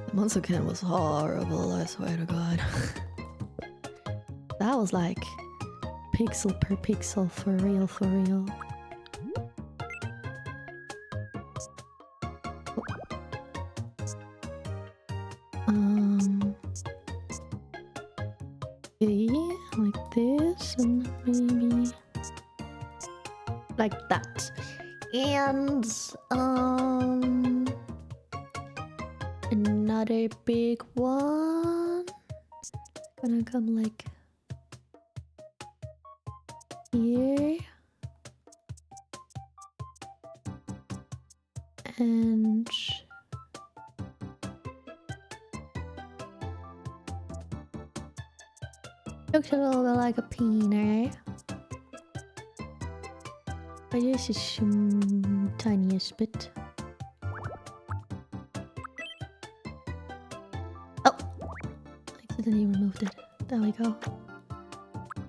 The monster can was horrible, I swear to God. That was like pixel per pixel, for real, for real. Okay, like this, and maybe like that. And another big one. Gonna come like here. And looks a little bit like a peanut. But this is tiniest bit. Oh! I accidentally removed it. There we go.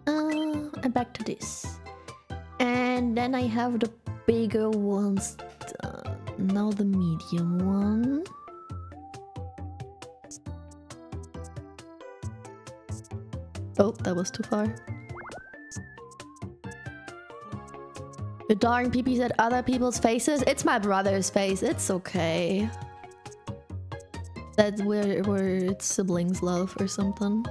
And back to this. And then I have the bigger ones done. Now the medium one. Oh, that was too far. You're drawing peepees at other people's faces? It's my brother's face. It's okay. That's where it's siblings love or something.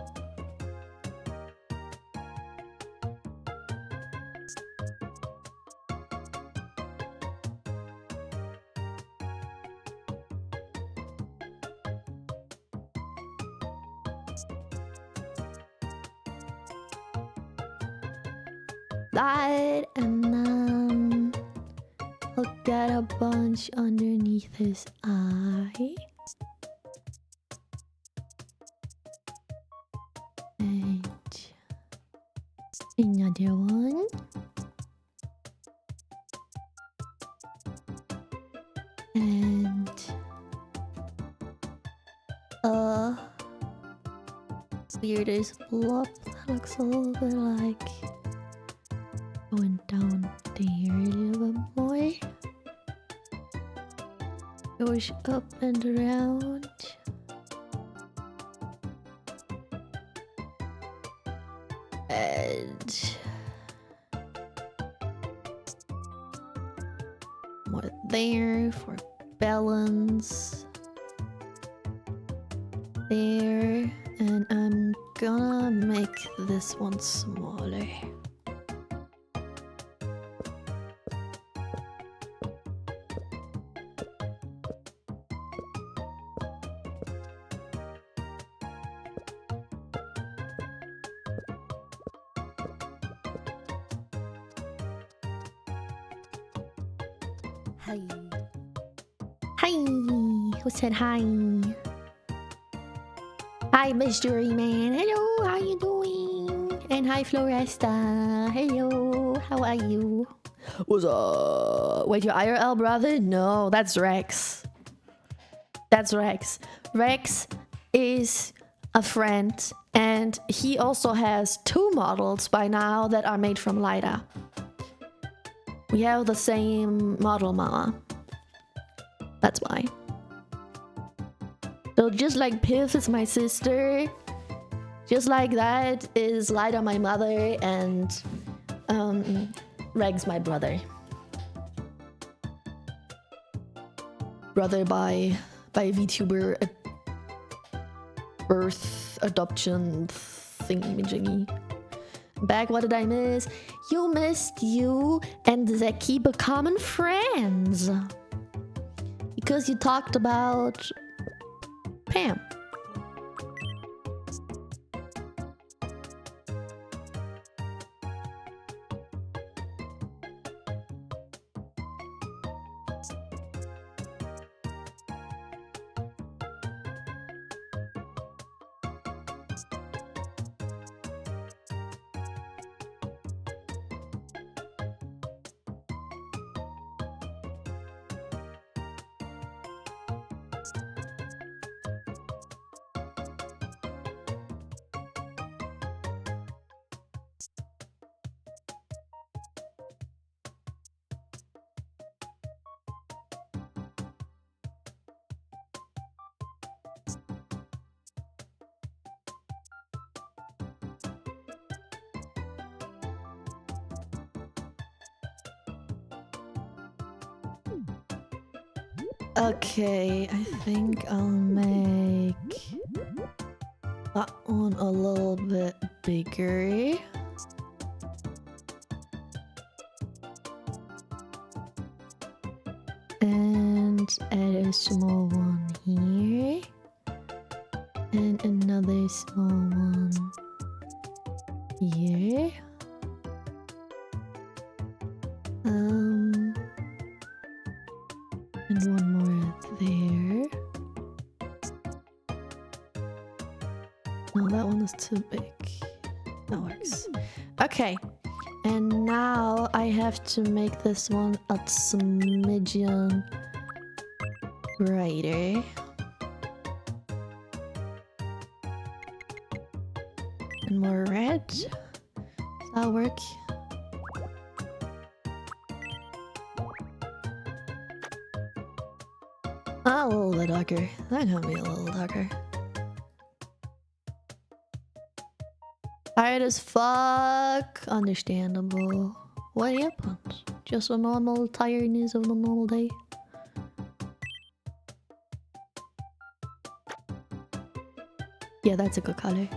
That, and then I'll get a bunch underneath his eye. And another one. And weirdest blob that looks a little bit like going down there a little bit more. Goes up and around. And more there for balance. There. And I'm gonna make this one smaller. Hi. Hi. Who said hi? Hi, Mystery Man. Hello, how you doing? And hi, Floresta. Hello, how are you? What's up? Wait, your IRL brother? No, that's Rex. That's Rex. Rex is a friend, and he also has 2 models by now that are made from Lida. We have the same model mama. That's why. So just like Piff is my sister, just like that is Lida my mother, and Reg's my brother. Brother by VTuber birth adoption thingy-majiggy. Back, what did I miss? You missed you and Zeki becoming friends. Because you talked about Pam. Okay, I think I'll make that one a little bit bigger. And add a small one here. And another small one here. And one more there. No, that one is too big. That works. Okay. And now I have to make this one a smidgen brighter. And more red. Does that work? A little bit darker. That can be a little darker. Tired as fuck. Understandable. What happened? Just a normal tiredness of the normal day. Yeah, that's a good color.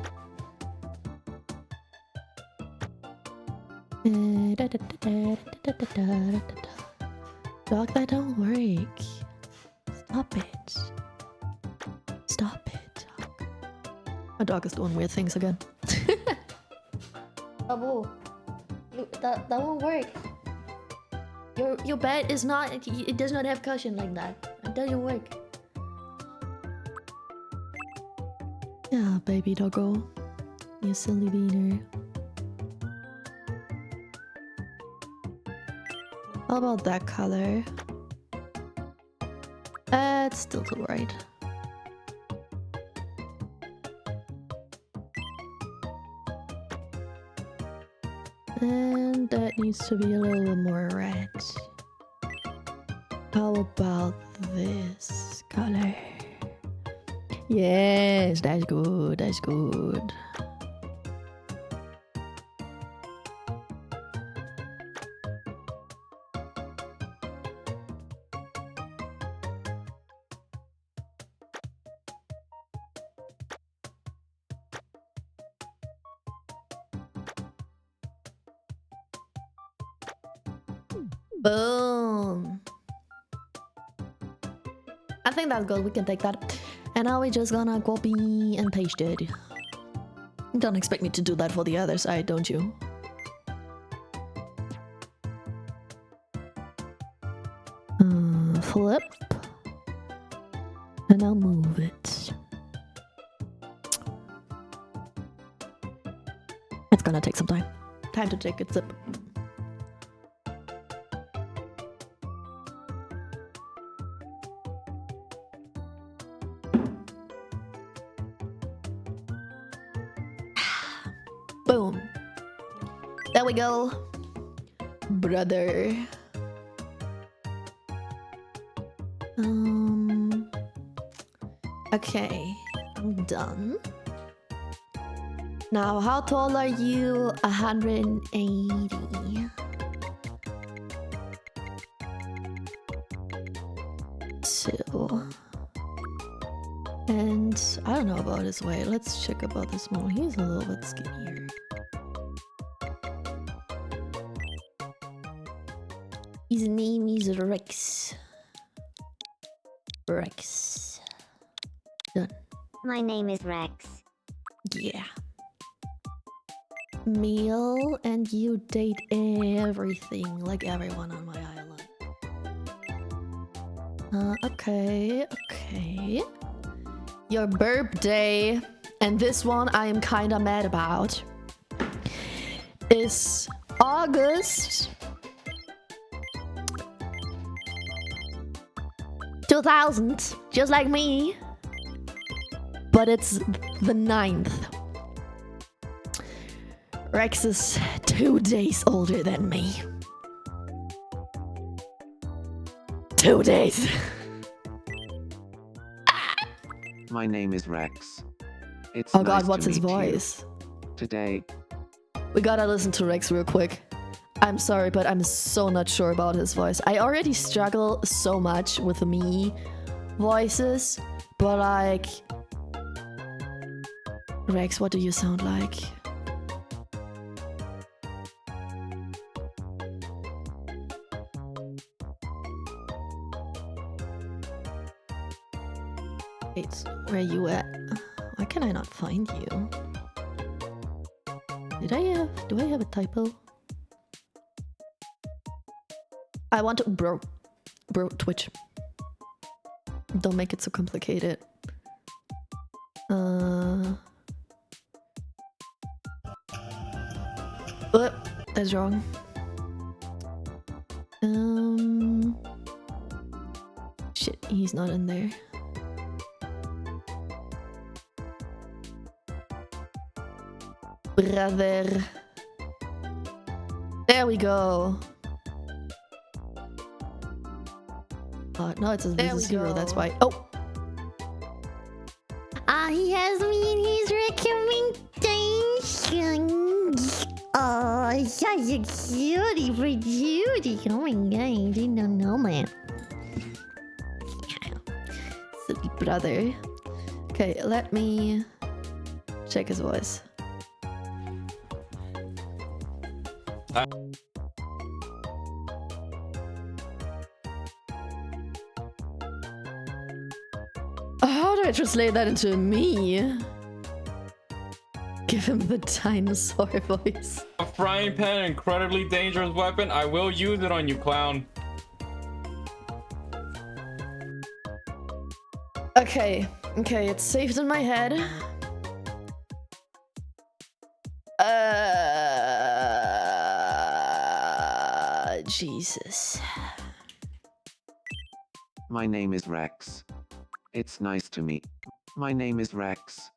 Dog, that don't work. Stop it. Stop it, dog. My dog is doing weird things again. Babu, that won't work. Your bed is not. It does not have cushion like that. It doesn't work. Yeah, baby doggo. You silly beaner. How about that color? It's still too bright. And that needs to be a little bit more red. How about this color? Yes, that's good, that's good. Boom. I think that's good. We can take that. And now we're just gonna copy and paste it. Don't expect me to do that for the other side, don't you? Flip. And I'll move it. It's gonna take some time. Time to take a sip. Boom. There we go. Brother. Okay. I'm done. Now, how tall are you? 180. So... And I don't know about his weight. Let's check about this one. He's a little bit skinnier. His name is Rex. Rex. Done. My name is Rex. Yeah. Meal, and you date everything like everyone on my island. Okay. Your birthday, and this one I am kinda mad about, is August 2000, just like me, but it's the 9th. Rex is 2 days older than me. 2 days. My name is Rex. It's Oh god, what's his voice? Today, We gotta listen to Rex real quick. I I'm sorry, but I'm so not sure about his voice. I already struggle so much with me voices, but like... Rex, what do you sound like? Wait, where you at? Why can I not find you? Do I have a typo? I want to... Bro, Twitch. Don't make it so complicated. That's wrong. Shit, he's not in there. Brother. There we go. No, it's a zero, that's why. Oh! He has me in his recommendations. Oh, such a cutie for Judy. Oh my god, I didn't know, man. Silly brother. Okay, let me check his voice. How do I translate that into me? Give him the dinosaur voice. A frying pan, an incredibly dangerous weapon. I will use it on you, clown. Okay, it's saved in my head. Jesus. My name is Rex. It's nice to meet. My name is Rex.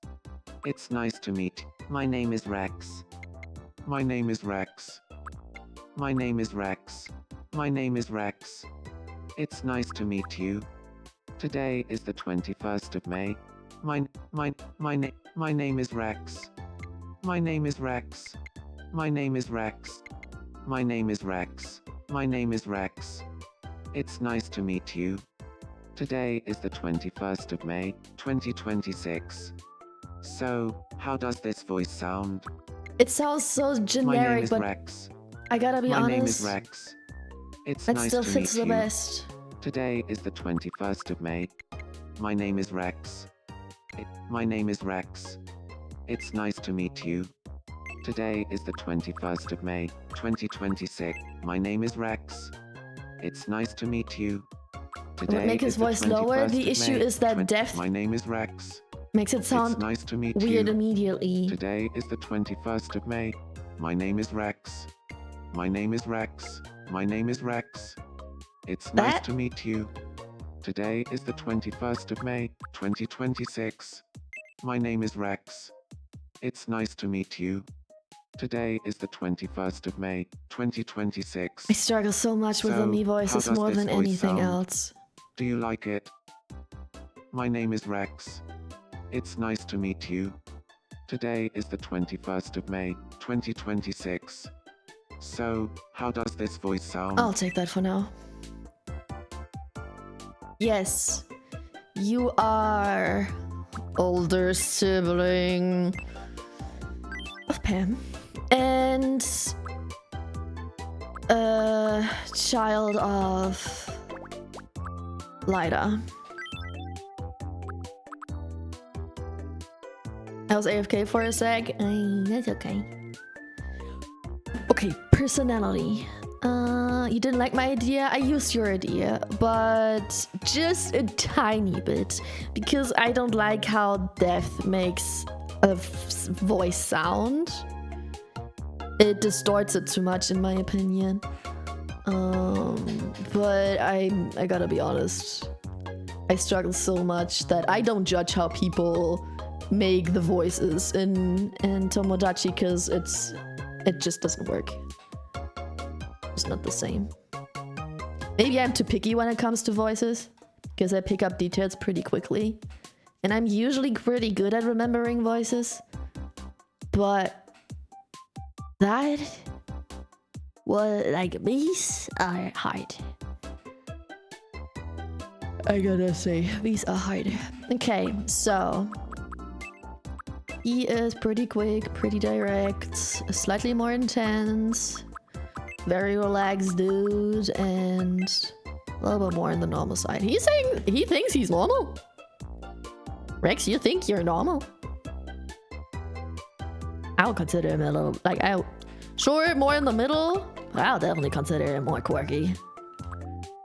It's nice to meet. My name is Rex. My name is Rex. My name is Rex. My name is Rex. It's nice to meet you. Today is the 21st of May. My name is Rex. My name is Rex. My name is Rex. My name is Rex. My name is Rex. It's nice to meet you. Today is the 21st of May, 2026. So, how does this voice sound? It sounds so generic, My name is but Rex. I gotta be honest. My name is Rex. It's That nice still to fits meet the you. best. Today is the 21st of May. My name is Rex. My name is Rex. It's nice to meet you. Today is the 21st of May, 2026. My name is Rex. It's nice to meet you. Today Would make his is the voice lower. 21st The of issue May, is that depth My name is Rex. makes it sound It's nice to meet weird you. immediately. Today is the 21st of May. My name is Rex. My name is Rex. My name is Rex. It's nice That- to meet you. Today is the 21st of May, 2026. My name is Rex. It's nice to meet you. Today is the 21st of May, 2026. I struggle so much with the So, me how voices does more this than voice anything sound? else. Do you like it? My name is Rex. It's nice to meet you. Today is the 21st of May, 2026. So, how does this voice sound? I'll take that for now. Yes, you are older sibling of Pam and child of Lyda. I was AFK for a sec. That's okay. Okay, personality. You didn't like my idea? I used your idea, but just a tiny bit, because I don't like how death makes a voice sound. It distorts it too much, in my opinion. But I gotta be honest. I struggle so much that I don't judge how people make the voices in Tomodachi, because it just doesn't work. It's not the same. Maybe I'm too picky when it comes to voices, because I pick up details pretty quickly. And I'm usually pretty good at remembering voices. But that What, like these are hard. I gotta say, these are hard. Okay, so he is pretty quick, pretty direct, slightly more intense, very relaxed dude, and a little bit more on the normal side. He's saying he thinks he's normal. Rex, you think you're normal? I would consider him a little, like, sure, more in the middle, but I'll definitely consider him more quirky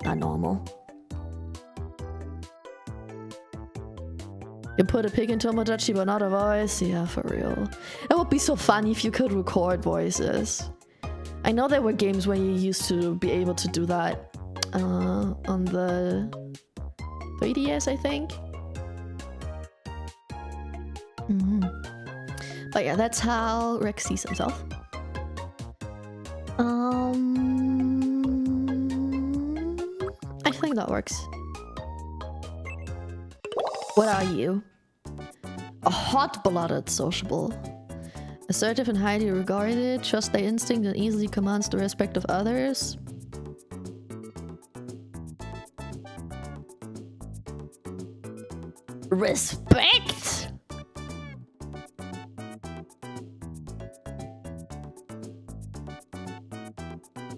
than normal. You put a pig in Tomodachi but not a voice? Yeah, for real. It would be so funny if you could record voices. I know there were games where you used to be able to do that on the 3DS, I think. But yeah, that's how Rex sees himself. I think that works. What are you? A hot-blooded sociable. Assertive and highly regarded, trusts their instinct and easily commands the respect of others. Respect?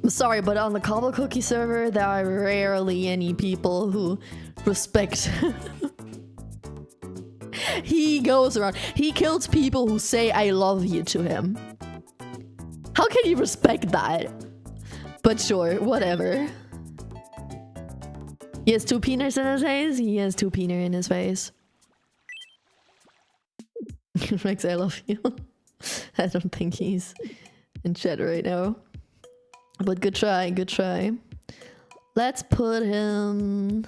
I'm sorry, but on the Cobble Cookie server, there are rarely any people who respect. He goes around. He kills people who say I love you to him. How can you respect that? But sure, whatever. He has two peaners in his face? He has two peener in his face. Rex, I love you. I don't think he's in chat right now. But good try, good try. Let's put him...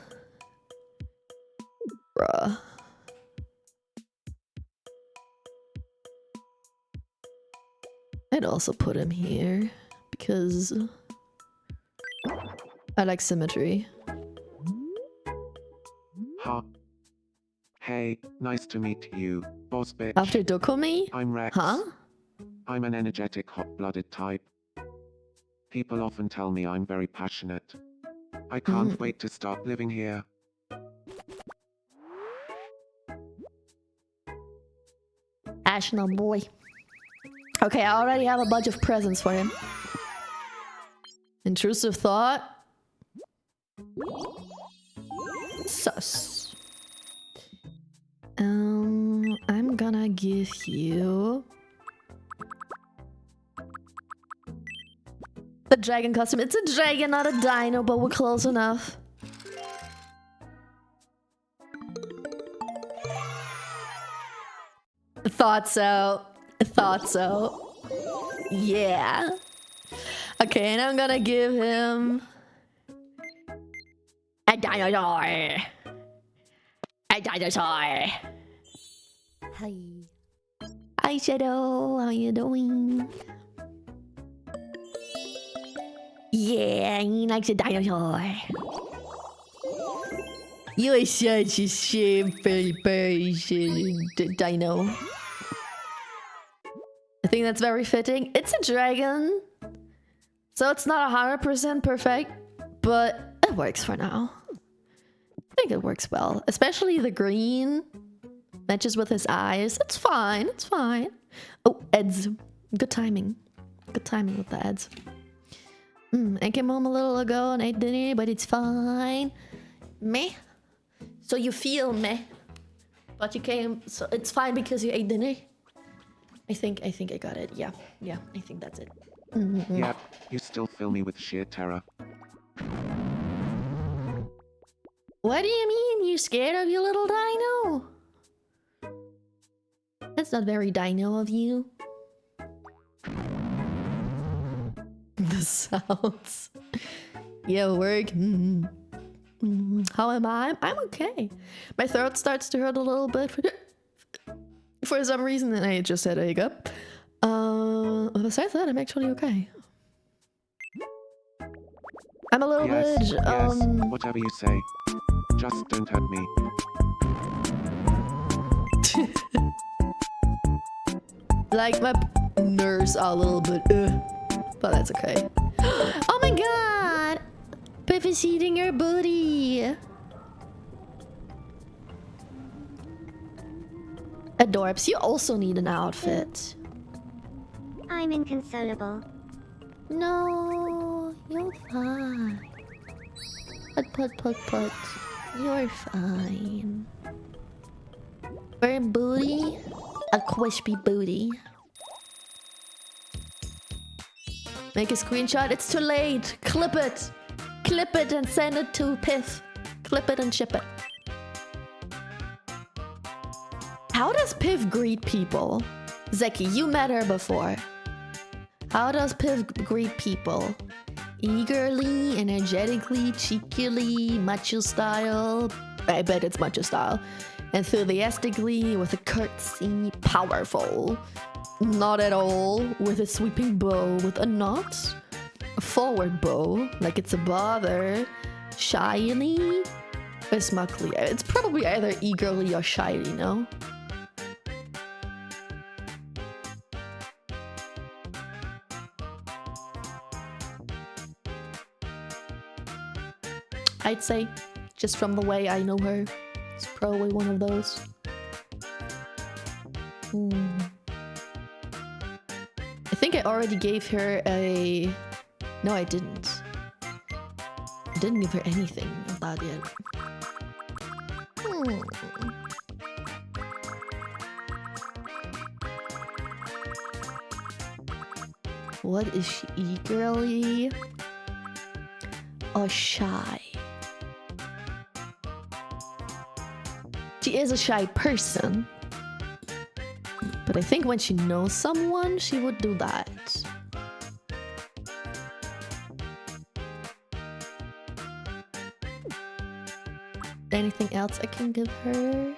Bruh. I'd also put him here because I like symmetry. Ha. Hey, nice to meet you, boss bitch. After Dokumi? I'm Rex. Huh? I'm an energetic, hot-blooded type. People often tell me I'm very passionate. I can't wait to start living here. Passionate boy. Okay, I already have a bunch of presents for him. Intrusive thought. Sus. I'm gonna give you the dragon costume. It's a dragon, not a dino, but we're close enough. Thought so. Thought so. Yeah. Okay, and I'm gonna give him a dinosaur. A dinosaur. Hi. Hi, Shadow. How you doing? Yeah, he likes a dinosaur. You're such a simple person, Dino. I think that's very fitting. It's a dragon, so it's not 100% perfect, but it works for now. I think it works well, especially the green matches with his eyes. It's fine, it's fine. Oh, ads. Good timing. Good timing with the ads. I came home a little ago and ate dinner, but it's fine. Meh. So you feel meh, but you came, so it's fine because you ate dinner. I think I got it. Yeah, I think that's it. Yep, you still fill me with sheer terror. What do you mean? You scared of your little dino? That's not very dino of you. The sounds. Yeah, work. How am I? I'm okay. My throat starts to hurt a little bit for some reason, and I just had a hiccup. Besides that, I'm actually okay. I'm a little bit. Yes, whatever you say. Just don't hurt me. Like my nerves are a little bit, but that's okay. Oh my god! Piff is eating your booty. Adorbs, you also need an outfit. I'm inconsolable. No, you're fine. Put. You're fine. For booty, a crispy booty. Make a screenshot. It's too late. Clip it. Clip it and send it to Piff. Clip it and ship it. How does Piff greet people? Zeki, you met her before. How does Piff greet people? Eagerly, energetically, cheekily, macho style. I bet it's macho style. Enthusiastically, with a curtsy, powerful. Not at all, with a sweeping bow, with a knot. A forward bow, like it's a bother. Shyly, or smugly. It's probably either eagerly or shyly, no? I'd say, just from the way I know her, it's probably one of those. I think I already gave her a... No, I didn't. I didn't give her anything of that yet. What is she, eagerly or shy? She is a shy person, but I think when she knows someone, she would do that. Anything else I can give her?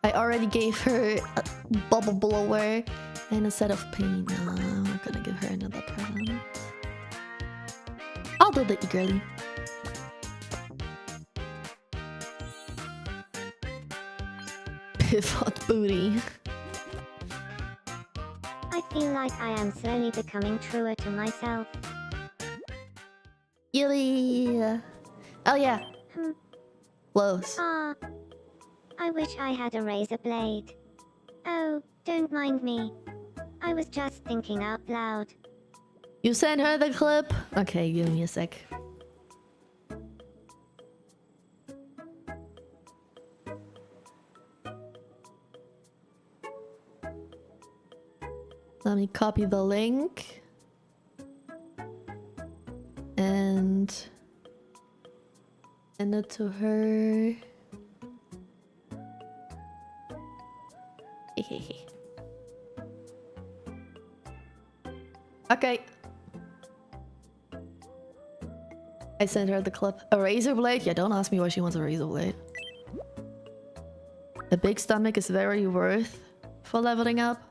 I already gave her a bubble blower and a set of paint. No, I'm not gonna give her another present. I'll do the eagerly. Pivot booty. I feel like I am slowly becoming truer to myself. Yilly. Oh yeah. Close. Ah. I wish I had a razor blade. Oh, don't mind me. I was just thinking out loud. You sent her the clip? Okay, give me a sec. Let me copy the link. And send it to her. Okay. I sent her the clip. A razor blade? Yeah, don't ask me why she wants a razor blade. A big stomach is very worth for leveling up.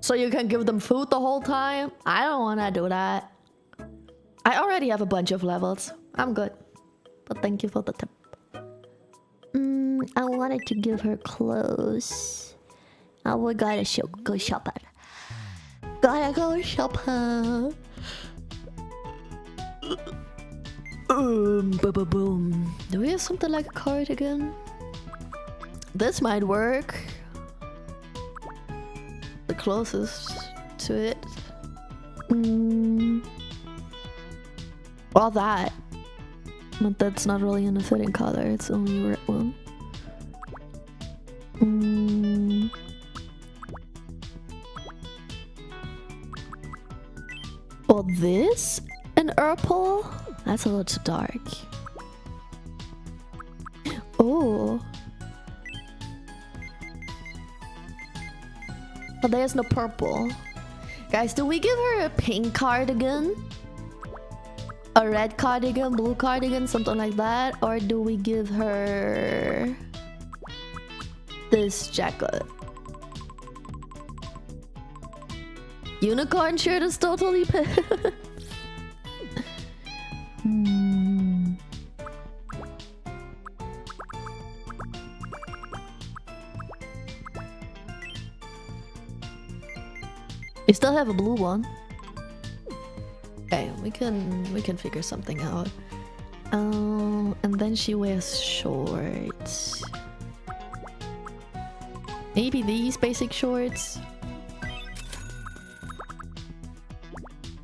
So you can give them food the whole time? I don't want to do that. I already have a bunch of levels. I'm good. But thank you for the tip. I wanted to give her clothes. Oh, we gotta go shopping. Gotta go shopping. Boom. Do we have something like a cardigan? This might work. The closest to it. Well, that. But that's not really in a fitting color. It's only a red one. Well, this? An purple? That's a little too dark. Oh. But there's no purple. Guys, do we give her a pink cardigan? A red cardigan, blue cardigan, something like that? Or do we give her this jacket? Unicorn shirt is totally pissed. still have a blue one. Okay, we can figure something out. And then she wears shorts. Maybe these basic shorts.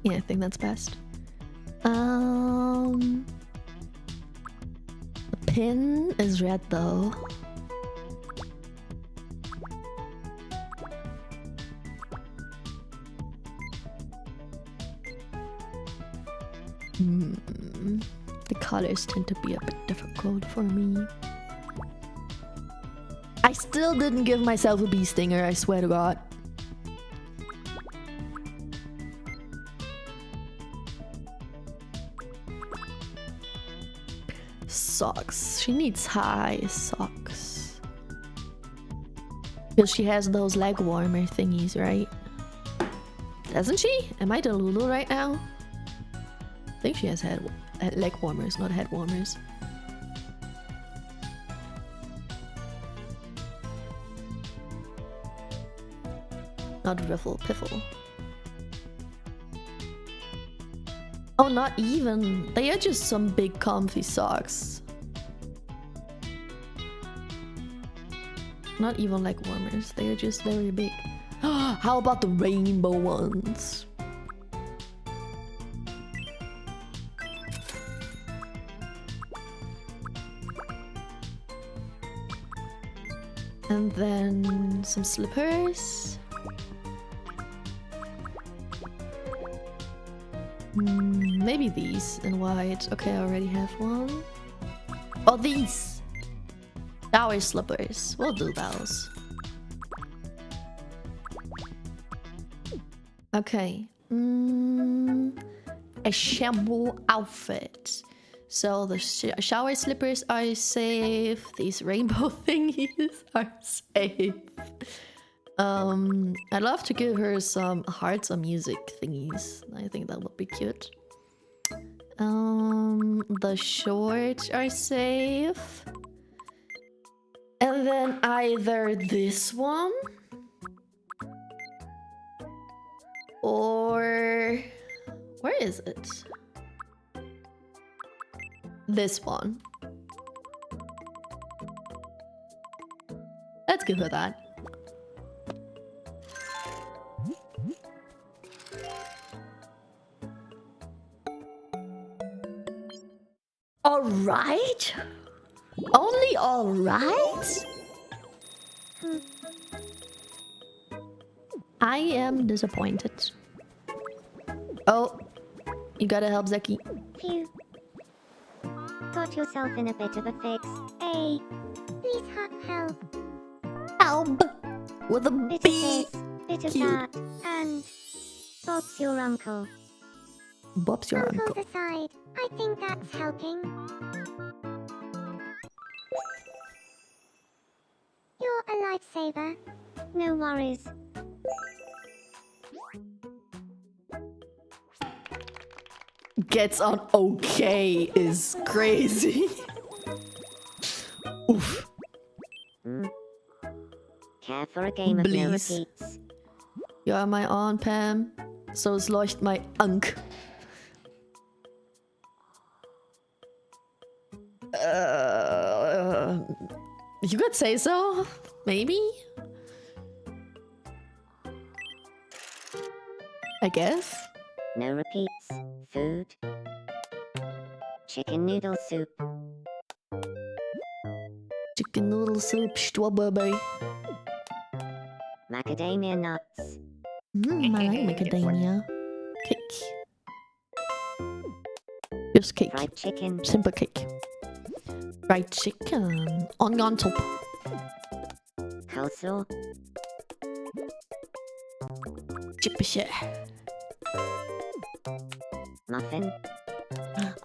Yeah, I think that's best. The pin is red though. The colors tend to be a bit difficult for me. I still didn't give myself a bee stinger, I swear to God. Socks. She needs high socks. Because she has those leg warmer thingies, right? Doesn't she? Am I Delulu right now? I think she has leg warmers, not head warmers. Not riffle, piffle. Oh, not even. They are just some big comfy socks. Not even like warmers. They are just very big. How about the rainbow ones? And then some slippers. Maybe these in white. Okay, I already have one. Oh, these! Shower slippers. We'll do those. Okay. A shampoo outfit. So the shower slippers are safe. These rainbow thingies are safe. I'd love to give her some hearts on music thingies. I think that would be cute. The shorts are safe. And then either this one or where is it? This one. Let's give her that. All right? Only all right? I am disappointed. Oh, you gotta help Zeki. Phew. Got yourself in a bit of a fix. Hey, please help. Help with a Bit B. of this, bit of Cute. that, and Bob's your uncle. Bob's your uncle. Uncle's aside, I think that's helping. You're a lifesaver. No worries. Gets on okay is crazy. Oof. Care for a game of no Please. repeats. Ja, my aunt Pam. So is leucht my unk. You could say so, maybe. I guess. No repeats. Food. Chicken noodle soup. Chicken noodle soup, strawberry. Macadamia nuts. I like macadamia. Cake. Just cake. Fried chicken. Simple cake. Fried chicken. On top. Coleslaw. Chippy shit. Muffin.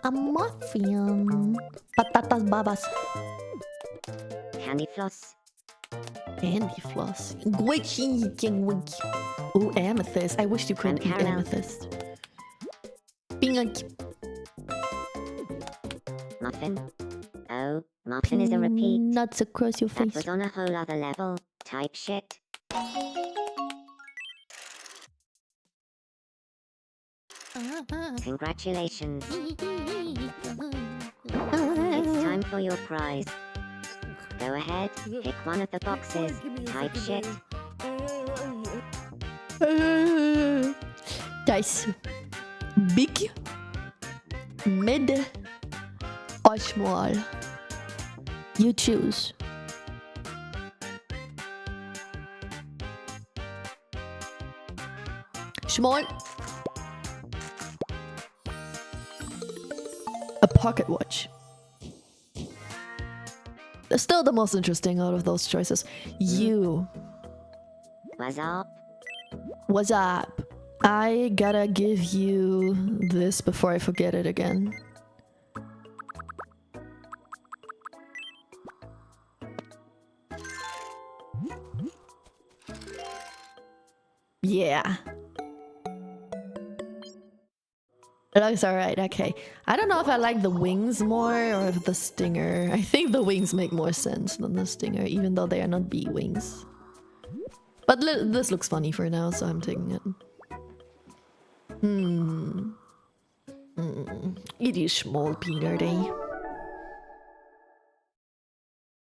A muffin. Patatas babas. Candy floss. Candy floss. Gwitchy. Ooh, amethyst. I wish you could And eat caramel. amethyst. Pink. Muffin. Oh, muffin is a repeat. Nuts across your That face. was on a whole other level. Type shit. Congratulations. It's time for your prize. Go ahead, pick one of the boxes. Type shit. Dice. Big. Mid. Or small. You choose. Small. A pocket watch. They're still the most interesting out of those choices. You. What's up? What's up? I gotta give you this before I forget it again. Yeah. It looks alright, okay. I don't know if I like the wings more or the stinger. I think the wings make more sense than the stinger, even though they are not bee wings. But this looks funny for now, so I'm taking it. It is small, Peter, eh?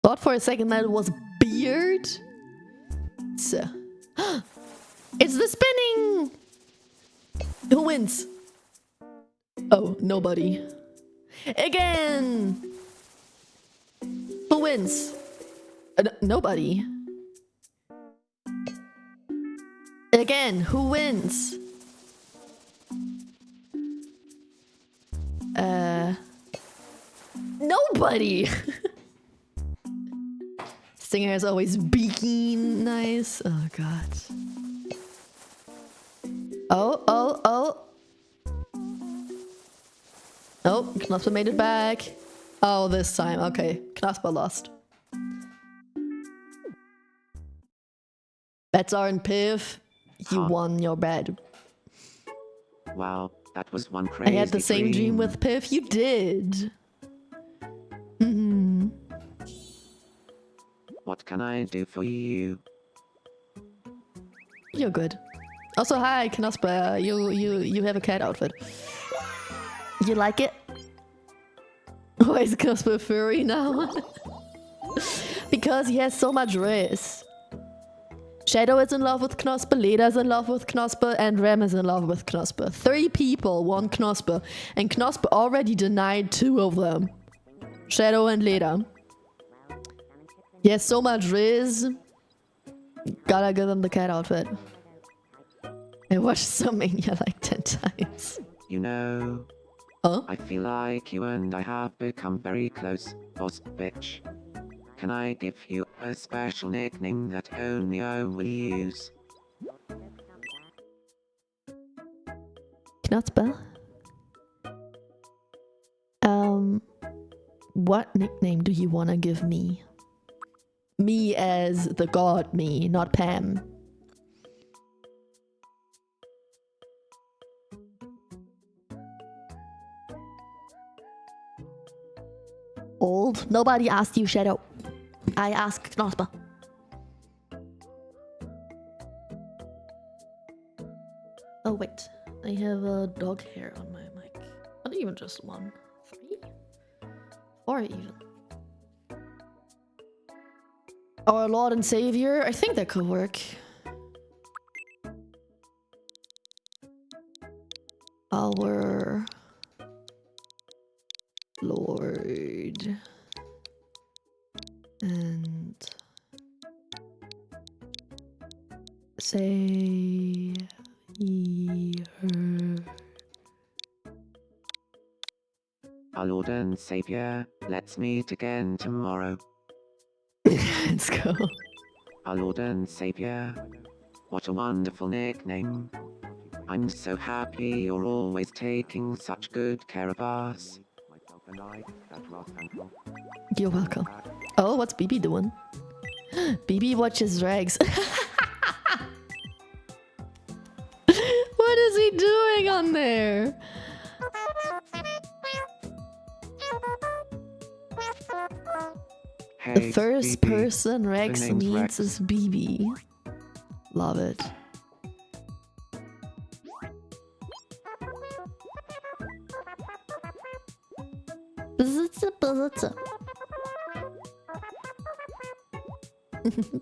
Thought for a second that it was beard. So. It's the spinning! Who wins? Oh, nobody. Again! Who wins? Nobody. Again, who wins? Nobody! Stinger is always beaking nice. Oh god. Oh. Oh, Knospa made it back. Oh, this time. Okay, Knospa lost. Bets are in Piv. You won your bet. Wow, that was one crazy I had the same dream with Piv. You did. What can I do for you? You're good. Also, hi, Knospa. You have a cat outfit. You like it? Why is Knospa a furry now? Because he has so much race. Shadow is in love with Knospa, Leda is in love with Knospa, and Rem is in love with Knospa. 3 people want Knospa, and Knospa already denied 2 of them. Shadow and Leda. He has so much riz. Gotta give him the cat outfit. I watched Summania like 10 times. You know... Huh? I feel like you and I have become very close, boss bitch. Can I give you a special nickname that only I will use? Knospa? What nickname do you want to give me? Me as the god me, not Pam. Old? Nobody asked you, Shadow. I asked Knospa. Oh wait, I have a dog hair on my mic. Not even just 1. 3? 4 even. Our Lord and Savior? I think that could work. Our Lord and Savior. Our Lord and Savior, let's meet again tomorrow. Let's go. Our Lord and Savior. What a wonderful nickname. I'm so happy you're always taking such good care of us. You're welcome. Oh, what's BB doing? BB watches Regs. What is he doing on there? Hey, The first BB. person Rex The name's meets Rex. is BB. Love it. Bzz, bzz.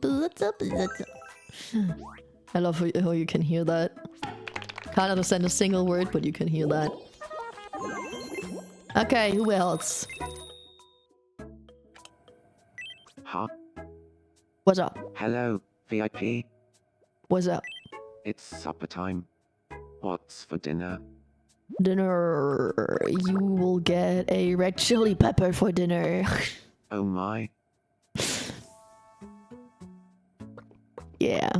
Bzz, bzz. I love how you can hear that. Can't understand a single word, but you can hear that. Okay, who else? Huh? What's up? Hello, VIP. What's up? It's supper time. What's for dinner? Dinner. You will get a red chili pepper for dinner. Oh my. Yeah.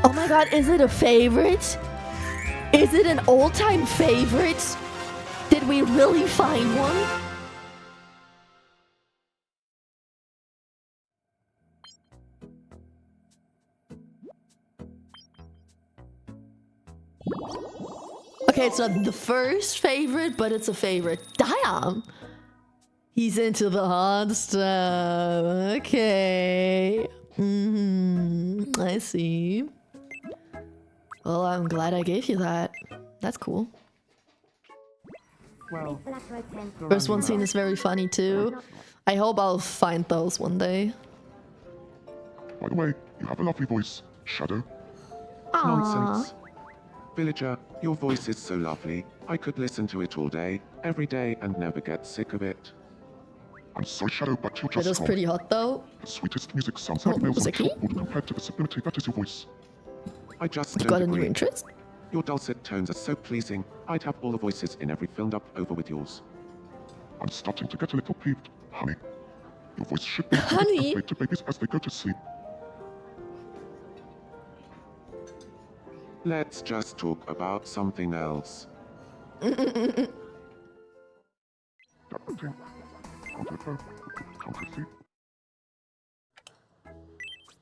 Oh my god, is it a favorite? Is it an all-time favorite? Did we really find one? Okay, it's not the first favorite, but it's a favorite. Damn! He's into the hard stuff. Okay. I see. Well, I'm glad I gave you that. That's cool. Well, First one scene is very funny too. I hope I'll find those one day. By the way, you have a lovely voice, Shadow. nonsense. Villager, your voice is so lovely. I could listen to it all day, every day, and never get sick of it. I'm sorry, Shadow, but you're It just was wrong. pretty hot though. The sweetest music sounds like nails on chalkboard compared to the sublimity that is your voice. I just You don't got a new agree. interest? Your dulcet tones are so pleasing. I'd have all the voices in every filmed up over with yours. I'm starting to get a little peeved, honey. Your voice should be Honey? played to babies as they go to sleep. Let's just talk about something else. That thing. Can't you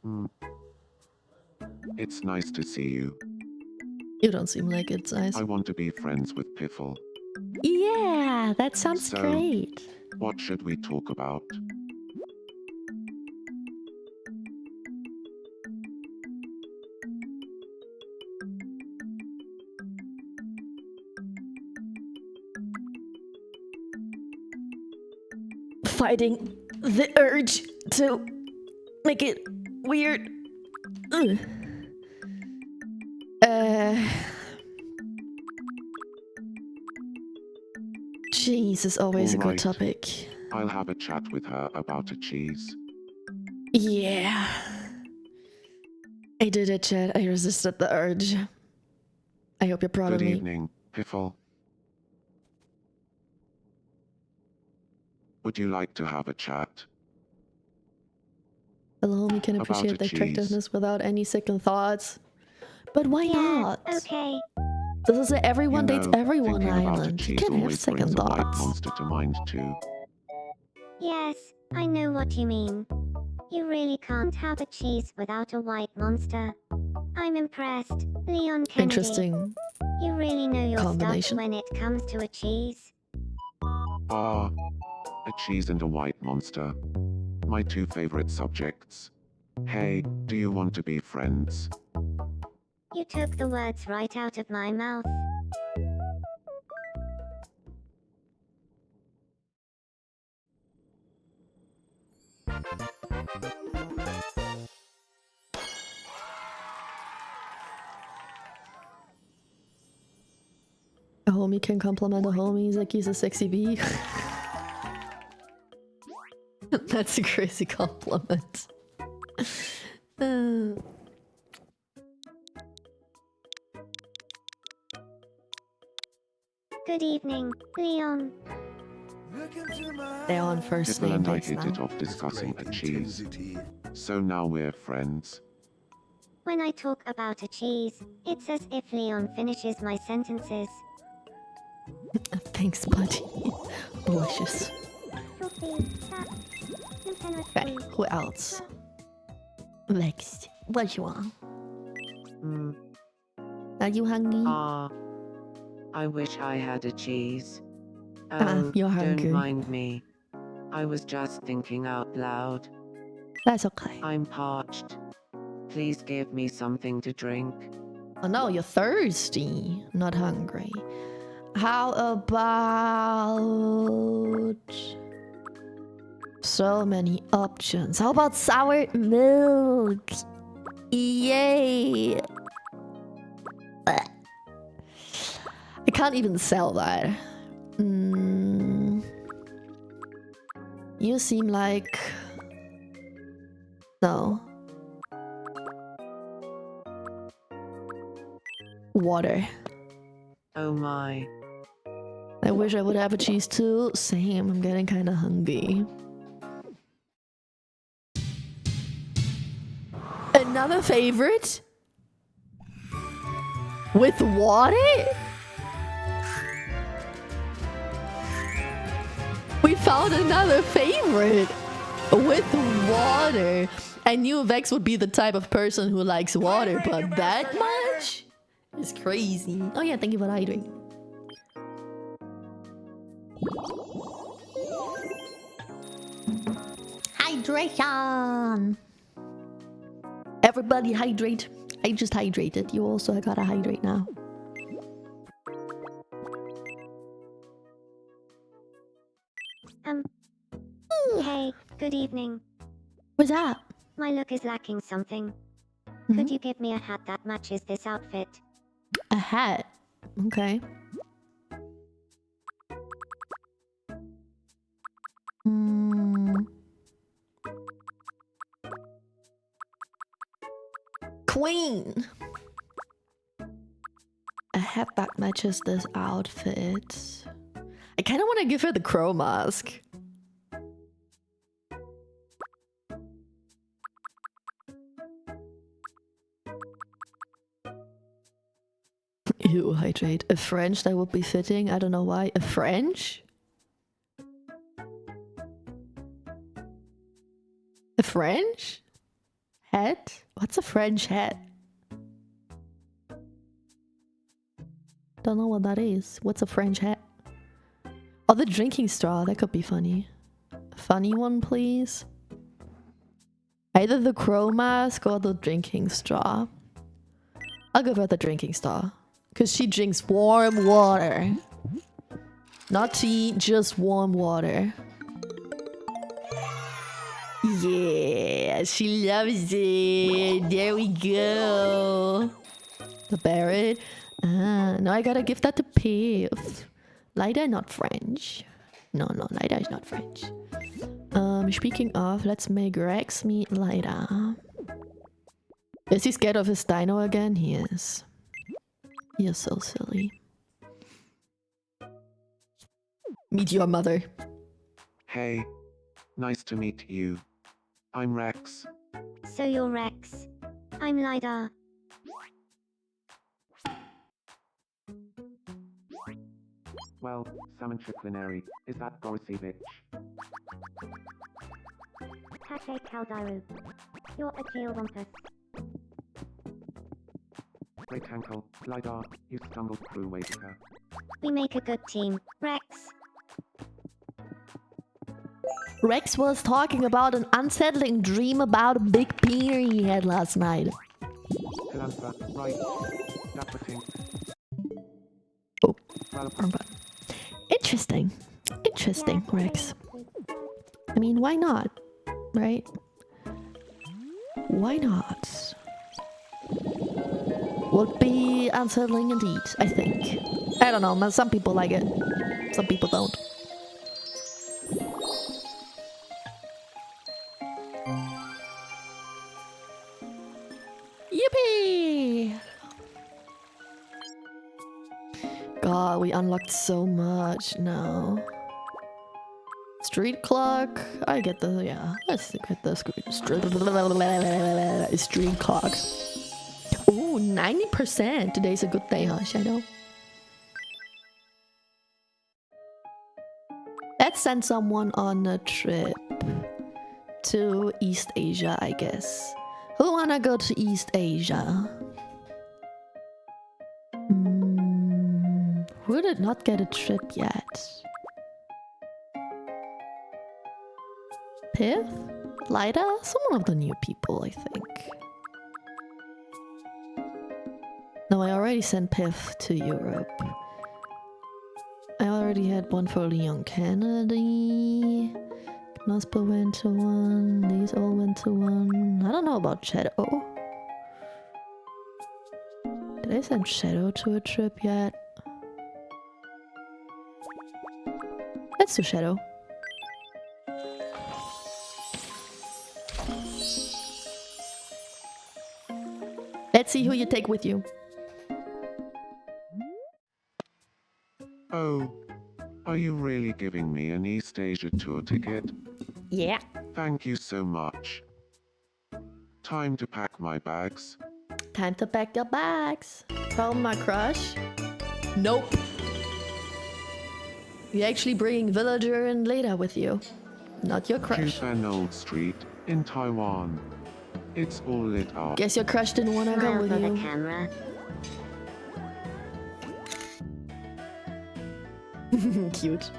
see? It's nice to see you. You don't seem like it's nice. I want to be friends with Piffle. Yeah, that sounds So- great. What should we talk about? Fighting the urge to make it weird. Ugh. Cheese is always a good Alright. topic. I'll have a chat with her about a cheese. Yeah. I did it, Chad. I resisted the urge. I hope you're proud Good of me. evening, Piffle. Would you like to have a chat? The homie can About appreciate a the cheese. attractiveness without any second thoughts. But why Yeah, not? okay. This is a everyone You dates know, everyone thinking about a island. You cheese can have always second brings a white thoughts. monster to mind too. Yes, I know what you mean. You really can't have a cheese without a white monster. I'm impressed, Leon Kennedy. Interesting. You really know your combination. stuff when it comes to a cheese. Ah, a cheese and a white monster. My two favorite subjects. Hey, do you want to be friends? You took the words right out of my mouth. A homie can compliment a homie like he's a sexy bee. That's a crazy compliment. Good evening, Leon. They're on first Piffle name and I dates hit it now. off discussing a Great cheese. intensity. So now we're friends. When I talk about a cheese, it's as if Leon finishes my sentences. Thanks, buddy. Delicious. Okay, who else? Next. What you want? Are you hungry? Ah. I wish I had a cheese. Oh, You're hungry. don't mind me. I was just thinking out loud. That's okay. I'm parched. Please give me something to drink. Oh no, you're thirsty, not hungry. How about so many options? How about sour milk? Yay! Ugh. I can't even sell that. You seem like... No. Water. Oh my. I wish I would have a cheese too. Same, I'm getting kind of hungry. Another favorite? With water? We found another favorite with water. I knew Vex would be the type of person who likes water, but that much is crazy. Oh yeah, thank you for the hydrate. Hydration. Everybody hydrate. I just hydrated. You also gotta hydrate now. Hey, good evening. What's that? My look is lacking something. Could you give me a hat that matches this outfit? A hat? Okay. Queen! A hat that matches this outfit. I kind of want to give her the crow mask. Ew, hydrate. A French that would be fitting. I don't know why. A French? A French? Hat? What's a French hat? Don't know what that is. What's a French hat? Oh, the drinking straw. That could be funny. A funny one, please. Either the crow mask or the drinking straw. I'll give her the drinking straw. Because she drinks warm water. Not tea, just warm water. Yeah, she loves it. There we go. The Barrett. Ah, now I gotta give that to Piff. Lida, not French. No, Lida is not French. Speaking of, let's make Rex meet Lida. Is he scared of his dino again? He is. He is so silly. Meet your mother. Hey. Nice to meet you. I'm Rex. So you're Rex. I'm Lida. Well, salmon triplinary. Is that Gorosy bitch? Kate Kaldaru. You're a Geowampus. Great ankle, Lidar, you stumbled through Waitica. We make a good team. Rex. Rex was talking about an unsettling dream about a big beer he had last night. Kalantha, right. Dapper Tink. Oh, wrong button. Interesting. Interesting, Rex. I mean, why not? Right? Why not? Would be unsettling indeed, I think. I don't know, some people like it. Some people don't. Yippee! God, we unlocked so much now. Street clock. I get the, yeah. Let's get the street clock. Ooh, 90%. Today's a good day, huh, Shadow? Let's send someone on a trip to East Asia, I guess. Who wanna go to East Asia? Who did not get a trip yet? Piff? Lida? Someone of the new people, I think. No, I already sent Piff to Europe. I already had one for Leon Kennedy. Knospa went to one. These all went to one. I don't know about Shadow. Did I send Shadow to a trip yet? Let's do Shadow. Let's see who you take with you. Oh, are you really giving me an East Asia tour ticket? Yeah. Thank you so much. Time to pack my bags. Time to pack your bags. Problem, my crush? Nope. You're actually bringing Villager and Leda with you. Not your crush. An old street in Taiwan. It's all lit up. Guess your crush didn't want to go Smile with for you. the camera. Cute.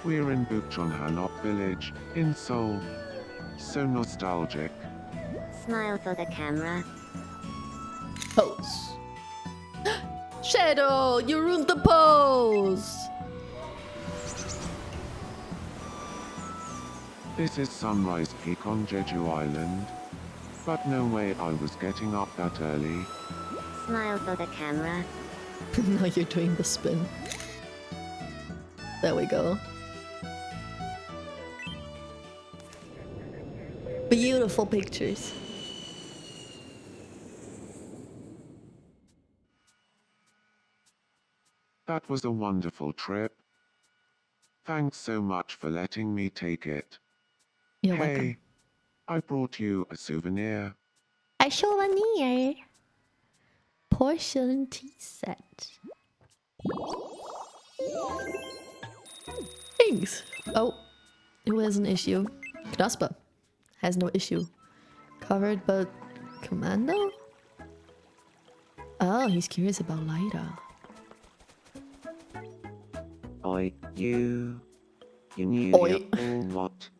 We're in Bukchon Hanok village, in Seoul. So nostalgic. Smile for the camera. Pose. Shadow, you ruined the pose. This is Sunrise Peak on Jeju Island. But no way I was getting up that early. Smile for the camera. Now you're doing the spin. There we go. Beautiful pictures. That was a wonderful trip. Thanks so much for letting me take it. You're Hey, welcome. I brought you a souvenir. A souvenir. Porcelain tea set. Thanks. Oh, who has an issue? Knospa has no issue. Covered, but Commando? Oh, he's curious about Lida. Oi, you knew Oi. you're all what?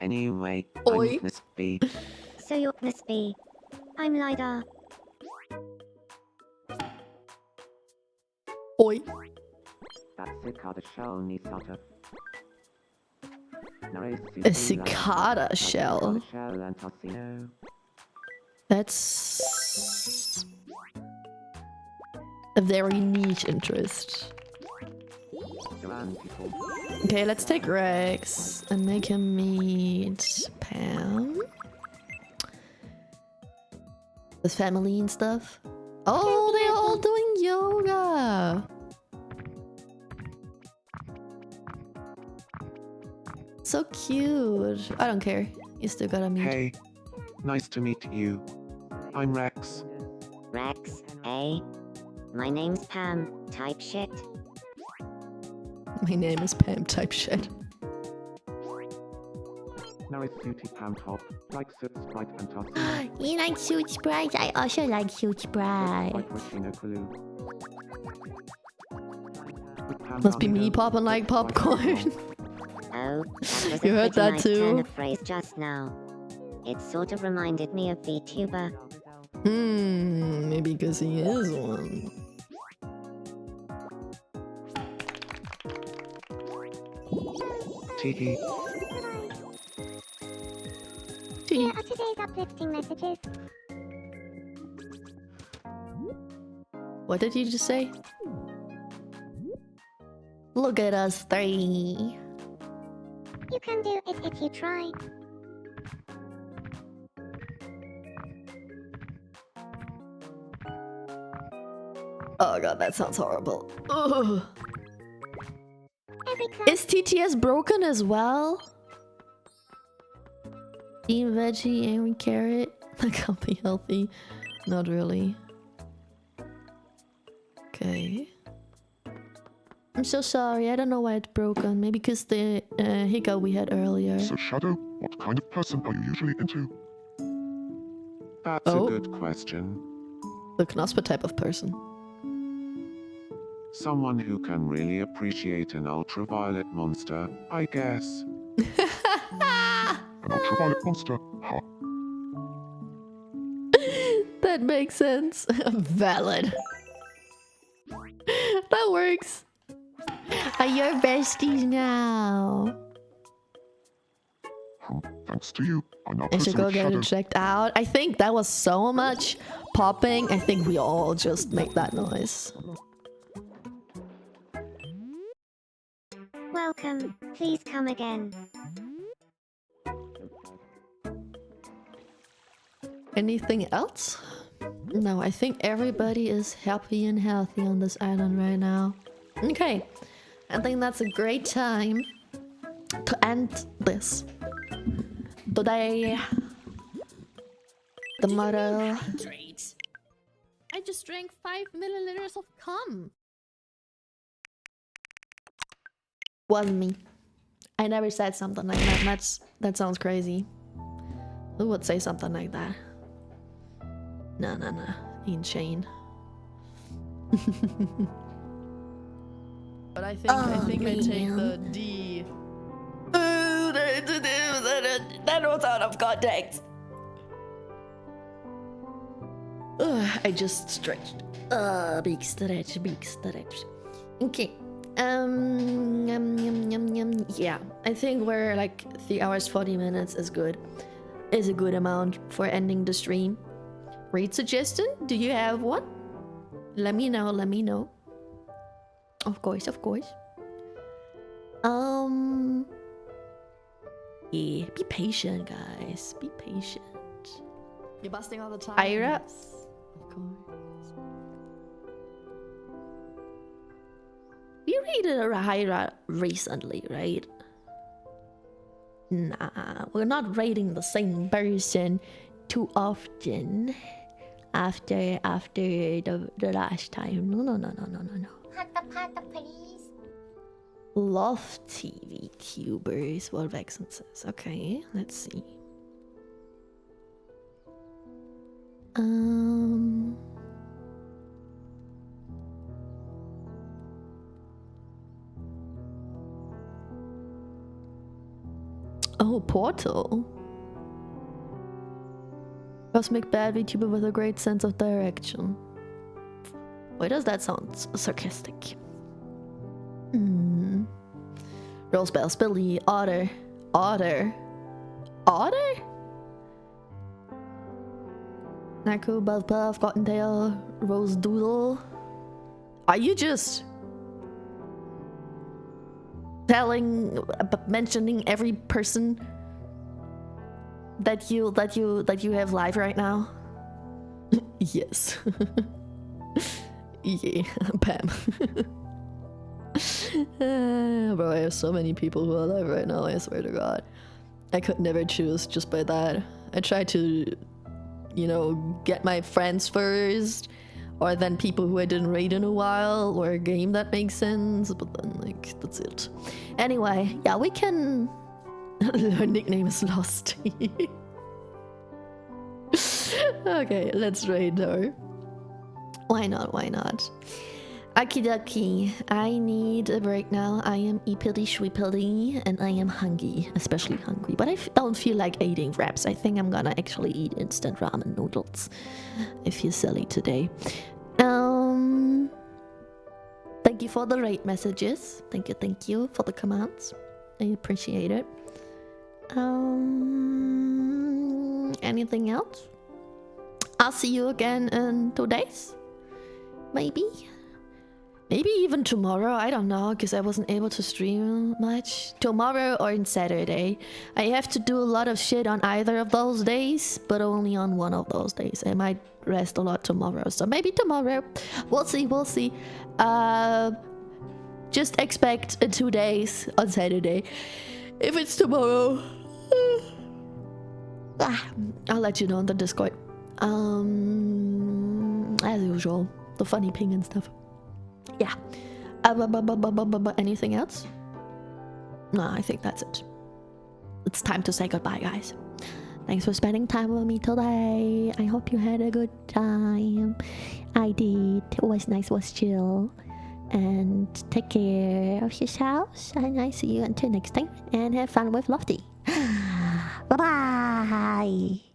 Anyway, Oi. I'm Miss B. So you're Miss B. I'm Lida. Oi. That's cicada shell ni sota. A cicada shell. That's a very niche interest. Okay, let's take Rex and make him meet Pam. With family and stuff. Oh, they're all doing yoga. So cute. I don't care. You still gotta meet. Hey, nice to meet you. I'm Rex. Rex, eh? My name's Pam. Type shit. My name is Pam type shit. Nice cutie Pam top. Like Sip Sprite and Tossy. You like Shoot Sprite? I also like Shoot Sprite. Like Rashina Kalu. Must be me popping like popcorn. Oh, that was You a heard pretty that nice too? turn of phrase just now. It sort of reminded me of VTuber. Maybe because he is one. Tiki. Here are today's uplifting messages. What did you just say? Look at us three. You can do it if you try. Oh god, that sounds horrible. Ugh. Every class Is TTS broken as well? Team Veggie, Aaron Carrot. That can't be healthy. Not really. Okay. I'm so sorry, I don't know why it's broken. Maybe because the hiccup we had earlier. So, Shadow, what kind of person are you usually into? That's Oh. a good question. The Knospa type of person. Someone who can really appreciate an ultraviolet monster, I guess. An ultraviolet monster? Ha. That makes sense. Valid. That works. Are your besties now? Thanks to you, I'm now I should go personally get it shadowed. checked out. I think that was so much popping. I think we all just make that noise. Welcome. Please come again. Anything else? No, I think everybody is happy and healthy on this island right now. Okay, I think that's a great time to end this. Today, the motto... Hydrate. I just drank 5 milliliters of cum. Wasn't me. I never said something like that. That sounds crazy. Who would say something like that? No. Ain't Shane. But I think I take the D. That was out of context. I just stretched. Big stretch. Okay. Yeah, I think we're like 3 hours 40 minutes is good. Is a good amount for ending the stream. Read suggestion? Do you have one? Let me know. Of course. Yeah, be patient, guys. Be patient. You're busting all the time. Ira? Yes, of course. You rated a Hyra recently, right? Nah, we're not rating the same person too often after the last time. No. Pata, please. Love TV tubers, what Vexen says. Okay, let's see. Oh, Portal. Cosmic bad VTuber with a great sense of direction. Why does that sound sarcastic? Rosebell, Billy, Otter. Naku, Buzzpuff, Cottontail, Rose Doodle. Are you just mentioning every person that you have live right now? Yes. Yeah, Pam. Bro, I have so many people who are live right now, I swear to God. I could never choose just by that. I try to, get my friends first, or then people who I didn't raid in a while, or a game that makes sense, but then, that's it. Anyway, yeah, we can... Her nickname is Lost. Okay, let's raid her. Why not? Okie I need a break now. I am eepily and I am hungry, especially hungry. But I don't feel like eating wraps. I think I'm gonna actually eat instant ramen noodles. I feel silly today. Thank you for the rate messages. Thank you for the commands. I appreciate it. Anything else? I'll see you again in 2 days. Maybe even tomorrow. I don't know, because I wasn't able to stream much. Tomorrow or on Saturday. I have to do a lot of shit on either of those days, but only on one of those days. I might rest a lot tomorrow, so maybe tomorrow. We'll see. Just expect 2 days on Saturday. If it's tomorrow, I'll let you know on the Discord. As usual, the funny ping and stuff. Yeah. Anything else? No, I think that's it. It's time to say goodbye, guys. Thanks for spending time with me today. I hope you had a good time. I did. It was nice, was chill. And take care of yourselves. And I see you until next time. And have fun with Lofty. Bye bye.